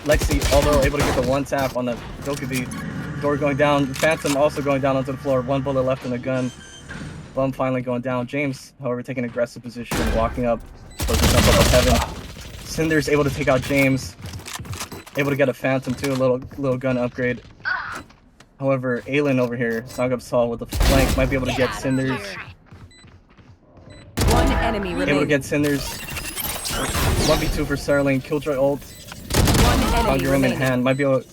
Lexi, although able to get the 1 tap on the Dokkaebi. Door going down. Phantom also going down onto the floor. 1 bullet left in the gun. Bum finally going down. James, however, taking an aggressive position, walking up towards the jump above heaven. Cinder's able to take out James. Able to get a Phantom too, a little gun upgrade. However, Aelin over here, Sangapsal with the flank, might be able to get Cinders. One enemy remaining. Able to get Cinders. 1v2 for Sterling. Killjoy ult. One enemy Room in remaining. hand. Might be able to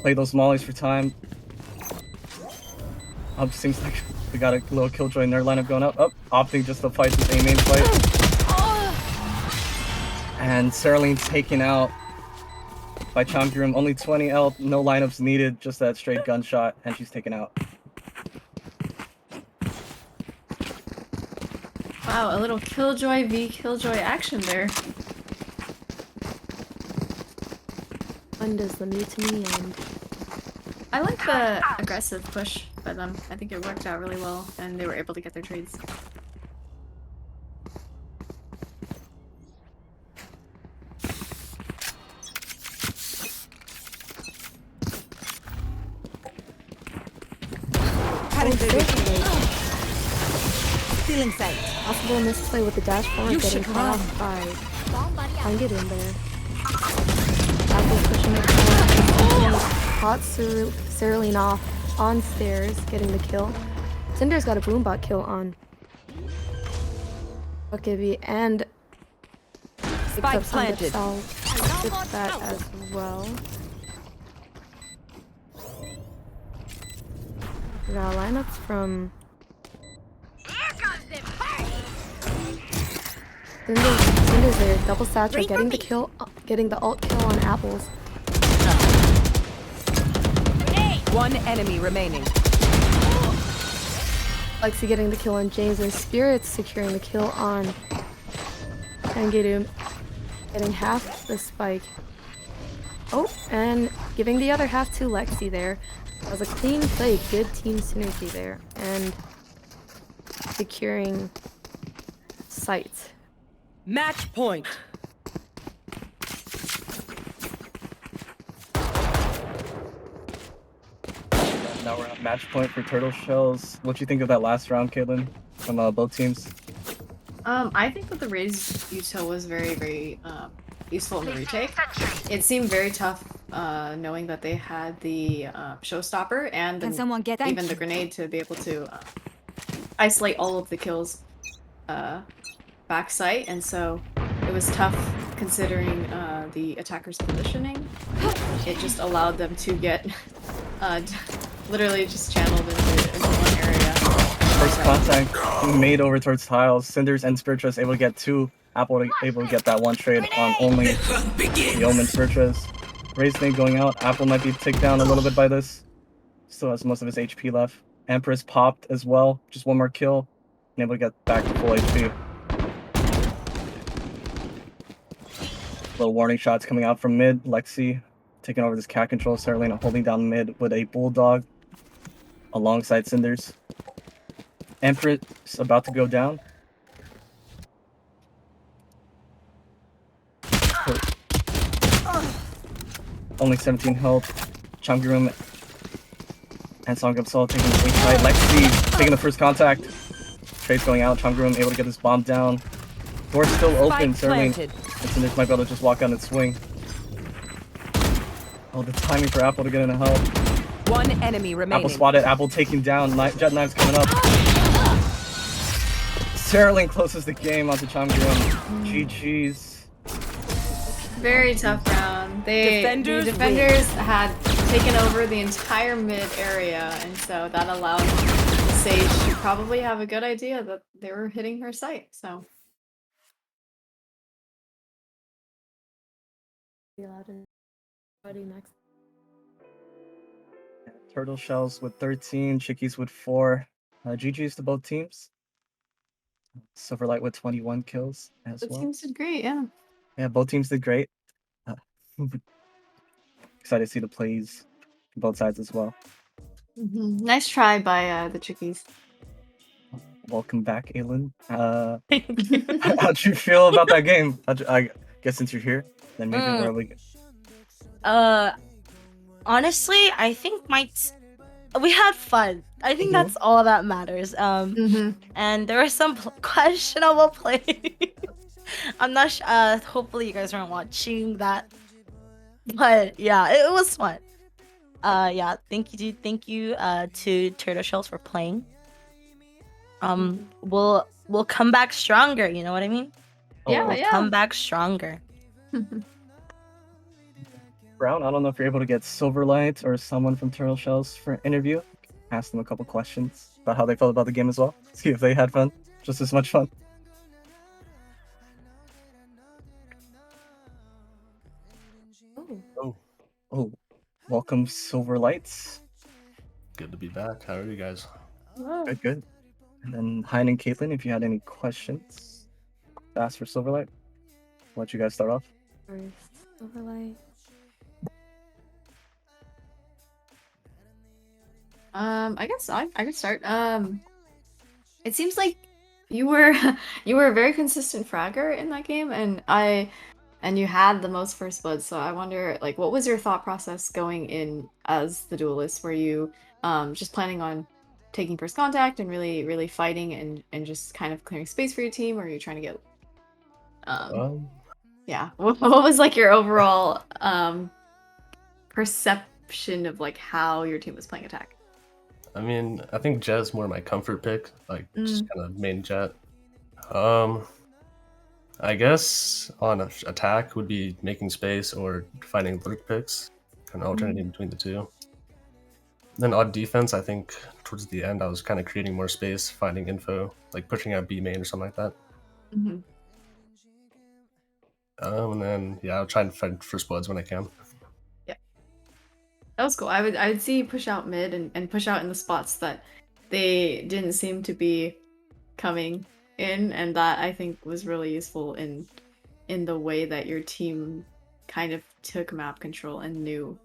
play those mollies for time. Seems like we got a little Killjoy in their lineup going up. Opting just to fight this A main fight. And Sterling taken out by Champion. Only 20 health, no lineups needed, just that straight gunshot, and she's taken out. Wow, a little Killjoy v Killjoy action there. Fun does the mutiny and I like the aggressive push by them. I think it worked out really well, and they were able to get their trades. Stealing sight. possible misplay with the dash forward getting cut off by get in there. Apple's pushing it forward. Caught Cerulean off on stairs, getting the kill. Cinder's got a boombot kill on Dokkaebi and Spike planted. I'll skip that as well. We got lineups from Cinder's there, double satchel, getting the kill, getting the ult kill on apples. One enemy remaining. Lexi getting the kill on James, and Spirits securing the kill on Angerum, getting half the spike. Oh, and giving the other half to Lexi there. That was a clean play, good team synergy there, and securing sight. Match point. Now we're at match point for Turtle Shells. What do you think of that last round, Caitlin, from both teams? I think that the raised util was very, very useful in the retake. It seemed very tough knowing that they had the showstopper and even the grenade to be able to isolate all of the kills backside, and so it was tough considering the attacker's positioning. It just allowed them to get literally just channeled into one area. First contact made over towards tiles. Cinders and Spiritress able to get 2. Apple able to get that 1 trade on only the Omen Spiritress. Raised nade going out. Apple might be ticked down a little bit by this. Still has most of his HP left. Empress popped as well. Just 1 more kill. And able to get back to full HP. Little warning shots coming out from mid. Lexi taking over this cat control. Serlina holding down mid with a bulldog alongside Cinders. Empress about to go down. Only 17 health. Changurum and Song of Soul taking the side. Lexi taking the first contact. Trade's going out. Changurum able to get this bomb down. Door's still open. Sterling and Cinders might be able to just walk out and swing. Oh, the timing for Apple to get in a help. One enemy remaining. Apple spotted. Apple taking down. Jet Knives coming up. Terralling closes the game onto Champion. GG's. Very tough round. The Defenders defenders had taken over the entire mid area, and so that allowed Sage to probably have a good idea that they were hitting her sight. So. Next. Turtle Shells with 13, Chickies with 4. GG's to both teams. Silverlight with 21 kills as The well. teams did great, yeah. Yeah, both teams did great. Excited to see the plays from both sides as well. Nice try by the Chickies. Welcome back, Aelin. How'd you feel about that game? I guess since you're here, then maybe we're like. Honestly, I think we had fun. I think that's all that matters. And there were some questionable plays. I'm not sure. Hopefully, you guys weren't watching that. But yeah, it was fun. Yeah, thank you to Turtle Shells for playing. We'll come back stronger. You know what I mean? We'll come back stronger. Brown, I don't know if you're able to get Silverlight or someone from Turtle Shells for an interview. Ask them a couple questions about how they felt about the game as well. See if they had fun, just as much fun. Oh, welcome, Silverlights. Good to be back. How are you guys? Good. And then Hein and Caitlin, if you had any questions to ask for Silverlight, I'll let you guys start off. Silverlight. I guess I could start. It seems like you were a very consistent fragger in that game, and you had the most first blood. So I wonder, like, what was your thought process going in as the duelist? Were you just planning on taking first contact and really fighting and just kind of clearing space for your team, or are you trying to get yeah? What was like your overall perception of like how your team was playing attack? I mean, I think Jet's more my comfort pick, like just kind of main Jet. I guess on attack would be making space or finding lurk picks, kind of alternating between the two. Then on defense, I think towards the end I was kind of creating more space, finding info, like pushing out B main or something like that. And then yeah, I'll try and find first bloods when I can. Yeah, that was cool. I would see you push out mid and push out in the spots that they didn't seem to be coming in, and that I think was really useful in the way that your team kind of took map control and knew,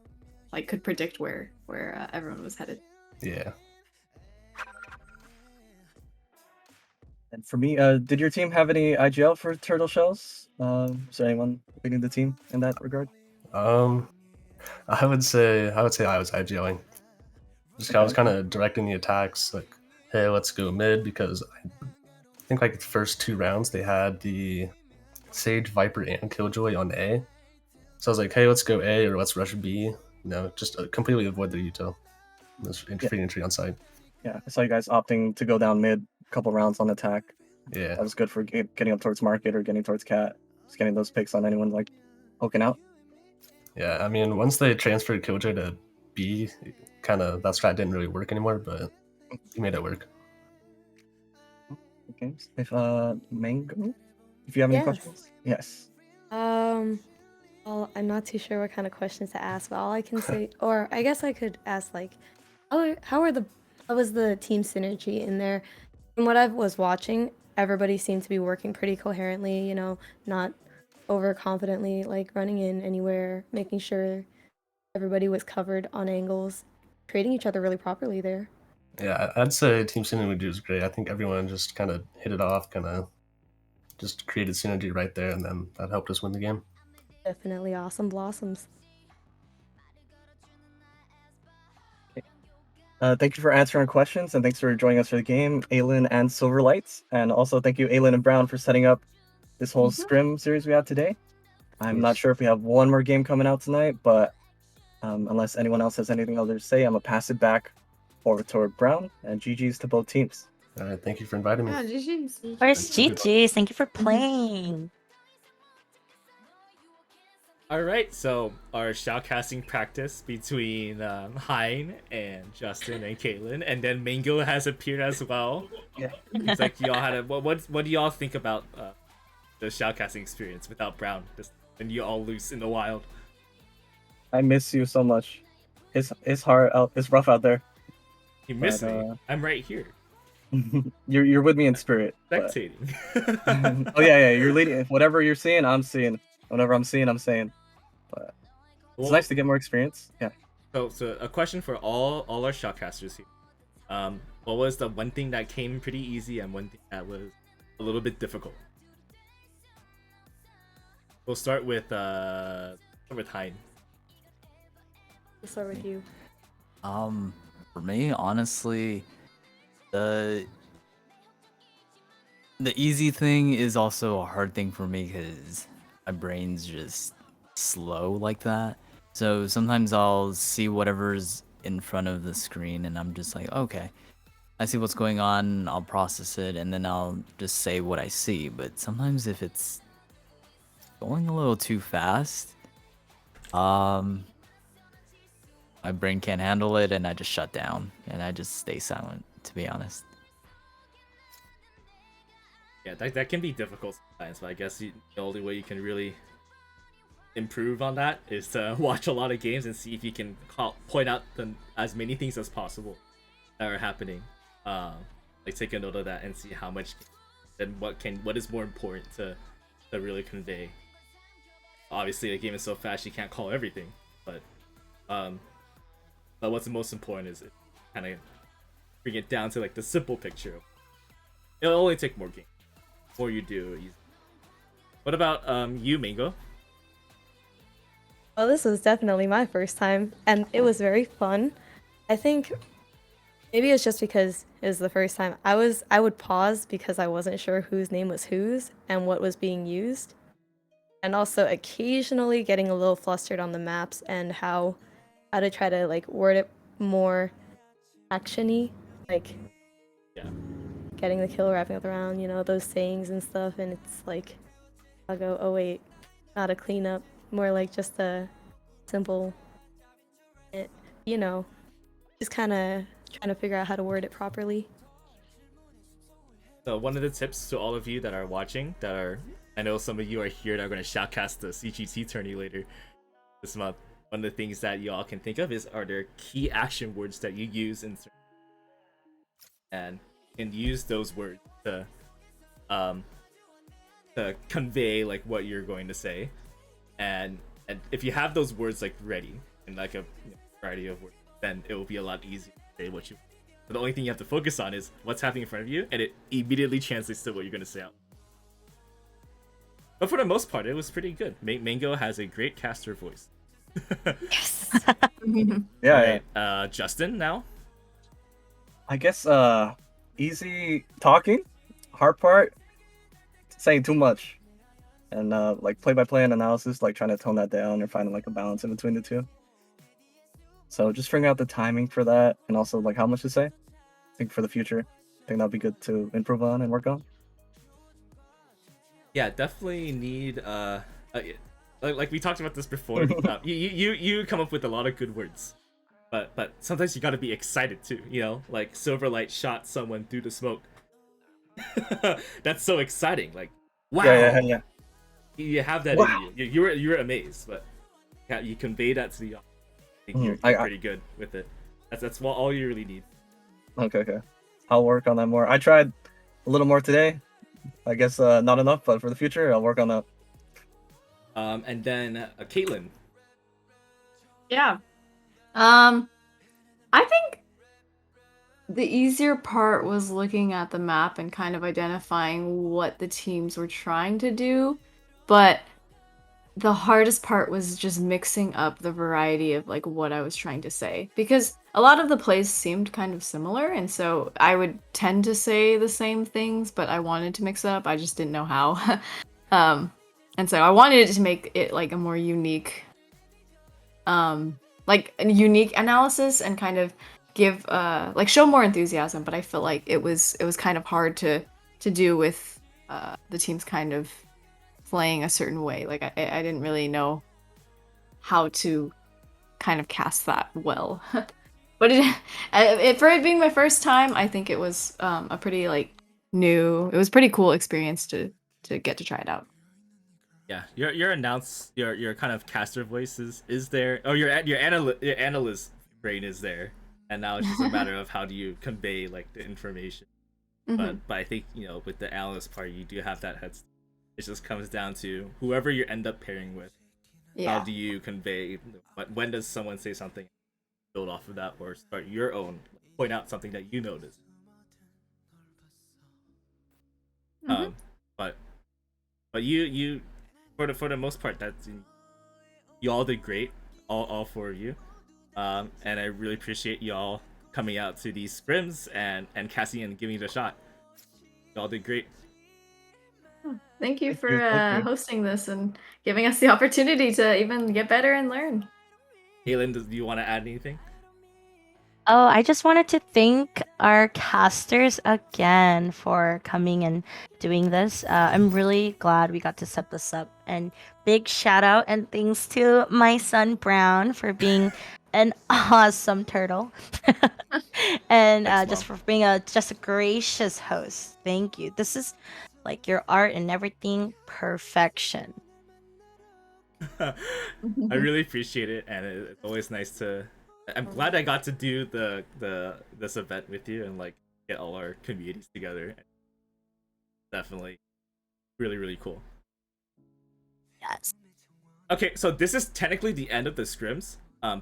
like, could predict where everyone was headed. Yeah. And for me, did your team have any IGL for Turtle Shells? Is there anyone leading the team in that regard? I would say I was IGLing. I was kind of directing the attacks, like, hey, let's go mid, because I think like the first 2 rounds they had the Sage, Viper, and Killjoy on A. So I was like, hey, let's go A or let's rush B. You know, just completely avoid the util. This free entry on site. Yeah, I saw you guys opting to go down mid a couple rounds on attack. Yeah. That was good for getting up towards market or getting towards cat. Just getting those picks on anyone like poking out. Yeah, I mean, once they transferred Killjoy to B, kind of that strat didn't really work anymore, but he made it work. Okay, if Mango, if you have any questions, yes. Well, I'm not too sure what kind of questions to ask, but all I can say, or I guess I could ask, like, how was the team synergy in there? From what I was watching, everybody seemed to be working pretty coherently, you know, not overconfidently, like running in anywhere, making sure everybody was covered on angles, treating each other really properly there. Yeah, I'd say team synergy was great. I think everyone just kind of hit it off, kind of just created synergy right there, and then that helped us win the game. Definitely awesome blossoms. Thank you for answering our questions, and thanks for joining us for the game, Aelin and Silverlights. And also thank you, Aelin and Brown, for setting up this whole scrim series we have today. I'm not sure if we have one more game coming out tonight, but unless anyone else has anything else to say, I'm going to pass it back forward toward Brown, and GG's to both teams. All right, thank you for inviting me. Yeah, GG's. Of course, GG's. Thank you for playing. All right, so our shoutcasting practice between Hein and Justin and Caitlin, and then Mango has appeared as well. Yeah. It's like y'all had a what do y'all think about the shoutcasting experience without Brown? Just when you all loose in the wild. I miss you so much. It's hard out. It's rough out there. You miss But, me. I'm right here, you're with me in spirit. But... spectating. oh yeah, you're leading. Whatever you're seeing, I'm seeing. Whatever I'm seeing, I'm saying. But it's nice to get more experience. Yeah. So a question for all our shoutcasters here. What was the one thing that came pretty easy and one thing that was a little bit difficult? We'll start with Hein. We'll start with you. For me, honestly, the easy thing is also a hard thing for me because my brain's just slow like that. So sometimes I'll see whatever's in front of the screen and I'm just like, okay, I see what's going on, I'll process it, and then I'll just say what I see. But sometimes if it's going a little too fast, my brain can't handle it and I just shut down and I just stay silent, to be honest. Yeah, that can be difficult sometimes, but I guess the only way you can really improve on that is to watch a lot of games and see if you can point out as many things as possible that are happening. Like take a note of that and see how much and what is more important to really convey. Obviously, the game is so fast you can't call everything, but what's the most important is kind of bring it down to like the simple picture. It'll only take more games. The more you do, easy. What about you, Mango? Well, this was definitely my first time, and it was very fun. I think maybe it's just because it was the first time. I would pause because I wasn't sure whose name was whose and what was being used. And also occasionally getting a little flustered on the maps and how to try to like word it more action-y, like getting the kill, wrapping up around, you know, those sayings and stuff. And it's like, I'll go, oh wait, not a cleanup, more like just a simple, you know, just kind of trying to figure out how to word it properly. So one of the tips to all of you that are watching, I know some of you are here that are going to shoutcast the CGT tourney later this month. One of the things that y'all can think of are there key action words that you use and use those words to convey like what you're going to say, and if you have those words like ready and like a variety of words, then it will be a lot easier to say what you. But the only thing you have to focus on is what's happening in front of you, and it immediately translates to what you're going to say out. But for the most part, it was pretty good. Mango has a great caster voice. Yes. Yeah. Right, Justin now. I guess easy talking, hard part saying too much, and like play-by-play and analysis, like trying to tone that down or finding like a balance in between the two. So just figuring out the timing for that, and also like how much to say. I think for the future, I think that'll be good to improve on and work on. Yeah, definitely need like we talked about this before. You come up with a lot of good words, but sometimes you got to be excited too. You know, like Silverlight shot someone through the smoke. That's so exciting. Like, wow. Yeah. You have that Wow. in you. You're amazed, but you convey that to the audience. I think you're pretty good with it. That's all you really need. Okay. I'll work on that more. I tried a little more today. I guess not enough, but for the future, I'll work on that. And then Caitlin. Yeah. I think the easier part was looking at the map and kind of identifying what the teams were trying to do, but the hardest part was just mixing up the variety of like what I was trying to say, because a lot of the plays seemed kind of similar, and so I would tend to say the same things, but I wanted to mix it up. I just didn't know how. And so I wanted to make it like a more unique, like a unique analysis, and kind of give like show more enthusiasm, but I feel like it was kind of hard to do with the teams kind of playing a certain way. Like I didn't really know how to kind of cast that well. But for it being my first time, I think it was a pretty like new. It was a pretty cool experience to get to try it out. Yeah, your kind of caster voice is there. Oh, your analyst brain is there, and now it's just a matter of how do you convey like the information. Mhm. But I think with the analyst part, you do have that head. It just comes down to whoever you end up pairing with. Yeah. How do you convey? When does someone say something? Build off of that, or start your own. Point out something that you notice. Mhm. But you for the most part, that's you all did great, all four of you, and I really appreciate y'all coming out to these scrims and casting and giving it a shot. Y'all did great. Thank you for thank you. hosting this and giving us the opportunity to even get better and learn. Aelin, do you want to add anything? Oh, I just wanted to thank our casters again for coming and doing this. I'm really glad we got to set this up. And big shout out and thanks to my son Brown for being an awesome turtle. And Thanks, just Mom. for being just a gracious host. Thank you. This is like your art and everything perfection. I really appreciate it, and it's always nice to. I'm glad I got to do this event with you and like get all our communities together. Definitely, really cool. Yes. Okay, so this is technically the end of the scrims.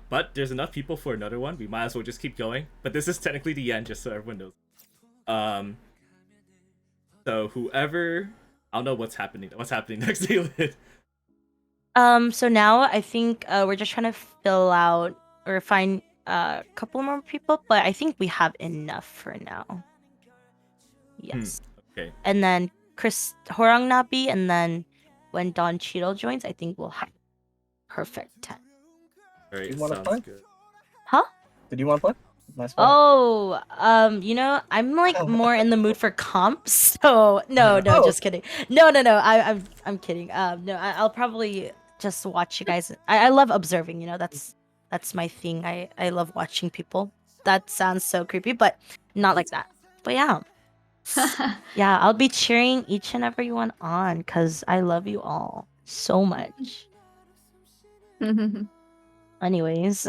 But there's enough people for another one. We might as well just keep going. But this is technically the end, just so everyone knows. So whoever, I don't know what's happening. What's happening next, Aelin? So now I think we're just trying to fill out or find a couple more people, but I think we have enough for now. Yes. Okay. And then Chris Horang Nabi, and then when Don Cheadle joins, I think we'll have perfect 10. All right, You want to sounds play? good. Huh? Did you want to play? Nice play. Oh, I'm like more in the mood for comps, so no, Oh. just kidding. No, I'm kidding. No, I'll probably just watch you guys. I love observing. That's my thing. I love watching people. That sounds so creepy, but not like that. But yeah, yeah, I'll be cheering each and every one on because I love you all so much. Anyways,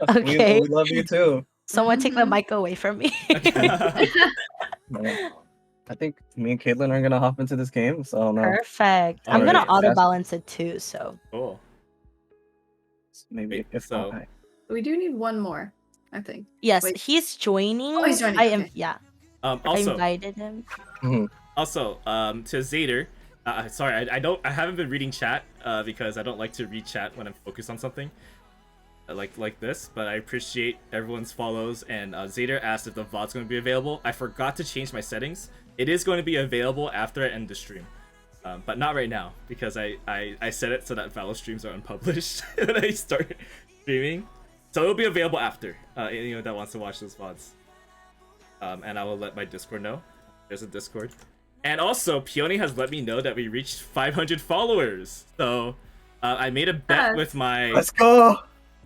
okay. We love you too. Someone take the mic away from me. I think me and Caitlin are gonna hop into this game, so no. Perfect. I'm All gonna right. auto balance it too, so. Cool. Maybe Wait, if so not, We do need one more, I think. Yes, Wait. he's joining. Oh, he's joining. I am. Okay. Yeah. I also invited him. Also, to Zader, sorry, I haven't been reading chat because I don't like to read chat when I'm focused on something like this, but I appreciate everyone's follows. And Zader asked if the VOD's going to be available. I forgot to change my settings. It is going to be available after I end the stream, but not right now because I set it so that Valo streams are unpublished when I start streaming. So it'll be available after anyone that wants to watch those VODs. And I will let my Discord know. There's a Discord. And also, Peony has let me know that we reached 500 followers. So, I made a bet with my. Let's go.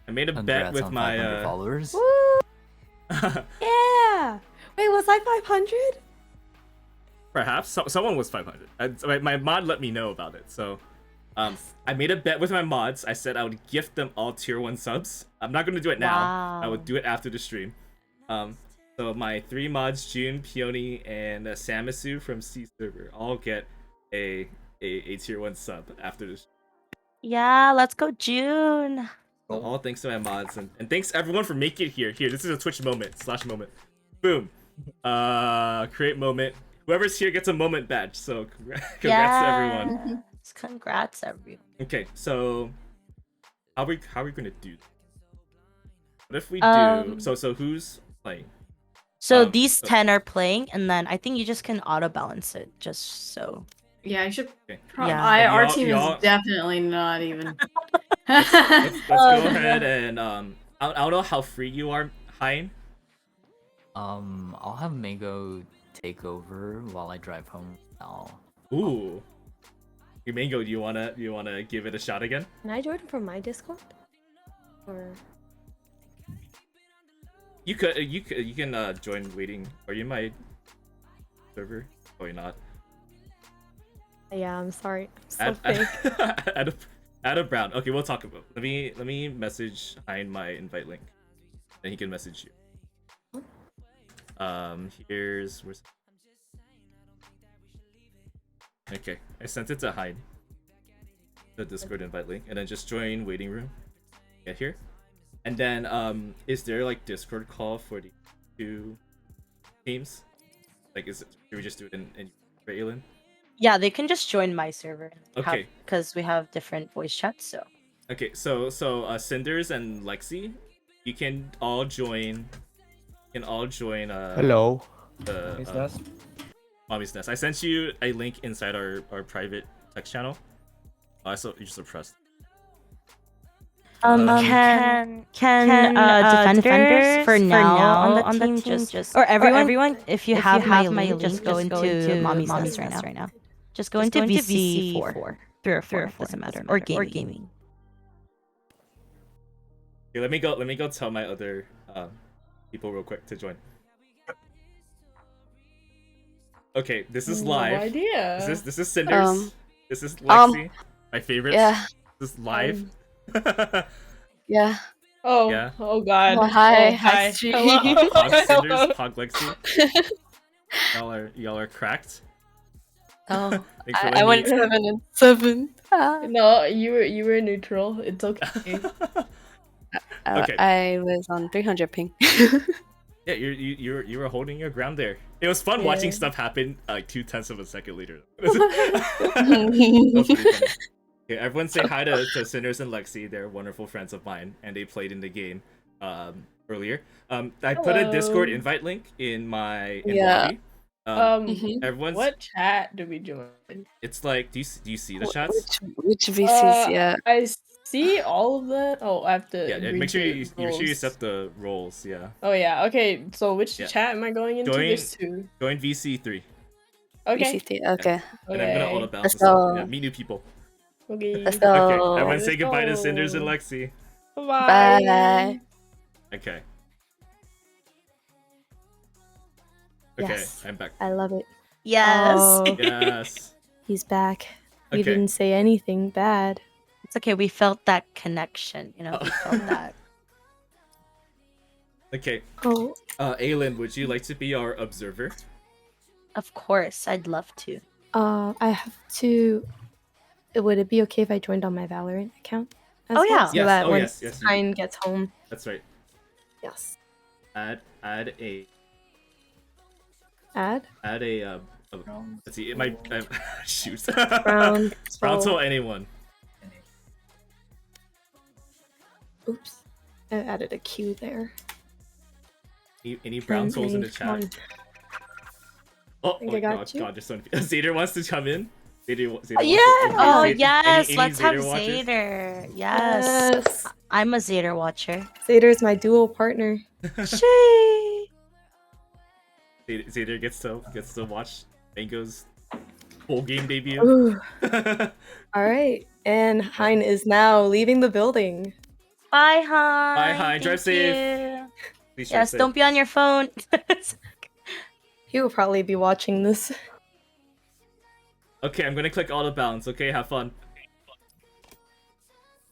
I made a bet with my 500 followers. Yeah. Wait, was I 500? Perhaps someone was 500. My mod let me know about it. So, I made a bet with my mods. I said I would gift them all tier 1 subs. I'm not gonna do it now. Wow. I would do it after the stream. So my 3 mods, June, Peony, and Samisu from C server, all get a tier 1 sub after this. Yeah, let's go, June. So all thanks to my mods, and thanks everyone for making it here. Here, this is a Twitch moment / moment. Boom. Create moment. Whoever's here gets a moment badge. So congrats to everyone. Congrats, everyone. Okay, so how are we gonna do this? What if we do so who's playing? So these 10 are playing, and then I think you just can auto balance it, just so. Yeah, I should. Yeah. Our team is definitely not even. Let's go ahead and I don't know how free you are, Hein. I'll have Mango take over while I drive home. Ooh. Hey, Mango, do you wanna give it a shot again? Can I join from my Discord? Or You can join waiting. Are you my server? Oh, you're not. yeah, I'm sorry. I'm so fake. Add a Brown. Okay, we'll talk about. Let me message Hein my invite link, and he can message you. Where's. Okay, I sent it to Hein. The Discord invite link, and then just join waiting room. Get here, and then is there like Discord call for the two teams? Like, should we just do it in Aelin? Yeah, they can just join my server. Okay. Because we have different voice chats, so. Okay, so Cinders and Lexi, you can all join. Hello. Mommy's Nest. Mommy's Nest. I sent you a link inside our private text channel. So you just pressed. Can defenders for now on the team just or everyone if you have my link, just go into Mommy's Nest right now. Just go into VC4. 3 or 4, doesn't matter. Or gaming. Okay, let me go tell my other people real quick to join. Okay, this is live. No idea. This is Cinders. This is Lexi. My favorite. Yeah. This is live. Yeah. Oh. Yeah. Oh God. Oh, hi. Oh, hi. Hello. Hog Cinders, Hog Lexi. Y'all are cracked. Oh. I went 7 and 7. No, you were neutral. It's okay. Okay. I was on 300 ping. Yeah, you were holding your ground there. It was fun watching stuff happen like 0.2 of a second later. That was pretty funny. Okay, everyone say hi to Cinders and Lexi. They're wonderful friends of mine, and they played in the game earlier. I put a Discord invite link in my lobby. Everyone's. What chat do we join? It's like, do you see the chats? Which VCs? Yeah. I see all of that. Oh, I have to. Yeah, make sure you set the roles. Yeah. Oh yeah. Okay. So which chat am I going into? There's 2. Join VC3. Okay. VC3. Okay. And I'm gonna auto bounce. Let's go. Yeah, meet new people. Okay. Let's go. Okay, everyone say goodbye to Cinders and Lexi. Bye. Bye. Okay. Yes. I'm back. I love it. Yes. Oh, Yes. he's back. You Okay. didn't say anything bad. It's okay, we felt that connection, we felt that. Okay. Oh. Aelin, would you like to be our observer? Of course, I'd love to. I have to. Would it be okay if I joined on my Valorant account? Oh, yeah. So Yes. that Oh, when yes, yes, you- Hein gets home. That's right. Yes. Add a. Add? Add a. Let's see. It might. Shoot. Brown. Browntul anyone. Oops. I added a Q there. Any Browntuls in the Come on. chat? Oh, think oh I got God, you. God, just Zader wants to come in. Zader wants Yeah! Oh, Zader- yes, any let's have watchers? Zader. Yes. I'm a Zader watcher. Zader's my dual partner. Shee. Zader gets to watch Mango's full game debut. Ooh. All right. And Hein is now leaving the building. Bye, Hein. Bye, Hein. Drive Thank safe. you. Please drive Yes, safe. don't be on your phone. He will probably be watching this. Okay, I'm gonna click auto bounds. Okay, have fun.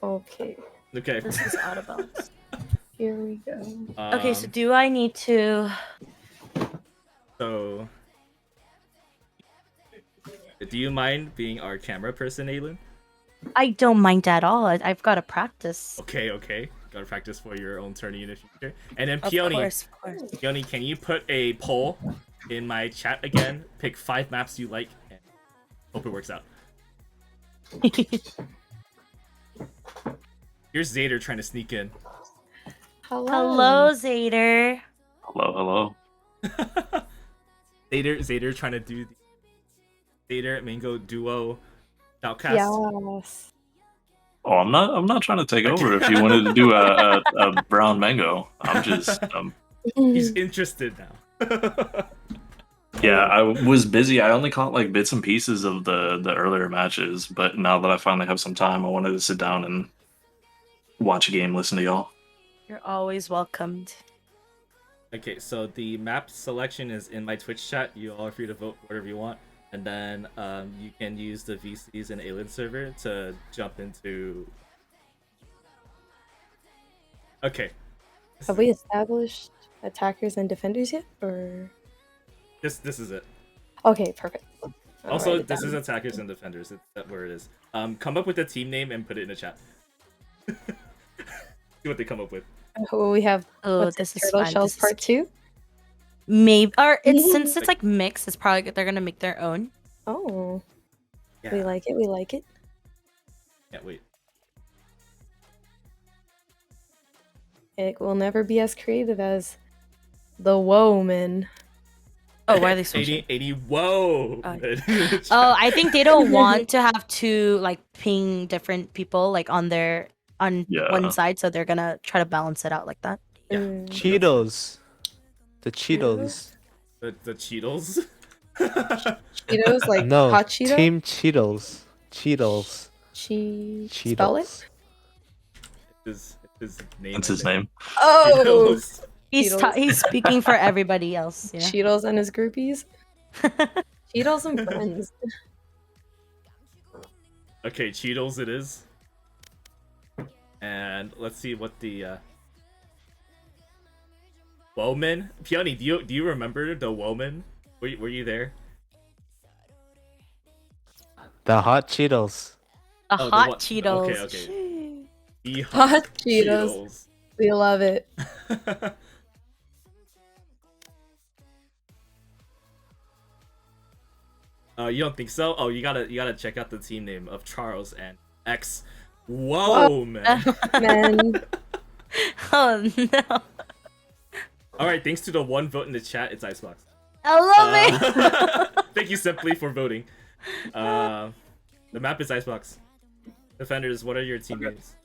Okay. Okay. This is out of bounds. Here we go. Okay, so do I need to... So, do you mind being our camera person, Aelin? I don't mind at all. I've got to practice. Okay. Gotta practice for your own tourney in the future. And then Of Peony, course. Peony, can you put a poll in my chat again? Pick 5 maps you like, and hope it works out. Here's Zader trying to sneak in. Hello, Zader. Hello. Zader trying to do the Zader Mango duo shoutcast. Yes. Oh, I'm not trying to take over. If you wanted to do a brown mango, I'm just He's interested now. Yeah, I was busy. I only caught like bits and pieces of the earlier matches, but now that I finally have some time, I wanted to sit down and watch a game, listen to y'all. You're always welcomed. Okay, so the map selection is in my Twitch chat. You all are free to vote whatever you want, and then you can use the VCs and Aelin server to jump into. Okay. Have we established attackers and defenders yet, or? This is it. Okay, perfect. I'll Also, write it this is down. attackers and defenders. It's that where it is. Come up with a team name and put it in the chat. See what they come up with. Oh, we have This is Turtle fun. Shells This is Part 2. Maybe, or it's since it's like mixed, it's probably they're gonna make their own. Oh, Yeah. we like it. We like it. Can't wait. It will never be as creative as the Woman. Oh, why are they switching? 80, whoa. Oh, I think they don't want to have to like ping different people like on one side, so they're gonna try to balance it out like that. Yeah. Cheadles. The Cheadles. The Cheadles? Cheetos, like No, hot Cheeto? Team Cheadles. Cheadles. Spell it? His name. That's his name. Oh! He's speaking for everybody else. You know? Cheetos and his groupies? Cheetos and friends. Okay, Cheadles it is. And let's see what the Woman. Peony, do you remember the Woman? Were you there? The Hot Cheadles. The Oh, hot one- Cheetos. Okay. The Hot Cheetos. We love it. You don't think so? Oh, you gotta check out the team name of Charles and X. Whoa, man. Man. Oh no. All right, thanks to the one vote in the chat, it's Icebox. I love it. Thank you, Simply, for voting. The map is Icebox. Defenders, what are your team names?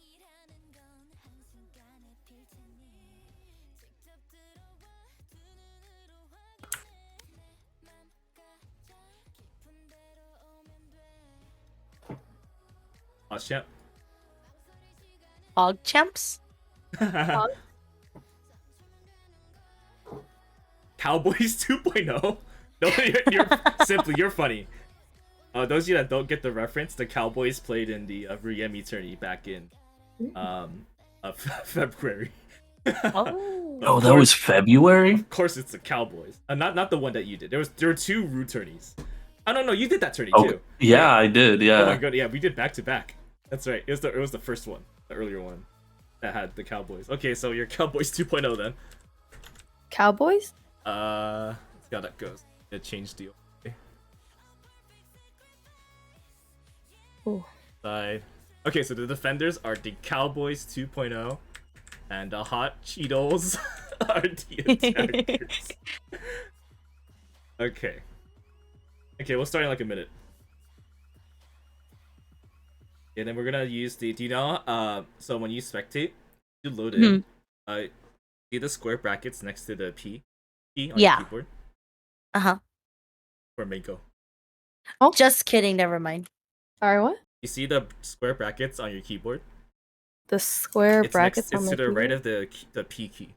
Champ. Hog champs. Cowboys 2.0. No, you're Simply, you're funny. Those of you that don't get the reference, the Cowboys played in the Riemi tourney back in February. Oh, that was February? Of course, it's the Cowboys. Not the one that you did. There were two Root tourneys. I don't know. You did that tourney Oh, too. yeah, I did. Yeah. Oh my god, yeah, we did back to back. That's right. It was the first one, the earlier one, that had the Cowboys. Okay, so your Cowboys 2.0 then. Cowboys? Let's see how that goes. It changed the. Ooh. Side. Okay, so the defenders are the Cowboys 2.0, and the Hot Cheetos are the attackers. Okay. Okay, we'll start in like a minute. And then we're gonna use the. Do you know? So when you spectate, you load in. See the square brackets next to the P key on your keyboard. For Mako. Oh, just kidding. Never mind. Sorry, what? You see the square brackets on your keyboard? The square brackets on It's my to the keyboard? right of the P key.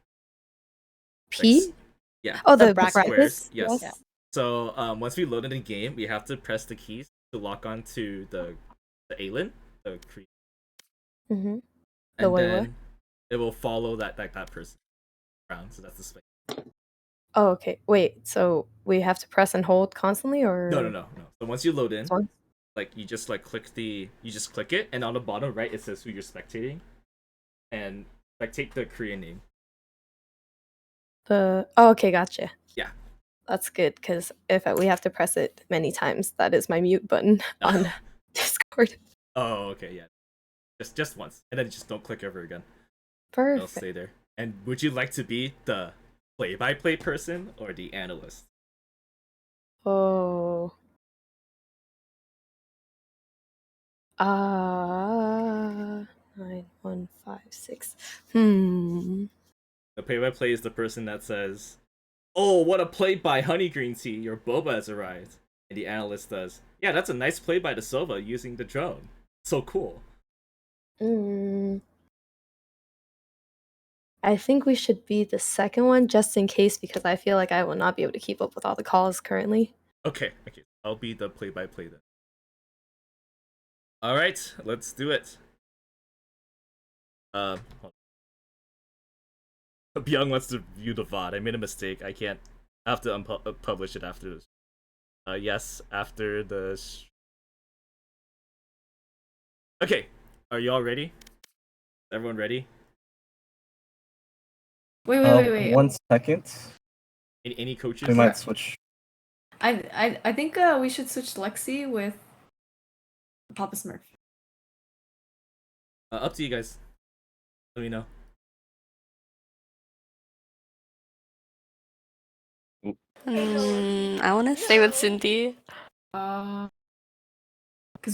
P? Yeah. Oh, the squares. brackets? Yes. Yeah. So once we load in the game, we have to press the keys to lock onto the Aelin, the creature. Mm-hmm. And then it will follow that person around. So that's the space. Oh, okay. Wait, so we have to press and hold constantly, or? No. So once you load in, Once? like you just click it, and on the bottom right it says who you're spectating, and spectate the Korean name. Oh, okay, gotcha. Yeah. That's good, because if we have to press it many times, that is my mute button on Discord. Oh, okay, yeah. Just once, and then just don't click ever again. Perfect. It'll stay there. And would you like to be the play-by-play person or the analyst? Oh. 9156. The play-by-play is the person that says, "Oh, what a play by Honey Green Tea! Your boba has arrived." And the analyst does, "Yeah, that's a nice play by the Sova using the drone. So cool." I think we should be the second one just in case because I feel like I will not be able to keep up with all the calls currently. Okay. I'll be the play-by-play then. All right, let's do it. Hold on. Byung wants to view the VOD. I made a mistake. I can't. I have to publish it after this. Yes, after the. Okay, are y'all ready? Everyone ready? Wait. 1 second. Any coaches? We might switch. I think we should switch Lexi with Papa Smurf. Up to you guys. Let me know. I want to stay with Cindy. Because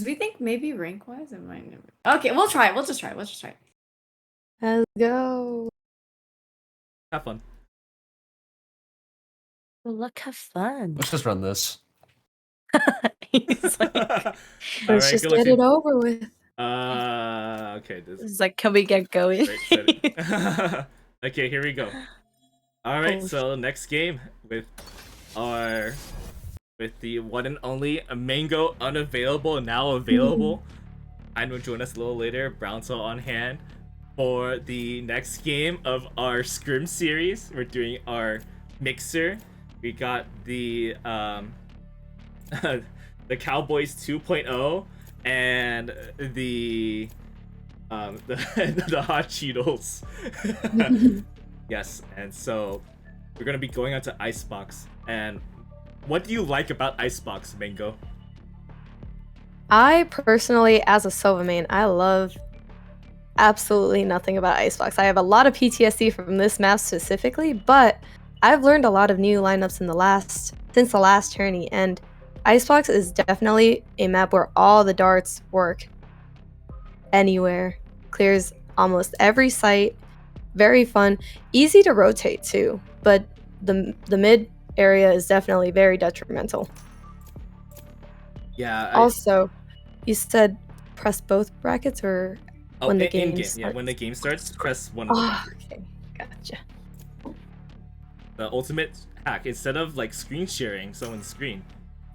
we think maybe rank wise it might never. Okay, we'll try it. We'll just try it. Let's go. Have fun. Well, look, have fun. Let's just run this. He's like, Let's just get it over with. Okay. It's like, can we get going? Okay, here we go. All right, so next game with the one and only Mango unavailable, now available. And will join us a little later. Browntul on hand for the next game of our Scrim series. We're doing our mixer. We got the the Cowboys 2.0 and the hot Cheadles. Yes, and so we're gonna be going on to Icebox. And what do you like about Icebox, Mango? I personally, as a Sova main, I love absolutely nothing about Icebox. I have a lot of PTSD from this map specifically, but I've learned a lot of new lineups since the last tourney, and Icebox is definitely a map where all the darts work anywhere. Clears almost every site. Very fun. Easy to rotate too, but the mid area is definitely very detrimental. Yeah. Also, you said press both brackets or when the game starts? Yeah, when the game starts, press one of the brackets. Okay, gotcha. The ultimate hack, instead of like screen sharing someone's screen,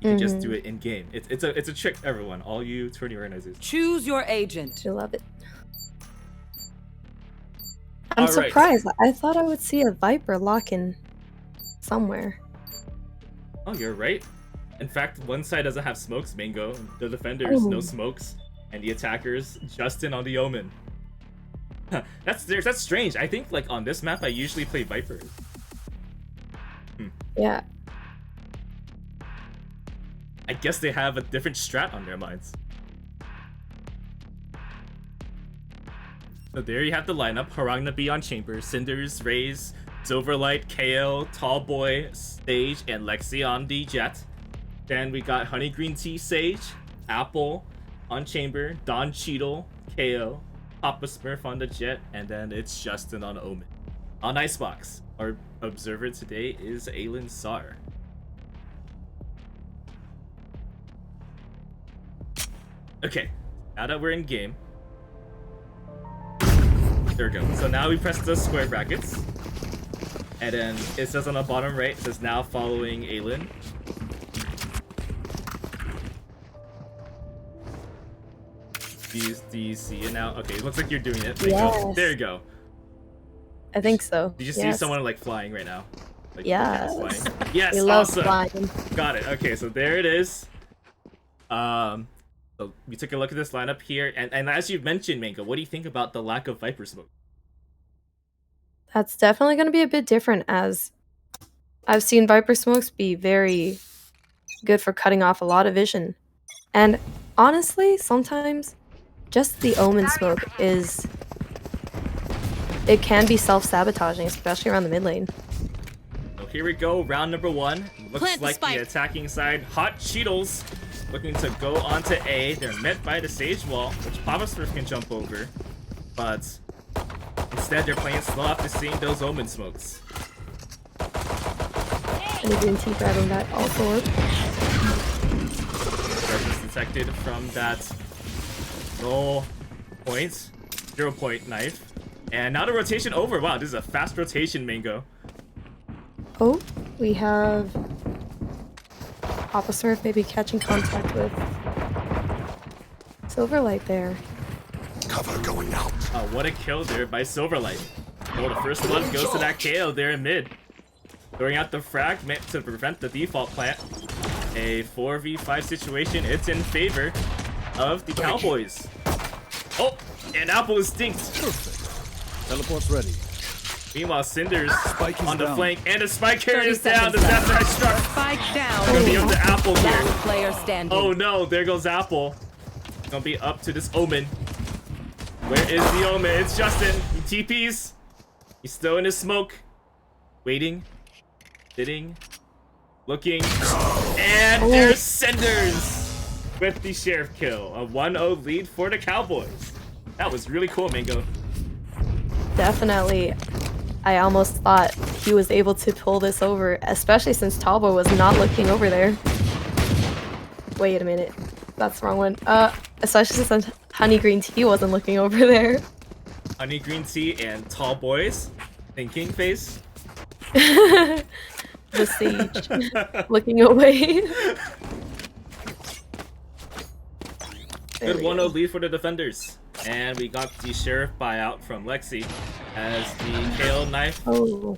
you can just do it in game. It's a trick, everyone. All you tourney organizers. Choose your agent. I love it. I'm surprised. I thought I would see a Viper lock in somewhere. Oh, you're right. In fact, one side doesn't have smokes, Mango. The defenders, no smokes. And the attackers, Justin on the Omen. That's strange. I think like on this map, I usually play Viper. Yeah. I guess they have a different strat on their minds. So there you have the lineup. Harangnabi on Chamber, Cinders, Raze, Silverlight, KO, Tallboy, Sage, and Lexi on the Jet. Then we got Honey Green Tea, Sage, Apple on Chamber, Don Cheadle, KO, Papa Smurf on the Jet, and then it's Justin on Omen. On Icebox, our observer today is Aelin Sar. Okay, now that we're in game. There we go. So now we press the square brackets. And then it says on the bottom right, it says now following Aelin. Do you see it now? Okay, it looks like you're doing it. Yes. There you go. I think so. Did you see someone like flying right now? Like, yes. Flying? Yes, We love awesome. flying. Got it. Okay, so there it is. So we took a look at this lineup here, and as you mentioned, Mango, what do you think about the lack of Viper smoke? That's definitely going to be a bit different, as I've seen Viper smokes be very good for cutting off a lot of vision. And honestly, sometimes just the Omen smoke it can be self-sabotaging, especially around the mid lane. So here we go, round number 1. Looks like the attacking side, Hot Cheadles, looking to go onto A. They're met by the Sage Wall, which Papa Smurf can jump over. But Instead, they're playing slow after seeing those omen smokes. And the green tea grabbing that alt orb. Reference detected from that null point, 0 point knife. And now the rotation over. Wow, this is a fast rotation, Mango. Oh, we have Papa Smurf maybe catching contact with Silverlight there. Cover going out. Oh, what a kill there by Silverlight. Oh, the first one goes to that KO there in mid. Throwing out the frag meant to prevent the default plant. A 4v5 situation. It's in favor of the Cowboys. Oh, and Apple is dinked. Teleport's ready. Meanwhile, Cinder's Spike is on the down. flank, and the spike carrier is 30 down. The seconds Deathmatch struck. Spike down. Gonna be up to Apple here. Last player standing. Oh no, there goes Apple. Gonna be up to this Omen. Where is the Omen? It's Justin. He TPs. He's still in his smoke. Waiting. Sitting. Looking. And there's Cinders with the Sheriff kill. A 1-0 lead for the Cowboys. That was really cool, Mango. Definitely. I almost thought he was able to pull this over, especially since Talbot was not looking over there. Wait a minute. That's the wrong one. Especially since Honey Green Tea wasn't looking over there. Honey Green Tea and Tall Boys. Thinking face. The Sage. Looking away. Good 1-0 lead for the defenders. And we got the Sheriff buyout from Lexi as the KO knife. Oh.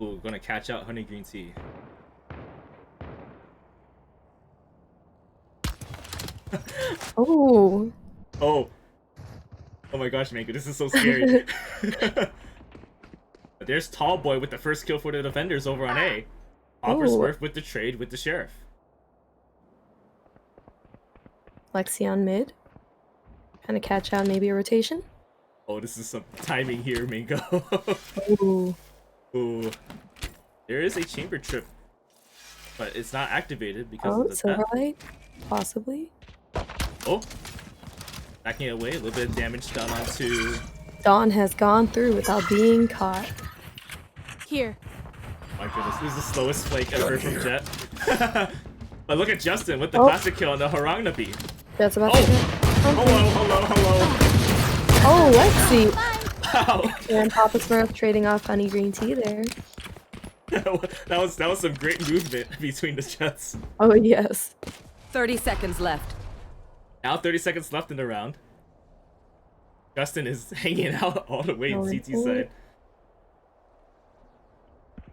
Ooh, gonna catch out Honey Green Tea. Oh. Oh. Oh my gosh, Mango, this is so scary. There's Tall Boy with the first kill for the defenders over on A. Hopper Smurf with the trade with the Sheriff. Lexi on mid. Kind of catch out maybe a rotation. Oh, this is some timing here, Mango. Ooh. Ooh. There is a chamber trip, but it's not activated because Oh, of the tap. Silverlight? Possibly. Oh. Backing away, a little bit of damage done onto... Dawn has gone through without being caught. Here. My goodness, this is the slowest flake ever from Jet. But look at Justin with the Oh. classic kill on the Harangnabi. That's about to get Hello. Oh, let's see. Wow. And Papa Smurf trading off Honey Green Tea there. that was some great movement between the Jets. Oh, yes. 30 seconds left. Now 30 seconds left in the round. Justin is hanging out all the way in CT side.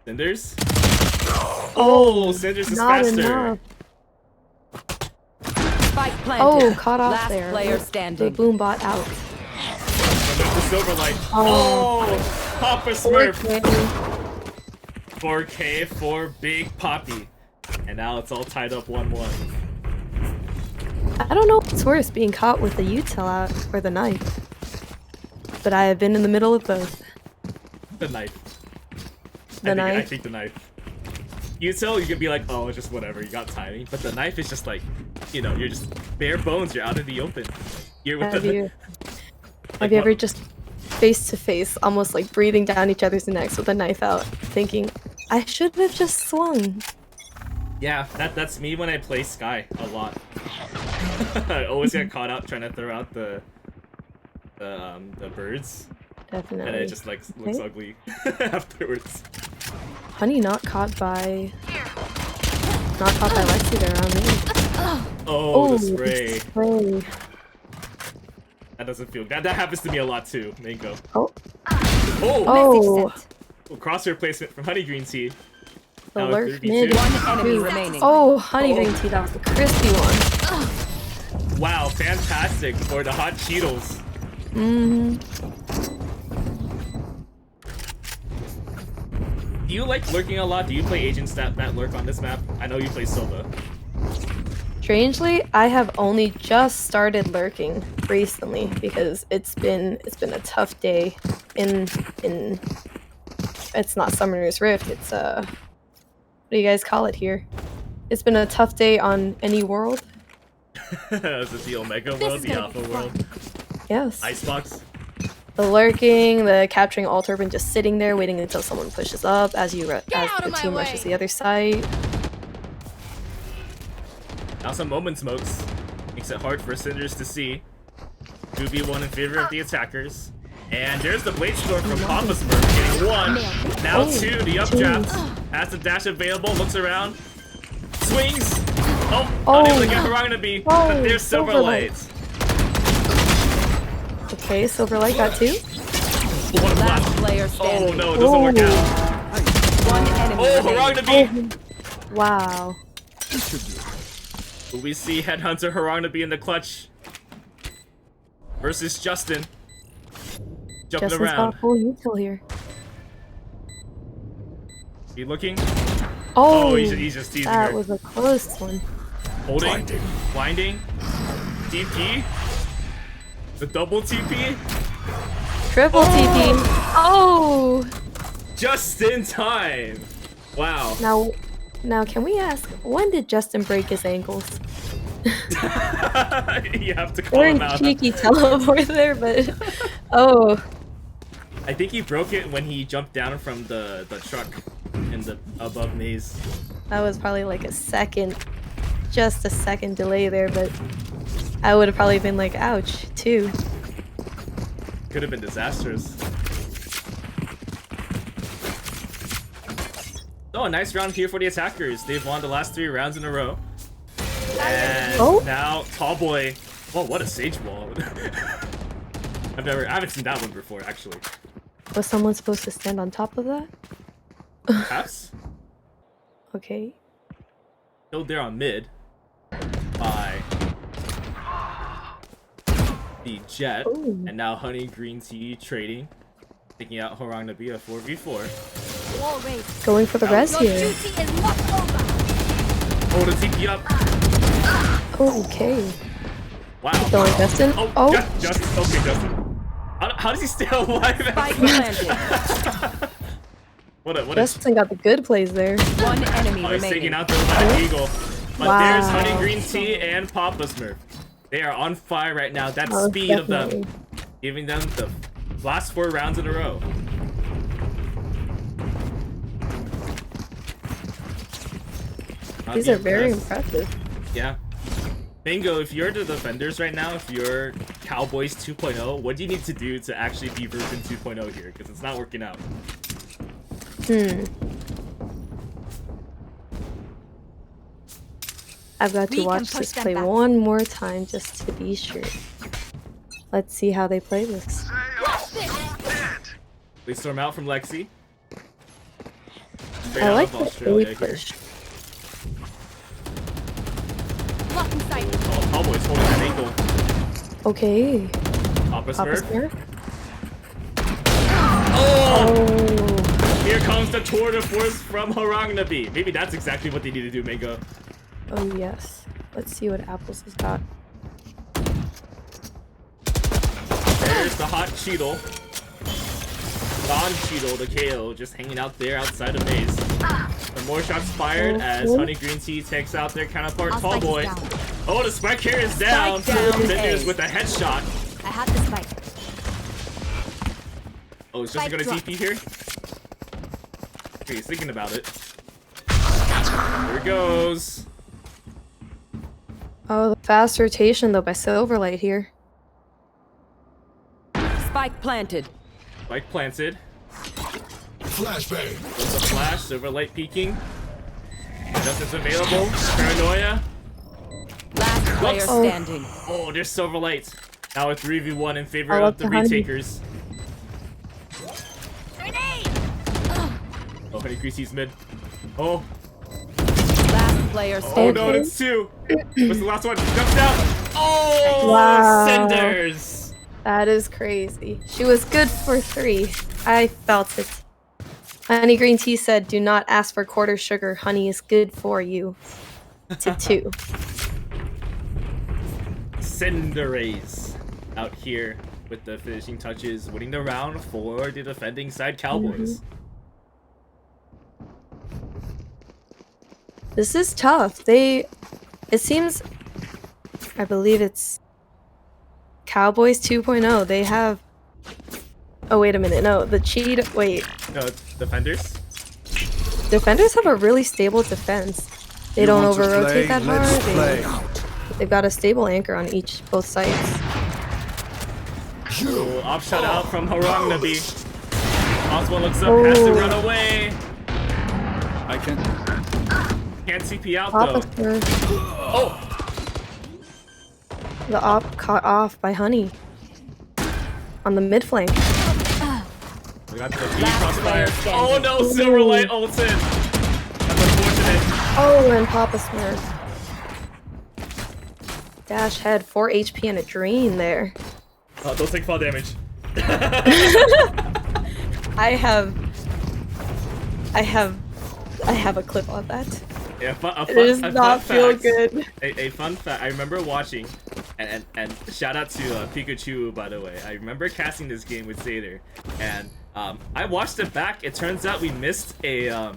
Cinders. Oh, Cinders is Not faster. enough. Spike planted. Oh, caught off Last there. player The standing. boom bot out. The Silverlight. Oh, Papa Smurf. 4K for Big Poppy. And now it's all tied up 1-1. I don't know what's worse, being caught with the util out or the knife. But I have been in the middle of both. The knife. The knife? I think the knife. Util, you can be like, oh, just whatever, you got timing. But the knife is just like, you know, you're just bare bones, you're out in the open. You're with Have you ever just face to face, almost like breathing down each other's necks with a knife out, thinking, I should have just swung. Yeah, that's me when I play Sky a lot. I always get caught out trying to throw out the birds. Definitely. And it just like looks Okay. ugly afterwards. Honey not caught by Lexi there on me. Oh, the spray. Spray. That doesn't feel good. That happens to me a lot too, Mango. Oh. Oh! Oh, crosshair placement from Honey Green Tea. The Now lurk 32. mid. One enemy remaining. Oh, Honey Green Tea, that was the crispy one. Wow, fantastic for the hot Cheadles. Do you like lurking a lot? Do you play agents that lurk on this map? I know you play Silva. Strangely, I have only just started lurking recently because it's been a tough day in it's not Summoner's Rift, it's what do you guys call it here? It's been a tough day on any world. Is it the Omega world, the Alpha world? Yes. Icebox? The lurking, the capturing alt urban, just sitting there waiting until someone pushes up as the team rushes the other side. Now some moment smokes. Makes it hard for Cinders to see. 2v1 in favor of the attackers. And there's the Blade Storm from Papa Smurf getting 1. Now 2, the up jab. Has the dash available, looks around. Swings! Oh, not able to get Harangnabi, but there's Silverlight. Okay, Silverlight got 2. One left. Player standing. Oh no, it doesn't work out. One enemy remaining. Harangnabi! Wow. Will we see Headhunter Harangnabi in the clutch? Versus Justin. Jumping Justin's around. got full util here. Be looking. Oh, he's just teasing that her. was a close one. Holding. Blinding. TP. The double TP. Triple TP. Oh! Just in time. Wow. Now, can we ask, when did Justin break his ankles? You have to call Very him out. cheeky teleport there, but oh. I think he broke it when he jumped down from the truck in the above maze. That was probably like a second, just a second delay there, but I would have probably been like, ouch, too. Could have been disastrous. Oh, a nice round here for the attackers. They've won the last 3 rounds in a row. And now Tallboy. Oh, what a sage wall. I haven't seen that one before, actually. Was someone supposed to stand on top of that? Perhaps. Okay. Killed there on mid by the Jet. Ooh. And now Honey Green Tea trading. Taking out Harangnabi a 4v4. Going for the res here. Oh, the TP up. Okay. Wow. Going Justin. Oh. Justin. Okay, Justin. How does he stay alive? Justin got the good plays there. One enemy he's remaining. taking out the Black Eagle. But Wow. there's Honey Green Tea and Papa Smurf. They are on fire right now. That Oh, speed of them. definitely. Giving them the last 4 rounds in a row. These are very impressive. Yeah. Mango, if you're the defenders right now, if you're Cowboys 2.0, what do you need to do to actually be version 2.0 here? Because it's not working out. I've got to watch this play one more time just to be sure. Let's see how they play this. They storm out from Lexi. Straight I out like of the Australia A here. push. Oh, Cowboys holding that ankle. Okay. Papa Papa Smurf. Smurf. Oh! Here comes the tour de force from Harangnabi. Maybe that's exactly what they need to do, Mango. Oh yes. Let's see what Apples has got. There's the hot Cheadle. Non-Cheadle, the KO, just hanging out there outside of maze. The more shots fired as Honey Green Tea takes out their counterpart Tallboy. Oh, the spike here is down. Cinders with a headshot. I have the spike. Oh, is Justin gonna TP here? Okay, he's thinking about it. Here it goes. Oh, the fast rotation though by Silverlight here. Spike planted. Spike planted. Flashbang. There's a flash, Silverlight peeking. Justin's available. Paranoia. Last player Whoops. standing. Oh, there's Silverlight. Now a 3v1 in favor Oh, of the behind me. retakers. Oh, Honey Green Tea's mid. Oh. Last player Oh standing. no, it's 2. What's the last one? Jumps down. Oh, Wow. Cinders. That is crazy. She was good for 3. I felt it. Honey Green Tea said, "Do not ask for quarter sugar. Honey is good for you." To 2. Cinderace out here with the finishing touches, winning the round for the defending side Cowboys. This is tough. It seems, I believe it's Cowboys 2.0. They have Oh, wait a minute. No, the cheat. Wait. No, defenders. Defenders have a really stable defense. They You don't want to over-rotate play? that Let's hard. They've got a stable anchor on both sides. Oh, offshot out from Harang Nabi. Oswald looks up, has to run away. I can. Can't CP out Officer. though. Oh! The op caught off by Honey. On the mid flank. We got the B crossfire. Oh no, Silverlight ults in. That's unfortunate. Oh, and Papa Smurf. Dash head, 4 HP and a drain there. Oh, those take fall damage. I have a clip on that. Yeah, It does not feel good. A fun fact. I remember watching, and shout out to Pikachu, by the way. I remember casting this game with Zader, and I watched it back. It turns out we missed a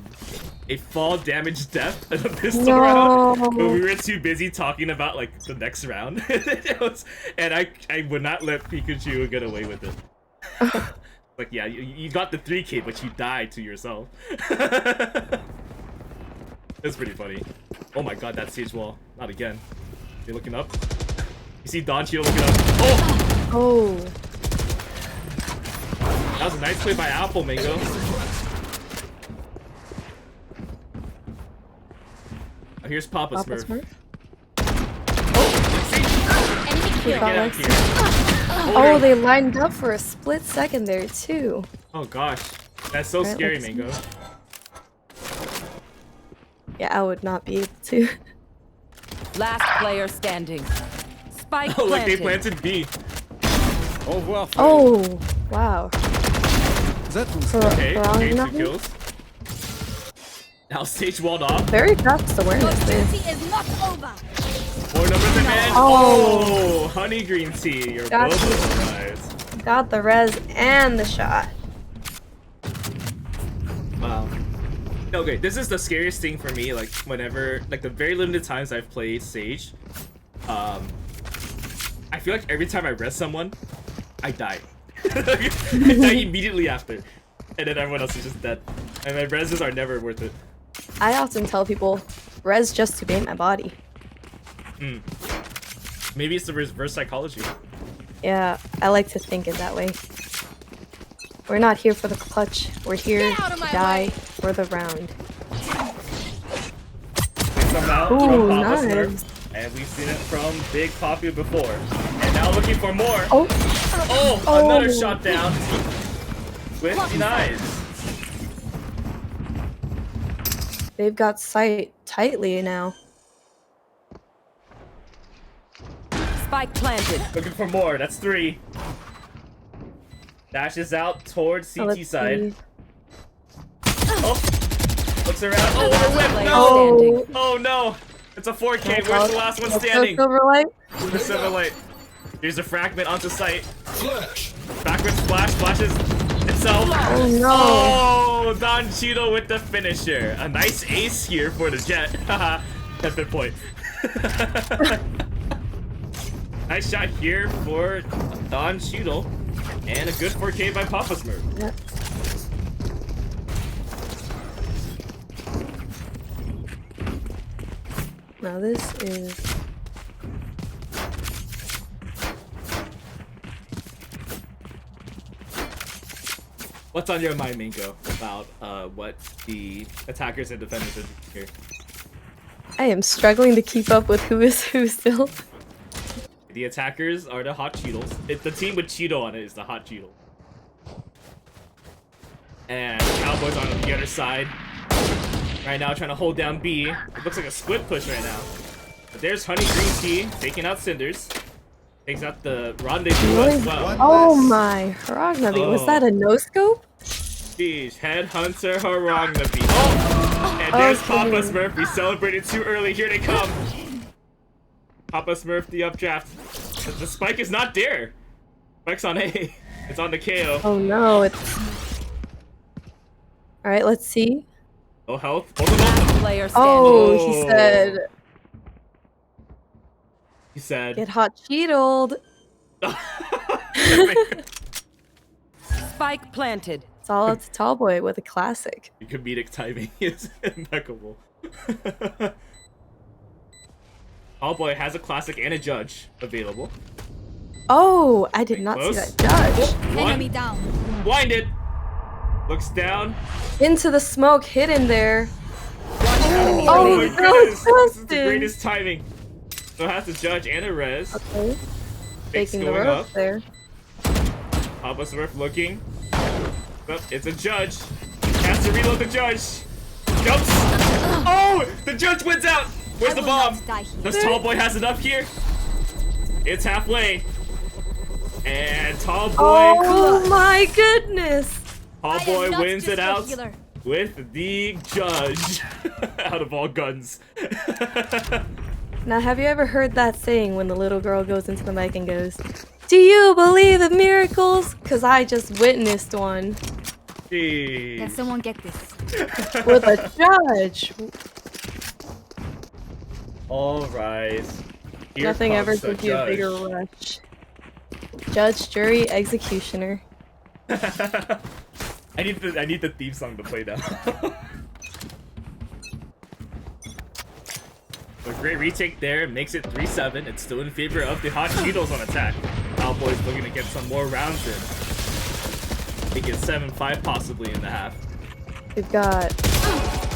fall damage death in a pistol round, but we were too busy talking about like the next round. And I would not let Pikachu get away with it. Like, yeah, you got the 3K, but you died to yourself. That's pretty funny. Oh my god, that siege wall. Not again. You're looking up. You see Don Cheadle looking up. Oh! Oh. That was a nice play by Apple Mango. Oh, here's Papa Smurf. Oh, they lined up for a split second there too. Oh gosh. That's so scary, Mango. Yeah, I would not be able to. Last player standing. Spike Oh, planted. like they planted B. Oh, well. Oh, wow. Okay, 2 kills. Now stage walled off. Very fast awareness there. Is not over. 4 numbers in man. Oh, honey green tea. You're Got both you. surprised. Got the res and the shot. Wow. Okay, this is the scariest thing for me. Like whenever, like the very limited times I've played Sage, I feel like every time I res someone, I die. I die immediately after, and then everyone else is just dead. And my reses are never worth it. I often tell people, res just to bait my body. Maybe it's the reverse psychology. Yeah, I like to think it that way. We're not here for the clutch. We're here to die for the round. Somehow Ooh, from Papa nice. Smurf, and we've seen it from Big Poppy before. And now looking for more. Oh, Another shot down with knives. They've got sight tightly now. Spike planted. Looking for more. That's 3. Dashes out towards CT let's side. see. Oh, looks around. Oh, what a whip! No! Oh no! It's a 4K. Where's the last one standing? Silverlight. The Silverlight. Here's a fragment onto sight. Backwards splash, splashes itself. Oh no! Oh, Don Cheadle with the finisher. A nice ace here for the Jet. Haha. That's the point. Nice shot here for Don Cheadle. And a good 4K by Papa Smurf. Yep. Now this is... What's on your mind, Minko, about what the attackers and defenders are doing here? I am struggling to keep up with who is who still. The attackers are the Hot Cheadles. The team with Cheeto on it is the Hot Cheadle. And Cowboys on the other side. Right now trying to hold down B. It looks like a split push right now. But there's Honey Green Tea taking out Cinders. Takes out the Rendezvous as well. Oh my, Haragnabi, was that a no-scope? Jeez, Headhunter Haragnabi. Oh! And there's Papa Smurf. We celebrated too early. Here they come. Papa Smurf, the updraft. The spike is not there. Spike's on A. It's on the KO. Oh no, it's... Alright, let's see. No health. Player standing. Oh, he said... He said... Get hot cheetled. Spike planted. It's all up to Tallboy with a classic. The comedic timing is impeccable. Tallboy has a classic and a judge available. Oh, I did not see Close. that judge. Enemy down. Blinded. Looks down. Into the smoke, hidden there. Oh my goodness. This is the Justin. greatest timing. So it has a judge and a res. Okay. Fake's Taking the going rope up. there. Papa Smurf looking. Oh, it's a judge. Has to reload the judge. Jumps. Oh, the judge wins out. Where's the bomb? Does Tallboy has enough here? It's halfway. And Tallboy. Oh my goodness. Tallboy wins it out with the judge out of all guns. Now, have you ever heard that saying when the little girl goes into the mic and goes, "Do you believe in miracles? Because I just witnessed one." Jeez. Can someone get this? With a judge. All right. Here Nothing comes ever the gives you a bigger judge. rush. Judge, jury, executioner. I need the theme song to play now. A great retake there, makes it 3-7. It's still in favor of the hot Cheadles on attack. Cowboys looking to get some more rounds in. Make it 7-5 possibly in the half. We've got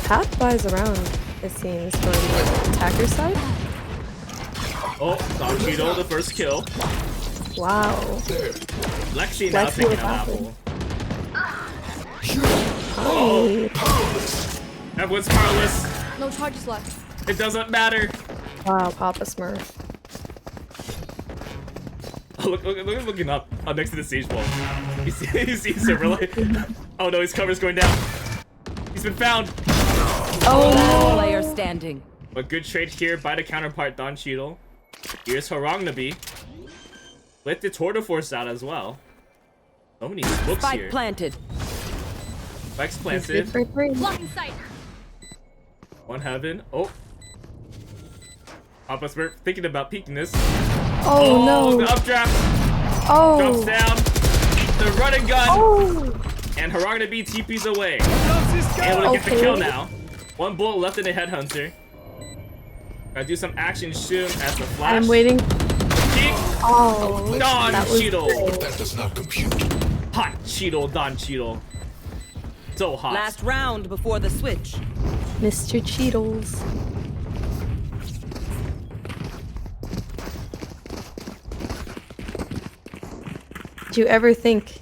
half buys around, it seems, for the attacker side. Oh, Don Cheadle, the first kill. Wow. Lexi now Lexi taking with an apple. Oh. Everyone's powerless. No charges left. It doesn't matter. Wow, Papa Smurf. Oh, look at looking up next to the stage wall. You see Silverlight? Oh no, his cover's going down. He's been found. Oh, last player standing. A good trade here by the counterpart Don Cheadle. Here's Harongnabi with the Tour de Force out as well. So many books Spike here. planted. Spike's planted. Blocking sight. One heaven. Oh. Papa Smurf thinking about peeking this. Oh no. The updraft. Oh. Drops down. The run and gun. Oh. And Harongnabi TP's away. Able to get the kill now. One bullet left in the headhunter. Gotta do some action soon as the flash. I'm waiting. Peek. Oh. Don that was Cheadle. great. That does not compute. Hot Cheadle, Don Cheadle. So hot. Last round before the switch. Mr. Cheadles. Did you ever think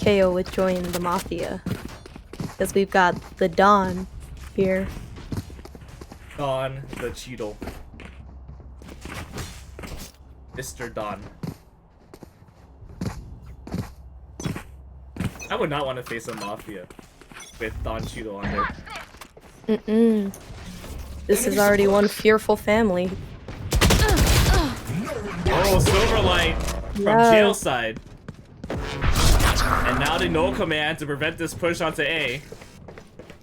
KO would join the Mafia? Because we've got the Don here. Don the Cheadle. Mr. Don. I would not want to face a Mafia with Don Cheadle on there. Mm-mm. This is already one fearful family. Oh, Silverlight from Yeah. jail side. And now the no command to prevent this push onto A.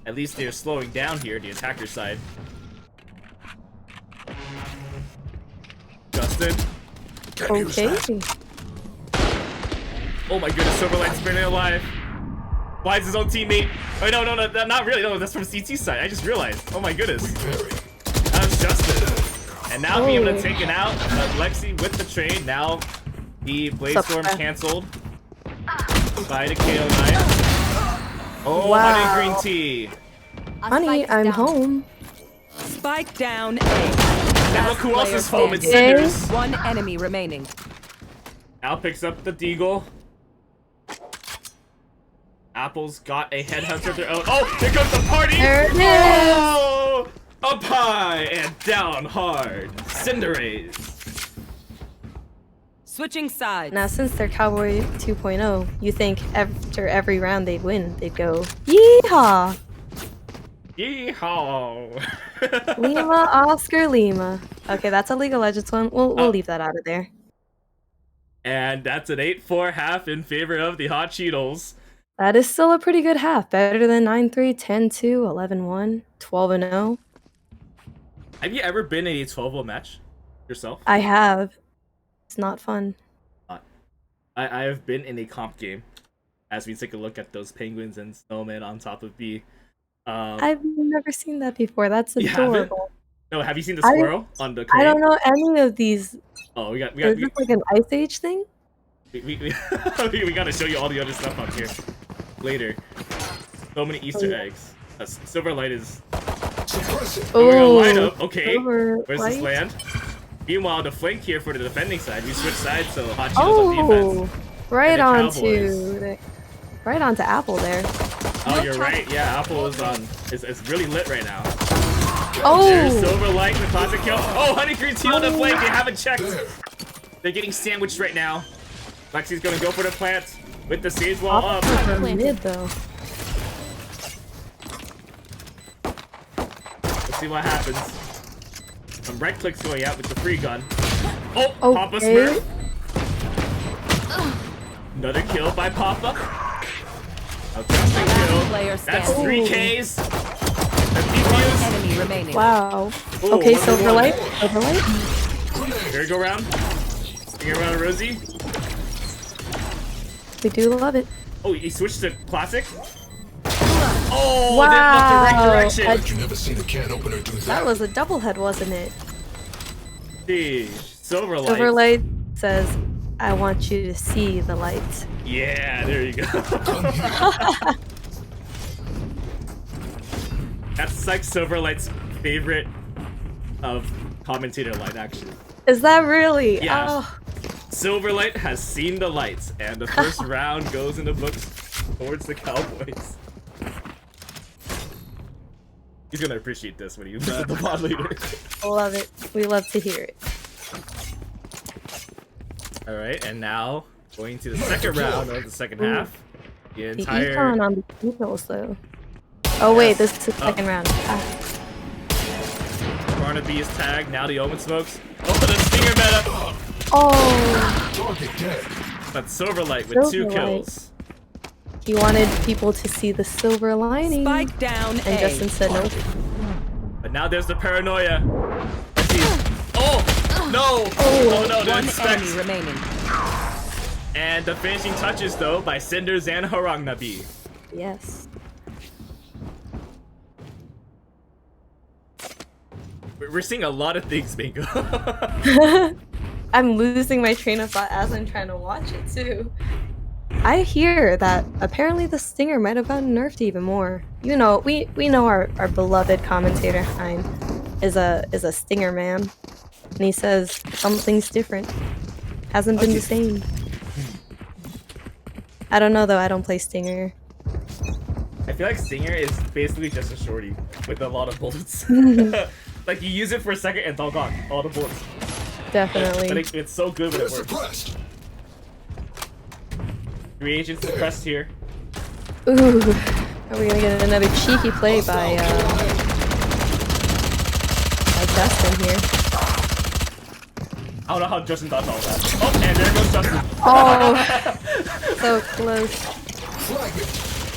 At least they're slowing down here, the attacker side. Justin. Okay. Oh my goodness, Silverlight's burning alive. Why is his own teammate? Oh no, not really. No, that's from CT side. I just realized. Oh my goodness. That was Justin. And now being able to take it out. Lexi with the trade. Now the Blade Storm canceled by the KO knife. Oh, Wow. Honey Green Tea. Honey, I'm home. Spike down A. And look who else is home. It's standing. Cinders. One enemy remaining. Now picks up the Deagle. Apple's got a headhunter of their own. Oh, here comes the party! There it is! Oh! Up high and down hard. Cinderace. Switching sides. Now, since they're Cowboy 2.0, you think after every round they'd win, they'd go, yeehaw! Yeehaw! Lima, Oscar, Lima. Okay, that's a League of Legends one. We'll leave that out of there. And that's an 8-4 half in favor of the Hot Cheadles. That is still a pretty good half. Better than 9-3, 10-2, 11-1, 12-0. Have you ever been in a 12-0 match yourself? I have. It's not fun. I have been in a comp game as we take a look at those penguins and snowmen on top of B. I've never seen that before. That's You haven't? adorable. No, have you seen the squirrel on the I crane? don't know any of these. Oh, we got Is this like an Ice Age thing? we gotta show you all the other stuff on here later. So many Easter eggs. Silverlight is. Oh, we're gonna line up. Okay, where's this land? Meanwhile, the flank here for the defending side. We switch sides, so Hot Cheadles on defense. Right Cowboys. right onto Apple there. Oh, you're right. Yeah, Apple is on. It's really lit right now. Oh! There's Silverlight, the classic kill. Oh, Honey Green Tea on the flank. They haven't checked. They're getting sandwiched right now. Lexi's gonna go for the plant with the sage wall up. Mid though. Let's see what happens. Some right clicks going out with the free gun. Oh, Papa Smurf. Another kill by Papa. A custom kill. That's 3 Ks. Enemy remaining. Wow. Ooh, Okay, 1v1. Silverlight. Merry-go-round. Spin around Rosie. We do love it. Oh, he switched to classic. Oh, wow. that left the right direction. You never seen a can opener do that. That was a double head, wasn't it? Sheesh. Silverlight. Silverlight says, I want you to see the light. Yeah, there you go. That's like Silverlight's favorite of commentator line, actually. Is that really? Yeah. Oh. Silverlight has seen the lights, and the first round goes in the books towards the Cowboys. He's gonna appreciate this when he visits the pod later. Love it. We love to hear it. Alright, and now going to the second round of the second half. The The entire. econ on the Cheadles though. Oh wait, this is the second round. Barnaby is tagged, now the Omen smokes. Oh, the Stinger meta! Oh! That's Silverlight with 2 Silverlight. kills. He wanted people to see the silver lining. Spike down And Justin said no. But now there's the paranoia. Let's see. Oh! No! Oh no, the One inspect. enemy remaining. And the finishing touches though by Cinders and Harangnabi. Yes. We're seeing a lot of things, Bingo. I'm losing my train of thought as I'm trying to watch it too. I hear that apparently the Stinger might have gotten nerfed even more. You know, we know our beloved commentator Hein is a Stinger man. And he says something's different. Hasn't been the same. I don't know though, I don't play Stinger. I feel like Stinger is basically just a shorty with a lot of bullets. Like you use it for a second and it's all gone. All the bullets. Definitely. But it's so good when it works. 3 agents suppressed here. Ooh. Are we gonna get another cheeky play by Justin here? I don't know how Justin does all that. Oh, and there goes Justin. Oh, so close.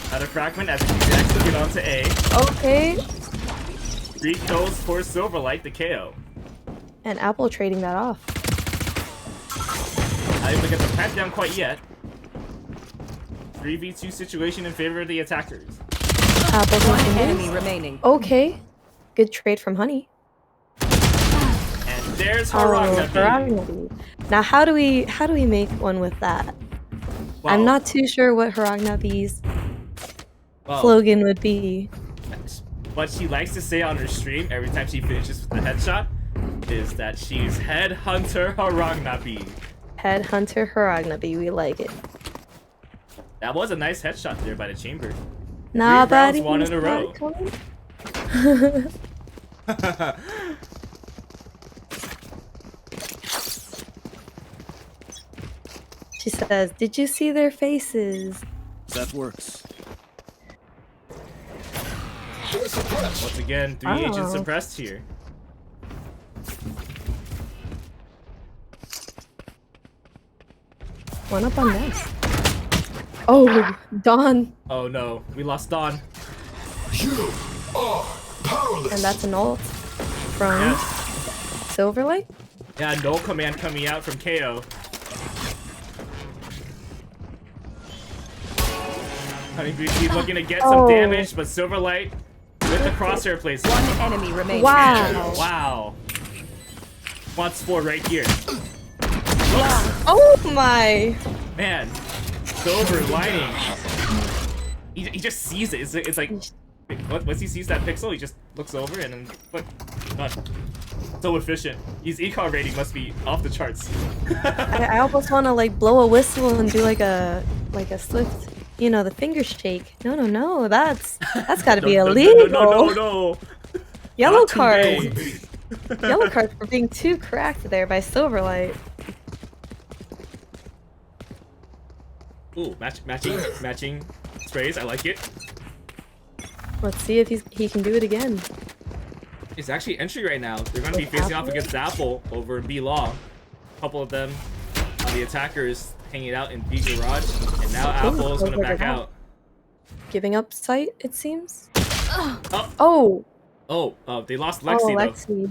Another fragment as he connects to get onto A. Okay. 3 kills for Silverlight, the KO. And Apple trading that off. Not able to get the plant down quite yet. 3v2 situation in favor of the attackers. Apple Enemy remaining. Okay. Good trade from Honey. And there's Harangnabi. Harangnabi. Now how do we make one with that? Wow. I'm not too sure what Harangnabi's Wow. slogan would be. What she likes to say on her stream every time she finishes with a headshot is that she's Headhunter Harangnabi. Headhunter Harangnabi, we like it. That was a nice headshot there by the chamber. Nah, 3 rounds, buddy. 1 in a row. She says, "Did you see their faces?" That works. Once again, 3 agents suppressed here. One up on this. Oh, Dawn. Oh no, we lost Dawn. You are powerless. And that's an ult from Silverlight. Yeah, no command coming out from KO. Honey Green Tea looking to get some damage, but Silverlight with the crosshair placement. One enemy remaining. Wow. Wow. Wants 4 right here. Oh my. Man, Silver lighting. He just sees it. It's like once he sees that pixel, he just looks over and then done. So efficient. His econ rating must be off the charts. I almost want to like blow a whistle and do like a swift, you know, the finger shake. No, that's gotta be illegal. No. Yellow Not card. today. Yellow card for being too cracked there by Silverlight. Ooh, matching sprays. I like it. Let's see if he can do it again. It's actually entry right now. They're going to be facing off against Apple over in B Law. A couple of them on the attackers hanging out in B Garage, and now Apple is going to back out. Giving up sight, it seems. Oh, they lost Lexi Lexi. though.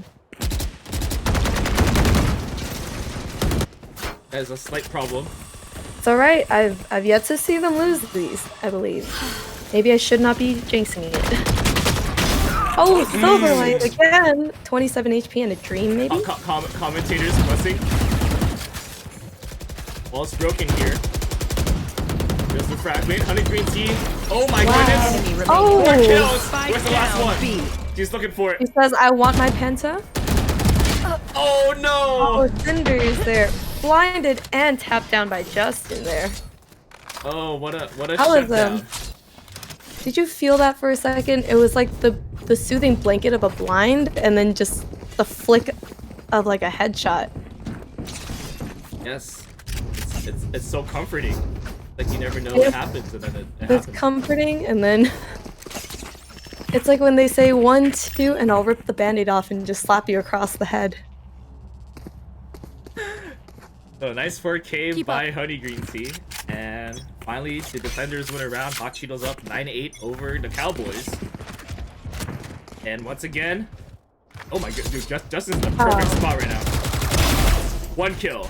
That is a slight problem. It's alright. I've yet to see them lose these, I believe. Maybe I should not be jinxing it. Oh, Silverlight again! 27 HP and a dream, maybe? Commentators fussing. Well, it's broken here. There's the fragment. Honey Green Tea. Oh my goodness! Oh! 4 kills! Where's the last one? She's looking for it. He says, I want my penta. Oh no! Oh, Cinders there. Blinded and tapped down by Justin there. Oh, what a shutdown. Did you feel that for a second? It was like the soothing blanket of a blind and then just the flick of like a headshot. Yes. It's so comforting. Like you never know what happens and then it It's happens. comforting and then it's like when they say 1, 2 and I'll rip the band-aid off and just slap you across the head. So nice 4K by Honey Green Tea. And finally the defenders win a round. Hot Cheadles up 9-8 over the Cowboys. And once again, oh my god, dude, Justin's in the perfect spot right now. 1 kill.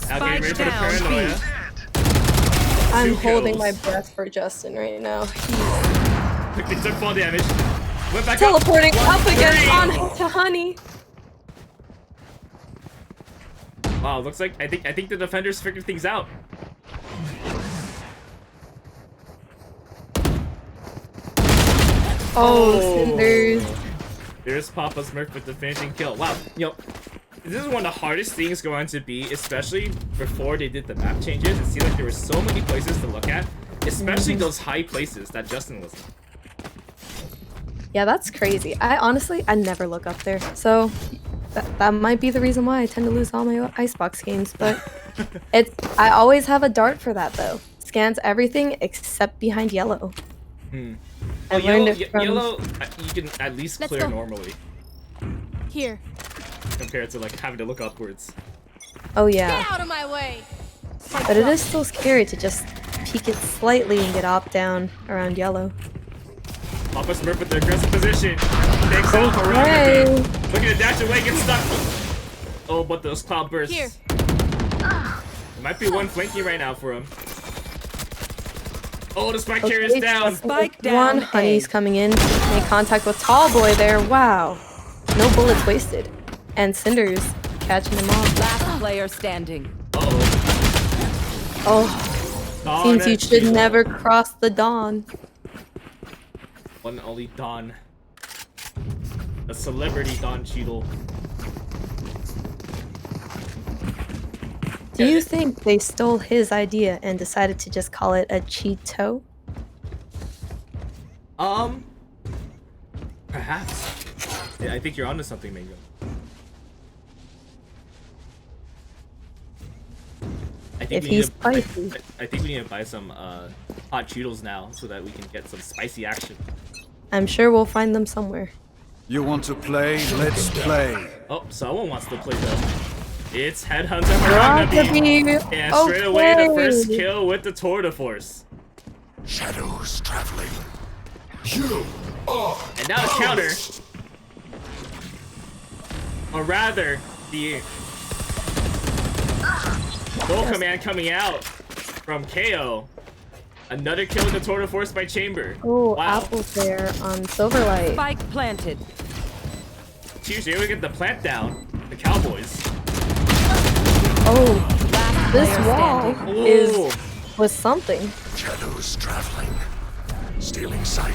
Now getting ready for the paranoia. I'm 2 holding my kills. breath for Justin right now. Quickly took fall damage. Went back Teleporting up. up again 3. on to Honey. Wow, looks like I think the defenders figured things out. Oh, Cinders. There's Papa Smurf with the finishing kill. Wow, you know, this is one of the hardest things going to be, especially before they did the map changes. It seemed like there were so many places to look at, especially those high places that Justin was in. Yeah, that's crazy. I never look up there. So that might be the reason why I tend to lose all my Icebox games, but I always have a dart for that though. Scans everything except behind yellow. I learned it from... Yellow, you can at least clear normally. Here. Compared to like having to look upwards. Oh yeah. Get out of my way. But it is still scary to just peek it slightly and get op down around yellow. Papa Smurf with the aggressive position. Takes out choreography. Looking to dash away, gets stuck. Oh, but those cloud bursts. Here. There might be one flanking right now for him. Oh, the spike carrier is down. Spike down. One Honey's coming in. Make contact with Tall Boy there. Wow. No bullets wasted. And Cinders catching him off. Last player standing. Oh. Seems you should never cross the dawn. One and only Don. A celebrity Don Cheadle. Do you think they stole his idea and decided to just call it a Cheeto? Perhaps. Yeah, I think you're onto something, Mango. I think we need to buy some hot Cheetos now so that we can get some spicy action. I'm sure we'll find them somewhere. You want to play? Let's play. Oh, someone wants to play though. It's Headhunter Haragnabi. And straight away the first kill with the Tour de Force. Shadows traveling. You are. And now the counter. Or rather, the full command coming out from KO. Another kill in the total force by Chamber. Oh, Wow. Apple's there on Silverlight. Spike planted. Cheers, they would get the plant down. The Cowboys. Oh, this wall Ooh. was something. Shadows traveling. Stealing sight.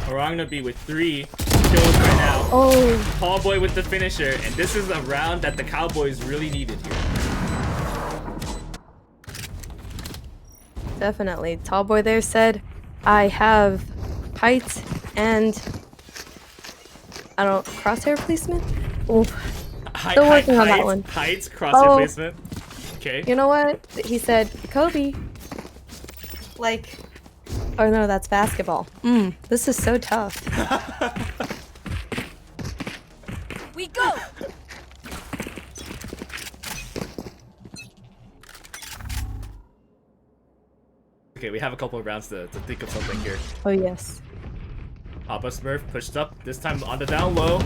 Arangnabi with 3 kills right now. Oh. Tallboy with the finisher, and this is a round that the Cowboys really needed here. Definitely. Tallboy there said, I have height and crosshair placement? Ooh. Still working on that one. Heights, crosshair placement. Okay. You know what? He said, Kobe. Like, oh no, that's basketball. This is so tough. We go. Okay, we have a couple of rounds to think of something here. Oh yes. Papa Smurf pushed up, this time on the down low.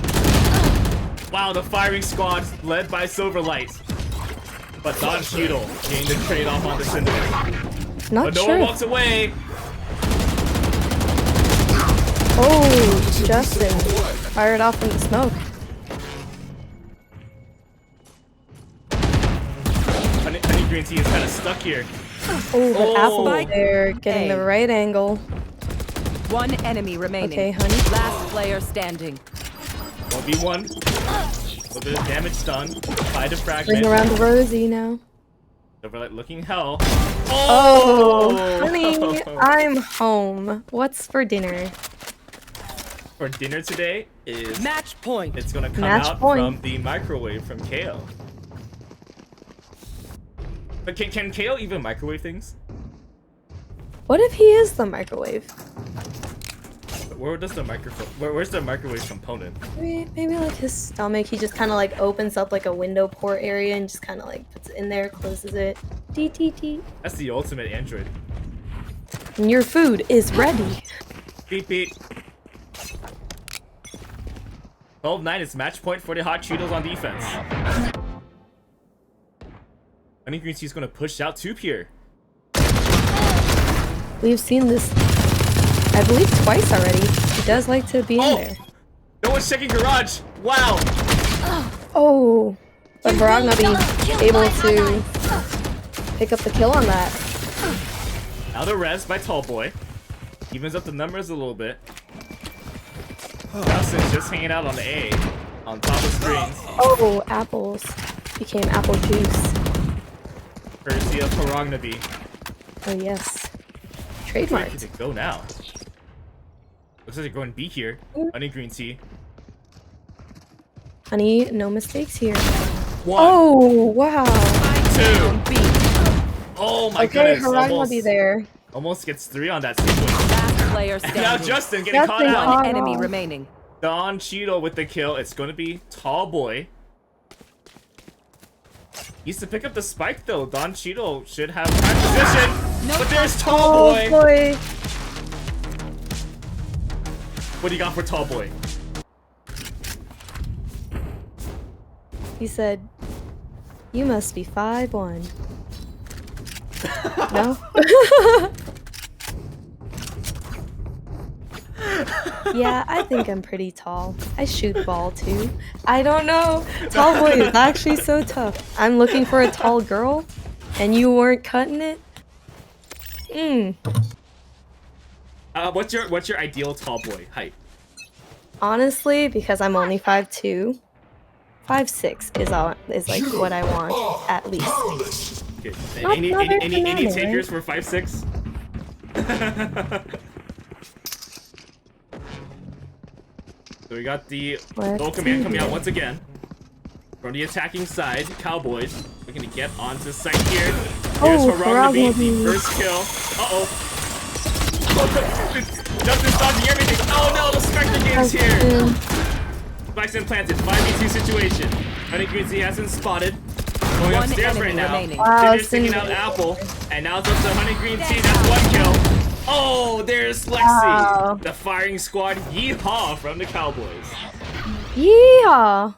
Wow, the firing squad led by Silverlight. But Don Cheadle getting the trade off on the Cinder. Not But no sure. one walks away. Oh, Justin fired off in the smoke. Honey Green Tea is kind of stuck here. Oh, but Apple there getting the right angle. One enemy remaining. Okay, honey. Last player standing. 1v1. A little bit of damage done by the fragment. Bring around Rosie now. Silverlight looking hell. Oh, honey, I'm home. What's for dinner? For dinner today is match point. It's gonna come Match out point. from the microwave from KO. But can KO even microwave things? What if he is the microwave? Where does the microphone? Where's the microwave component? Maybe like his stomach. He just kind of like opens up like a window port area and just kind of like puts it in there, closes it. DTT. That's the ultimate android. And your food is ready. Beep beep. 12-9 is match point for the Hot Cheadles on defense. Honey Green Tea's gonna push out Tube here. We've seen this, I believe, twice already. He does like to be in there. No one's checking garage. Wow. Oh, but Varag not being able to pick up the kill on that. Now the res by Tallboy. Evens up the numbers a little bit. Justin's just hanging out on A. On top of screens. Oh, apples became apple juice. Courtesy of Harangnabi. Oh yes. Where Trademarked. could it go now? Looks like they're going B here. Honey Green Tea. Honey, no mistakes here. 1. Oh, wow. 2. Oh my Okay, goodness. Harag will Almost, be there. almost gets 3 on that sequence. Last player And standing. now Justin getting caught Justin out. caught One enemy off. remaining. Don Cheadle with the kill. It's going to be Tallboy. Needs to pick up the spike though. Don Cheadle should have prime position. But there's Tallboy. Oh boy. What do you got for Tallboy? He said, "You must be 5'1". No. Yeah, I think I'm pretty tall. I shoot ball too. I don't know. Tall boy is actually so tough. I'm looking for a tall girl, and you weren't cutting it. What's your ideal Tallboy height? Honestly, because I'm only 5'2", 5'6" is like what I want at least. Okay. Not Any very takers banana, for 5'6"? So we got the Let's low command see coming out here. once again. From the attacking side, Cowboys looking to get onto site here. Here's Oh, Harangnabi, the Harangnabi. first kill. Uh-oh. Justin's dodging everything. Oh no, the Spectre game's here. Spikes implanted, 5v2 situation. Honey Green Tea hasn't spotted. Going One upstairs enemy right now. remaining. Wow, Cinder's taking out Apple. And now it's up to Honey Green Tea. That's 1 kill. Oh, there's Lexi. Wow. The firing squad yeehaw from the Cowboys. Yeehaw!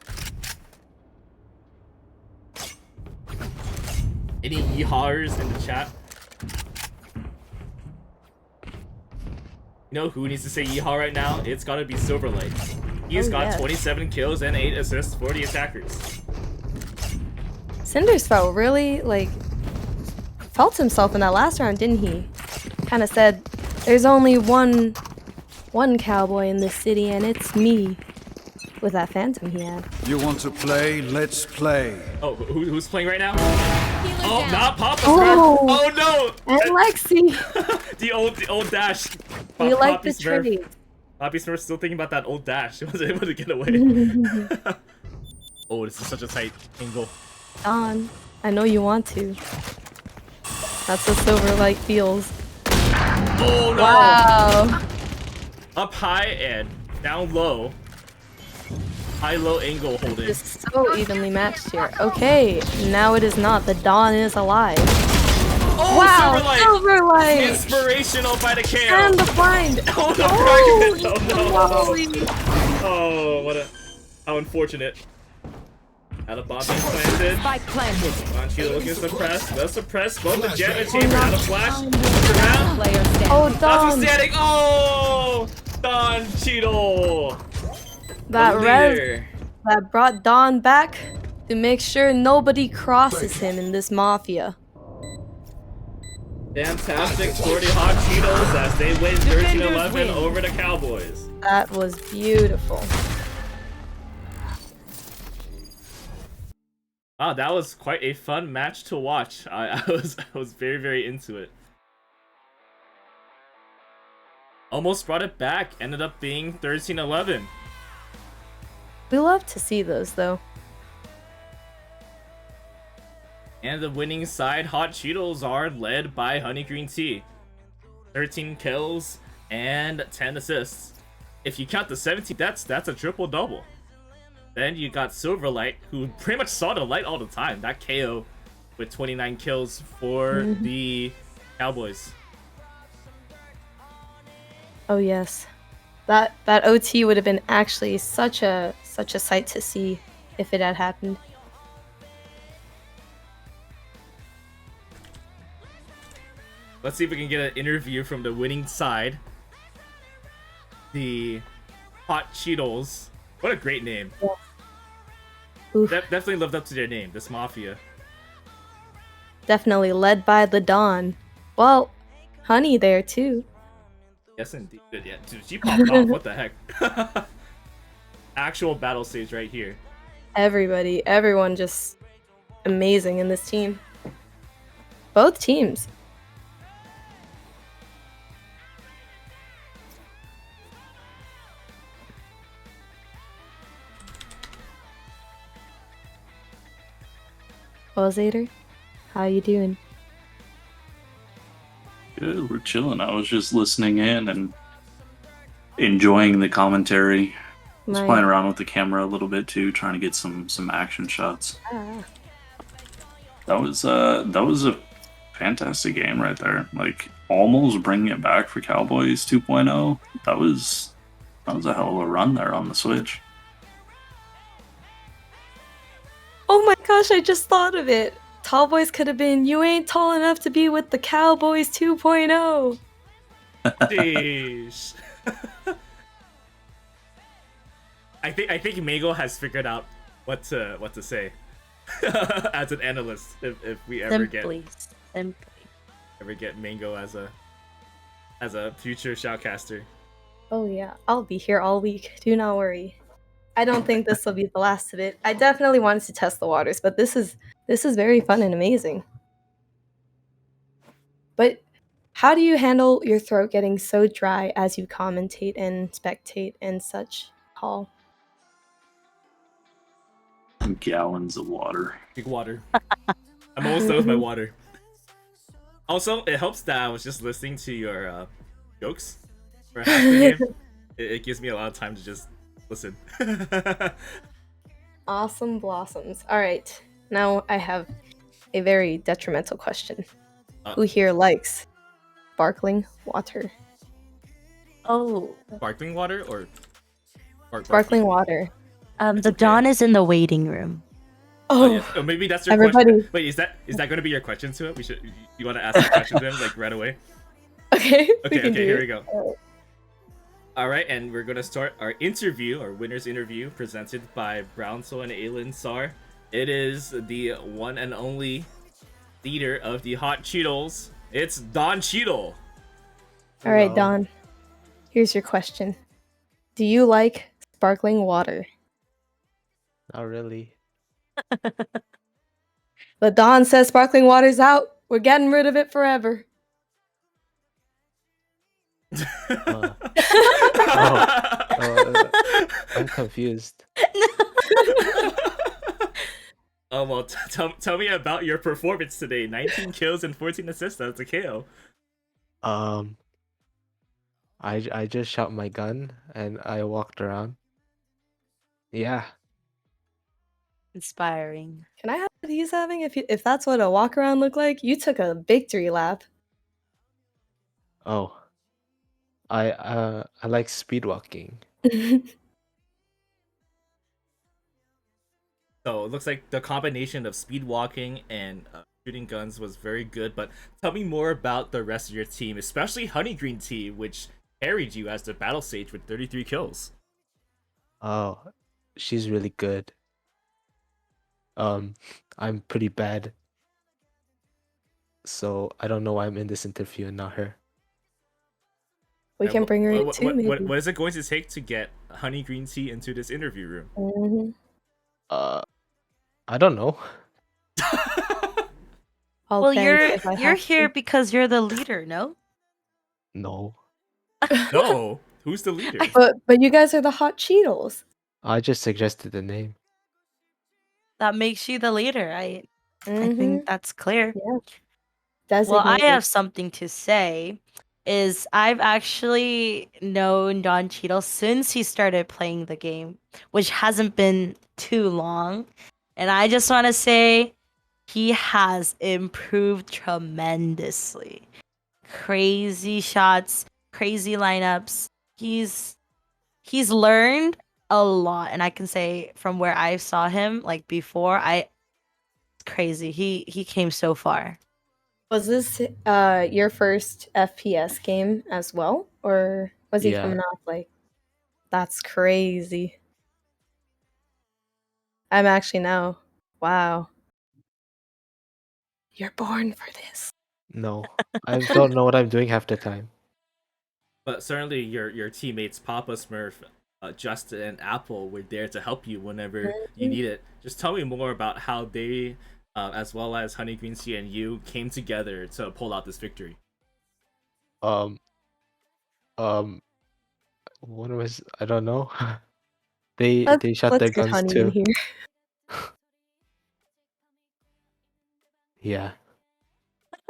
Any yeehawers in the chat? You know who needs to say yeehaw right now? It's gotta be Silverlight. He's Oh, got yes. 27 kills and 8 assists for the attackers. Cinders felt really, felt himself in that last round, didn't he? Kind of said, there's only one cowboy in this city, and it's me. With that phantom he had. You want to play? Let's play. Oh, who's playing right now? Oh, down. not Papa Oh. Smurf. Oh no! And Lexi! the old dash. We like the Smurf. trade. Poppy Smurf's still thinking about that old dash. He wasn't able to get away. Oh, this is such a tight angle. Don, I know you want to. That's what Silverlight feels. Oh no! Wow! Up high and down low. High-low angle holding. Just so evenly matched here. Okay, now it is not. The Dawn is alive. Oh, Wow! Silverlight! Inspirational by the KO. And the blind! Oh, the fragment! Oh no! Oh, what a... How unfortunate. Out of bomb being planted. Spike planted. Cheadles looking suppressed. They'll suppress both the jet and chamber. Out of flash. Around. Player standing. Oh, That's Dawn! what's standing. Oh! Don Cheadle. That The res leader. that brought Dawn back to make sure nobody crosses him in this mafia. Fantastic for the Hot Cheadles as they win 13-11 over the Cowboys. That was beautiful. Wow, that was quite a fun match to watch. I was very, very into it. Almost brought it back. Ended up being 13-11. We love to see those, though. And the winning side, Hot Cheadles, are led by Honey Green Tea. 13 kills and 10 assists. If you count the 17, that's a triple-double. Then you got Silverlight, who pretty much saw the light all the time. That KO with 29 kills for the Cowboys. Oh yes, that OT would have been actually such a sight to see if it had happened. Let's see if we can get an interview from the winning side. The Hot Cheadles. What a great name. Yeah. Definitely lived up to their name, this Mafia. Definitely led by the Dawn. Well, Honey there too. Yes, indeed. Yeah, dude, she popped off. What the heck? Actual battle stage right here. Everyone just amazing in this team. Both teams. Well, Zader, how you doing? Good, we're chilling. I was just listening in and enjoying the commentary. Just Nice. playing around with the camera a little bit too, trying to get some action shots. Ah. That was a fantastic game right there. Like almost bringing it back for Cowboys 2.0. That was a hell of a run there on the Switch. Oh my gosh, I just thought of it. Tall Boys could have been, you ain't tall enough to be with the Cowboys 2.0. Sheesh. I think Mango has figured out what to say as an analyst if we ever Simply. get Mango as a future shoutcaster. Oh yeah, I'll be here all week. Do not worry. I don't think this will be the last of it. I definitely wanted to test the waters, but this is very fun and amazing. But how do you handle your throat getting so dry as you commentate and spectate and such, Paul? Gallons of water. Big water. I'm almost done with my water. Also, it helps that I was just listening to your jokes for half the game. It gives me a lot of time to just listen. Awesome blossoms. All right, now I have a very detrimental question. Who here likes sparkling water? Oh. Sparkling water or Sparkling water. The Dawn is in the waiting room. Oh, yeah. Oh, maybe that's your everybody. question. Wait, is that going to be your question to it? You want to ask the question to him like right away? Okay. Okay, here we go. All right, and we're gonna start our interview, our winner's interview, presented by Browntul and Aelin Sar. It is the one and only leader of the Hot Cheadles. It's Don Cheadle. All right, Don. Here's your question. Do you like sparkling water? Not really. But Don says sparkling water's out. We're getting rid of it forever. I'm confused. Oh well, tell me about your performance today. 19 kills and 14 assists. That's a KO. I just shot my gun and I walked around. Yeah. Inspiring. Can I have what he's having? If that's what a walk around looked like, you took a victory lap. Oh. I like speed walking. So it looks like the combination of speed walking and shooting guns was very good. But tell me more about the rest of your team, especially Honey Green Tea, which carried you as the battle sage with 33 kills. Oh, she's really good. I'm pretty bad. So I don't know why I'm in this interview and not her. We can bring her in too, maybe. What is it going to take to get Honey Green Tea into this interview room? I don't know. Well, you're here because you're the leader, no? No. No, who's the leader? But you guys are the Hot Cheadles. I just suggested the name. That makes you the leader. I think that's clear. Yeah. Well, I have something to say. Is I've actually known Don Cheadle since he started playing the game, which hasn't been too long. And I just want to say he has improved tremendously. Crazy shots, crazy lineups. He's learned a lot, and I can say from where I saw him like before, crazy. He came so far. Was this your first FPS game as well, or was he Yeah. coming off like? That's crazy. I'm actually now. Wow. You're born for this. No. I don't know what I'm doing half the time. But certainly your teammates Papa Smurf, Justin, and Apple were there to help you whenever you need it. Just tell me more about how they, as well as Honey Green Tea and you, came together to pull out this victory. What was I don't know. They shot Let's their get guns Honey too. in here. Yeah.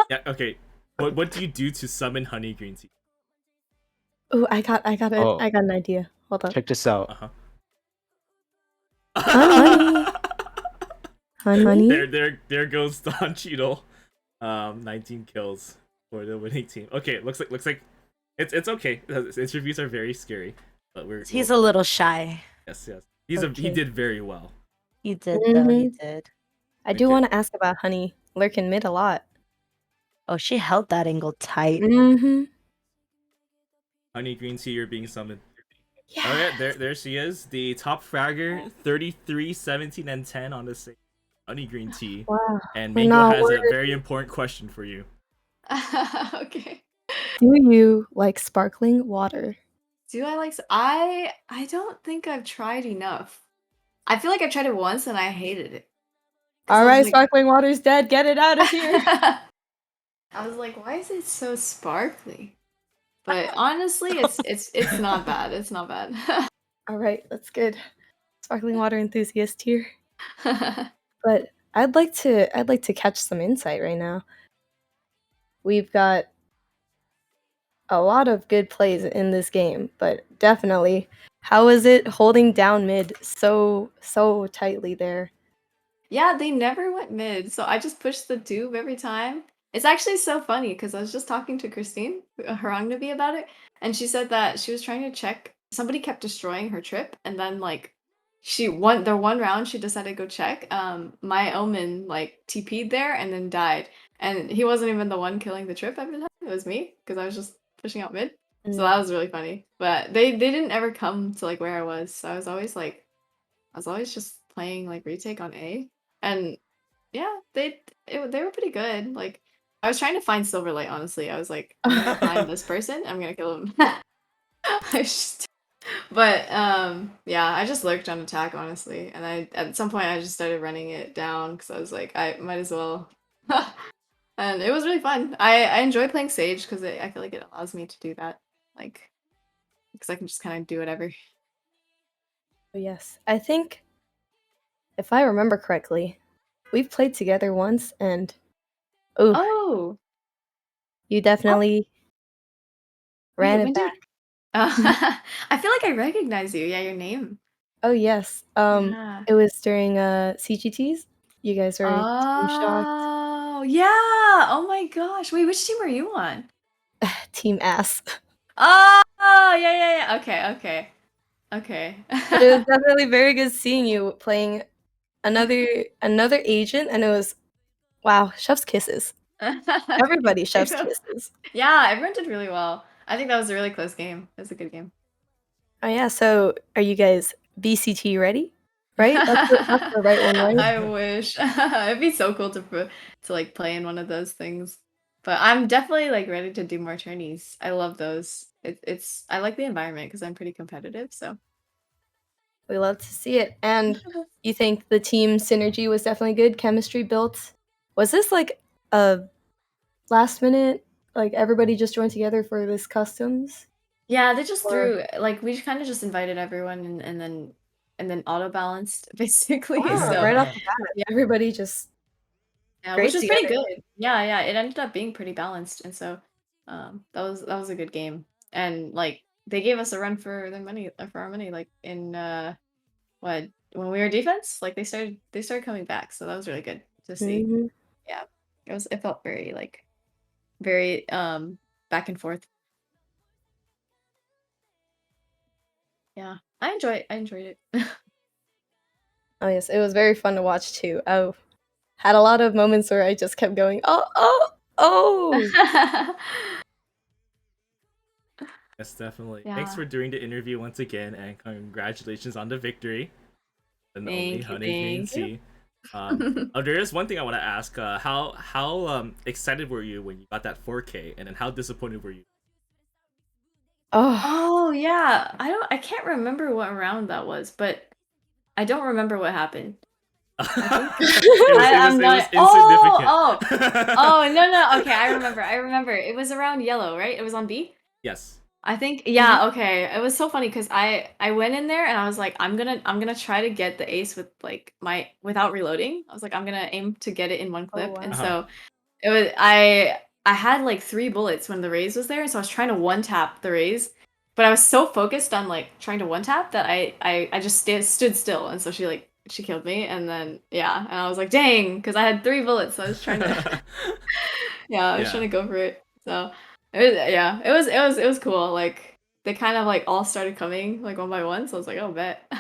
Yeah. Okay. What do you do to summon Honey Green Tea? Oh, I got it. Oh. I got an idea. Hold on. Check this out. Honey. Honey. There goes Don Cheadle. 19 kills for the winning team. Okay, looks like it's okay. His interviews are very scary, but He's a little shy. Yes. He did very well. He did though. He did. I do want to ask about Honey lurking mid a lot. Oh, she held that angle tight. Honey Green Tea, you're being summoned. Yes. All right, there she is, the top fragger, 33, 17, and 10 on the same Honey Green Tea. Wow. And Mango has a very important question for you. Okay. Do you like sparkling water? Do I like? I don't think I've tried enough. I feel like I tried it once and I hated it. All right, sparkling water's dead. Get it out of here. I was like, why is it so sparkly? But honestly, it's not bad. It's not bad. All right, that's good. Sparkling water enthusiast here. But I'd like to catch some insight right now. We've got a lot of good plays in this game, but definitely, how is it holding down mid so tightly there? Yeah, they never went mid, so I just pushed the tube every time. It's actually so funny because I was just talking to Christine Harangnabi about it, and she said that she was trying to check. Somebody kept destroying her trip, and then like the one round she decided to go check. My Omen like TP'd there and then died, and he wasn't even the one killing the trip every time. It was me because I was just pushing out mid. So that was really funny. But they didn't ever come to like where I was. So I was always just playing like retake on A. And yeah, they were pretty good. Like I was trying to find Silverlight, honestly. I was like, I'm gonna find this person, I'm gonna kill him. But yeah, I just lurked on attack, honestly. And at some point I just started running it down because I was like, I might as well. And it was really fun. I enjoy playing Sage because I feel like it allows me to do that. Like, because I can just kind of do whatever. Yes, I think if I remember correctly, we've played together once, and Oh, you definitely ran wait, it when did? back. I feel like I recognize you. Yeah, your name. Oh yes, Yeah. it was during CGTs. You guys were Team Shocked, Oh, yeah. Oh my gosh. Wait, which team are you on? Team Ass. Oh, yeah. Okay. But it was definitely very good seeing you playing another agent, and it was wow, chef's kisses. Everybody chef's kisses. Yeah, everyone did really well. I think that was a really close game. It was a good game. Oh yeah, so are you guys BCT ready? Right? That's the right one, right? I wish. It'd be so cool to like play in one of those things. But I'm definitely like ready to do more tourneys. I love those. It's I like the environment because I'm pretty competitive, so We love to see it. And you think the team synergy was definitely good, chemistry built. Was this like a last minute, like everybody just joined together for this customs? yeah, they just Or threw like we kind of just invited everyone and then auto balanced basically. So right off the bat, yeah, everybody just yeah, which great was pretty together. good. Yeah, it ended up being pretty balanced, and so that was a good game. And like they gave us a run for their money for our money, like in what when we were defense, like they started coming back, so that was really good to see. Mhm. Yeah, it felt very like very back and forth. Yeah, I enjoyed it. Oh yes, it was very fun to watch too. I had a lot of moments where I just kept going, oh. Yes, definitely. Thanks Yeah. for doing the interview once again, and congratulations on the victory. And only Thank you, Honey Green thank you. Tea. There is one thing I want to ask. How excited were you when you got that 4K, and then how disappointed were you? Oh, Oh yeah, I can't remember what round that was, but I don't remember what happened. I think I'm It was not. insignificant. No. Okay, I remember. It was around yellow, right? It was on B. Yes. I think yeah, okay. It was so funny because I went in there and I was like, I'm gonna try to get the ace with like my without reloading. I was like, I'm gonna aim to get it in one clip. wow. And Uh-huh. so it was I had like 3 bullets when the raise was there, so I was trying to one tap the raise, but I was so focused on like trying to one tap that I just stood still, and so she killed me, and then yeah, and I was like, dang, because I had 3 bullets, so I was trying to yeah, I was trying to go for it. So yeah, it was cool. Like they kind of like all started coming like one by one, so I was like, oh bet.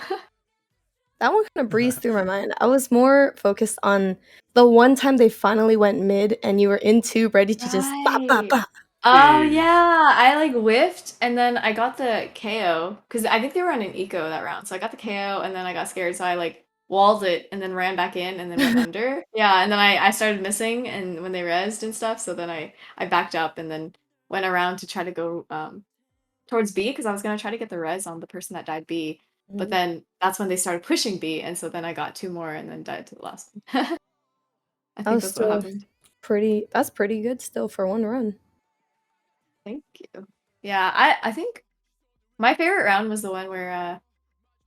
That one kind of breezed through my mind. I was more focused on the one time they finally went mid and you were in tube ready to just bop, bop, Right. bop. Oh yeah, I like whiffed and then I got the KO because I think they were on an eco that round. So I got the KO and then I got scared, so I like walled it and then ran back in and then went under. Yeah, and then I started missing and when they rezzed and stuff, so then I backed up and then went around to try to go towards B because I was gonna try to get the res on the person that died B. But Mhm. then that's when they started pushing B, and so then I got 2 more and then died to the last one. I That think was that's what still happened. that's pretty good still for one run. Thank you. Yeah, I think my favorite round was the one where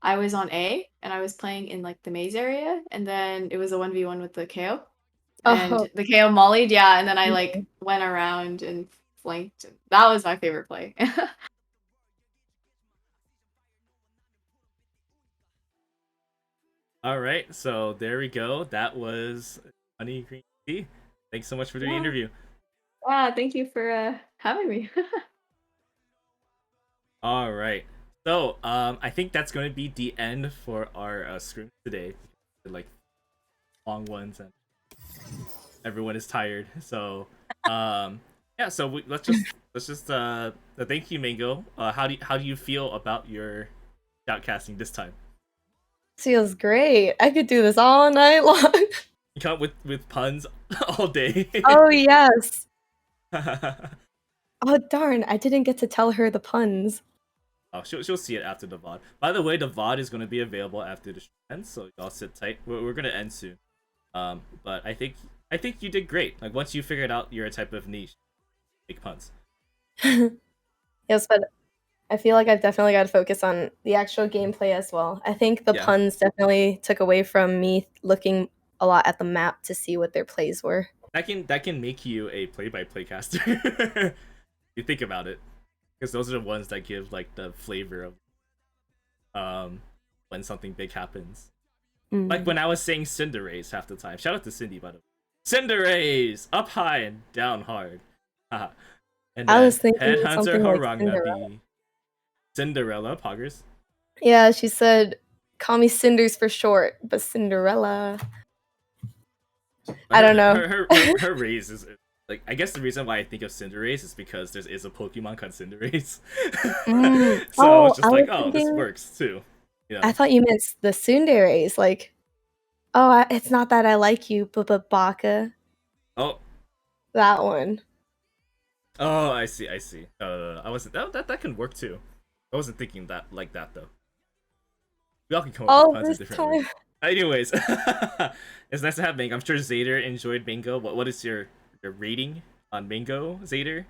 I was on A and I was playing in like the maze area, and then it was a 1v1 with the KO. And Oh, the KO mollied, yeah, and then I like mhm. went around and flanked. That was my favorite play. All right, so there we go. That was Honey Green Tea. Thanks so much for the Yeah. interview. Thank you for having me. All right. So, I think that's going to be the end for our scrim today. Like long ones and everyone is tired. So, yeah, so let's just thank you, Mango. How do you feel about your shoutcasting this time? Feels great. I could do this all night long. You come up with puns all day. Oh yes. Oh darn! I didn't get to tell her the puns. Oh, she'll see it after the VOD. By the way, the VOD is going to be available after the stream ends, so y'all sit tight. We're going to end soon. But I think you did great. Like once you figured out your type of niche, make puns. Yes, but I feel like I've definitely got to focus on the actual gameplay as well. I think the puns definitely took away from me looking a lot at the map to see what their plays were. That can make you a play-by-play caster. You think about it, because those are the ones that give like the flavor of when something big happens. Like when I was saying Cinderace half the time. Shout out to Cindy, by the way. Cinderace! Up high and down hard. And I then was thinking Headhunter something like Haranga Cinderella. be Cinderella Poggers. Yeah, she said, "Call me Cinders for short," but Cinderella. I don't know. Her raise is like, I guess the reason why I think of Cinderace is because there is a Pokemon called Cinderace. So I was just like, oh, this thinking- works too. You know? I thought you meant the Tsunderes, like, oh, it's not that I like you, but Baka. Oh. That one. Oh, I see. No. I wasn't. That can work too. I wasn't thinking that like that though. We all can come up with puns in different ways. Anyways, it's nice to have Mango. I'm sure Zader enjoyed Mango. What is your rating on Mango, Zader?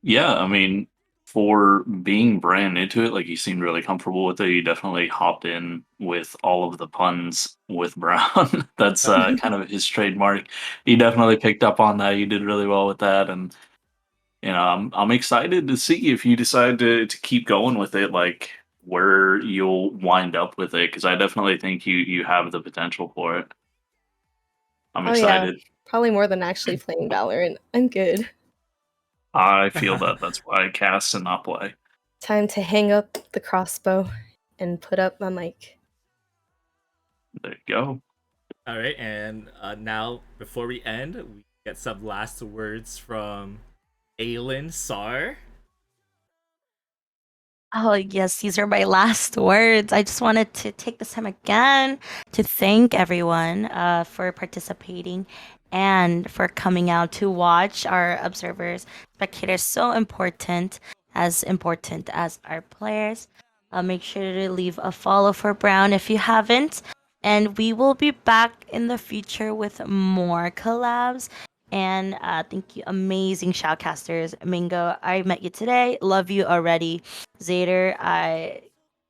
Yeah, I mean, for being brand new to it, like you seemed really comfortable with it. You definitely hopped in with all of the puns with Brown. That's kind of his trademark. He definitely picked up on that. You did really well with that, and you know, I'm excited to see if you decide to keep going with it, like where you'll wind up with it, because I definitely think you have the potential for it. I'm excited. Yeah, probably more than actually playing Valorant. I'm good. I feel that that's why I cast and not play. Time to hang up the crossbow and put up my mic. There you go. All right, and now before we end, we get some last words from Aelin Sar. Oh, yes, these are my last words. I just wanted to take this time again to thank everyone for participating and for coming out to watch. Our observers, spectators, so important as our players. Make sure to leave a follow for Brown if you haven't. And we will be back in the future with more collabs. And thank you, amazing shoutcasters. Mingo, I met you today. Love you already. Zader,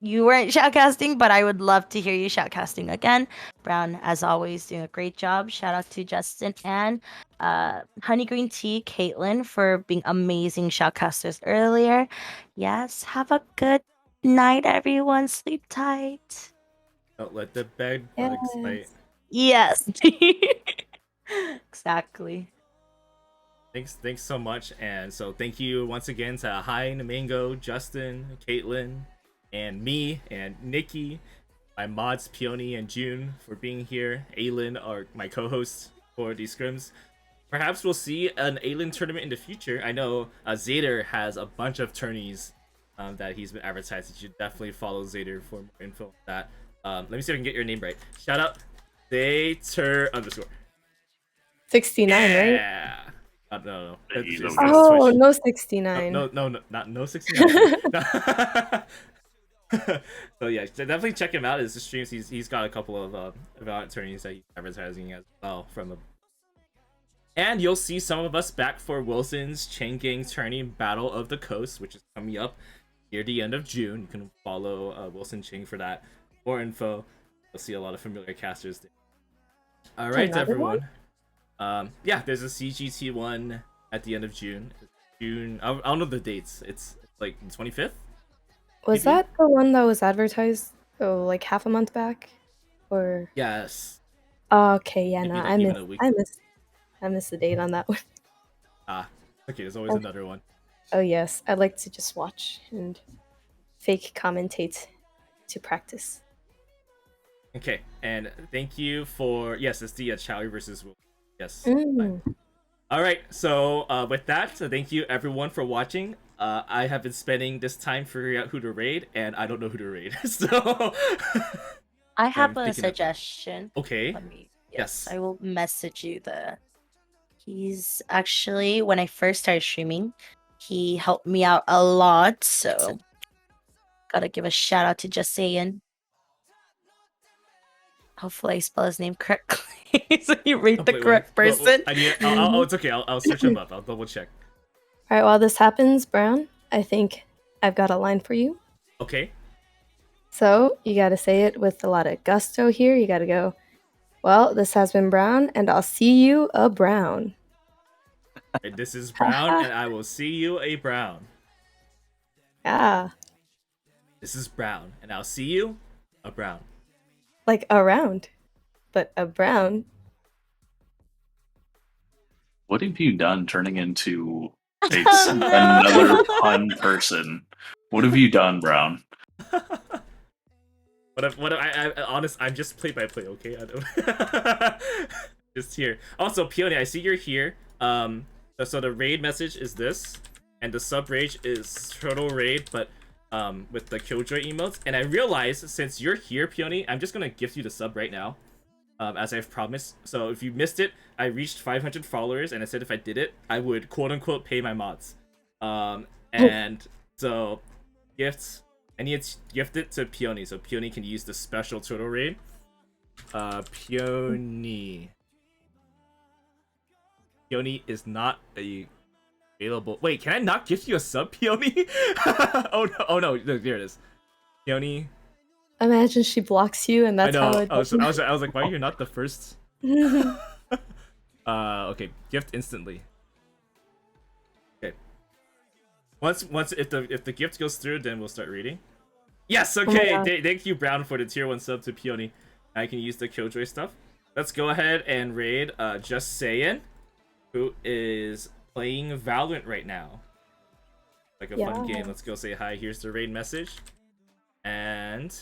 you weren't shoutcasting, but I would love to hear you shoutcasting again. Brown, as always, doing a great job. Shout out to Justin and Honey Green Tea, Caitlin, for being amazing shoutcasters earlier. Yes, have a good night, everyone. Sleep tight. Don't let the bed bugs bite. Yes. Exactly. Thanks so much, and so thank you once again to Hein, Mango, Justin, Caitlin, and me, and Nikki, my mods Peony and June for being here. Aelin are my co-hosts for these scrims. Perhaps we'll see an Aelin tournament in the future. I know Zader has a bunch of tourneys that he's been advertising. You should definitely follow Zader for more info on that. Let me see if I can get your name right. Shout out Zader _ 69, right? Yeah. No. Oh, no 69. No, not no 69. So yeah, definitely check him out. His streams. He's got a couple of Valorant tourneys that he's advertising as well from a. And you'll see some of us back for Wilson's Chain Gang tourney Battle of the Coast, which is coming up near the end of June. You can follow Wilson Ching for that. More info. You'll see a lot of familiar casters there. All right, everyone. Yeah, there's a CGT one at the end of June. I don't know the dates. It's like the 25th. Was that the one that was advertised like half a month back, or? Yes. Oh, okay, yeah, Maybe no, like I missed the date on that one. Okay. There's always another one. Oh yes, I like to just watch and fake commentate to practice. Okay, and thank you for it's the Chowie versus Will. Yes. All right, so with that, so thank you everyone for watching. I have been spending this time figuring out who to raid, and I don't know who to raid. So I I'm have a thinking of that. suggestion. Okay. Let me. Yes. I will message you the. He's actually when I first started streaming, he helped me out a lot. So gotta give a shout out to Just Saying. Hopefully I spell his name correctly, so you rate the Wait, correct person. I need. Oh, it's okay. I'll search him up. I'll double check. All right, while this happens, Brown, I think I've got a line for you. Okay. So you got to say it with a lot of gusto here. You got to go, well, this has been Brown, and I'll see you a Brown. And this is Brown, and I will see you a Brown. Yeah. This is Brown, and I'll see you a Brown. Like around, but a Brown. What have you done turning into another pun person? What have you done, Brown? I'm just play by play, okay? I don't just here. Also, Peony, I see you're here. So the raid message is this, and the sub raid is Turtle Raid, but with the Killjoy emotes. And I realized since you're here, Peony, I'm just gonna gift you the sub right now, as I've promised. So if you missed it, I reached 500 followers, and I said if I did it, I would quote unquote pay my mods. And so gifts. I need to gift it to Peony, so Peony can use the special turtle raid. Peony. Peony is not available. Wait, can I not gift you a sub, Peony? Oh no, there it is. Peony. Imagine she blocks you, and that's I know. how it. I was like, why are you not the first? Okay, gift instantly. Okay. Once if the gift goes through, then we'll start reading. Yes, okay. Thank you, Brown, for the tier 1 sub to Peony. I can use the Killjoy stuff. Let's go ahead and raid Just Sayin, who is playing Valorant right now. Like a fun game. Let's go say hi. Here's the raid message. And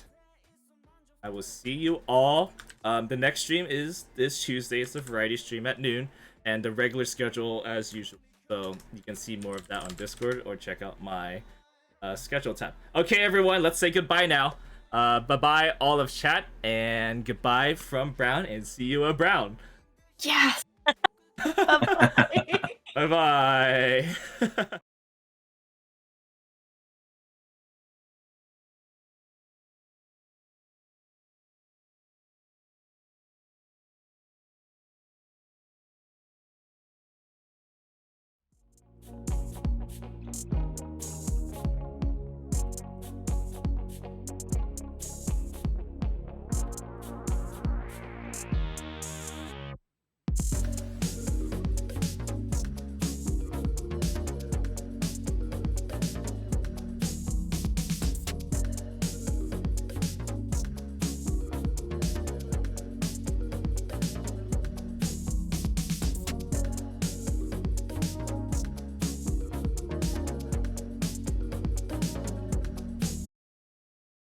I will see you all. The next stream is this Tuesday. It's a variety stream at noon. And the regular schedule as usual. So you can see more of that on Discord or check out my schedule tab. Okay, everyone, let's say goodbye now. Bye-bye all of chat, and goodbye from Brown, and see you a Brown. Yes! Bye-bye.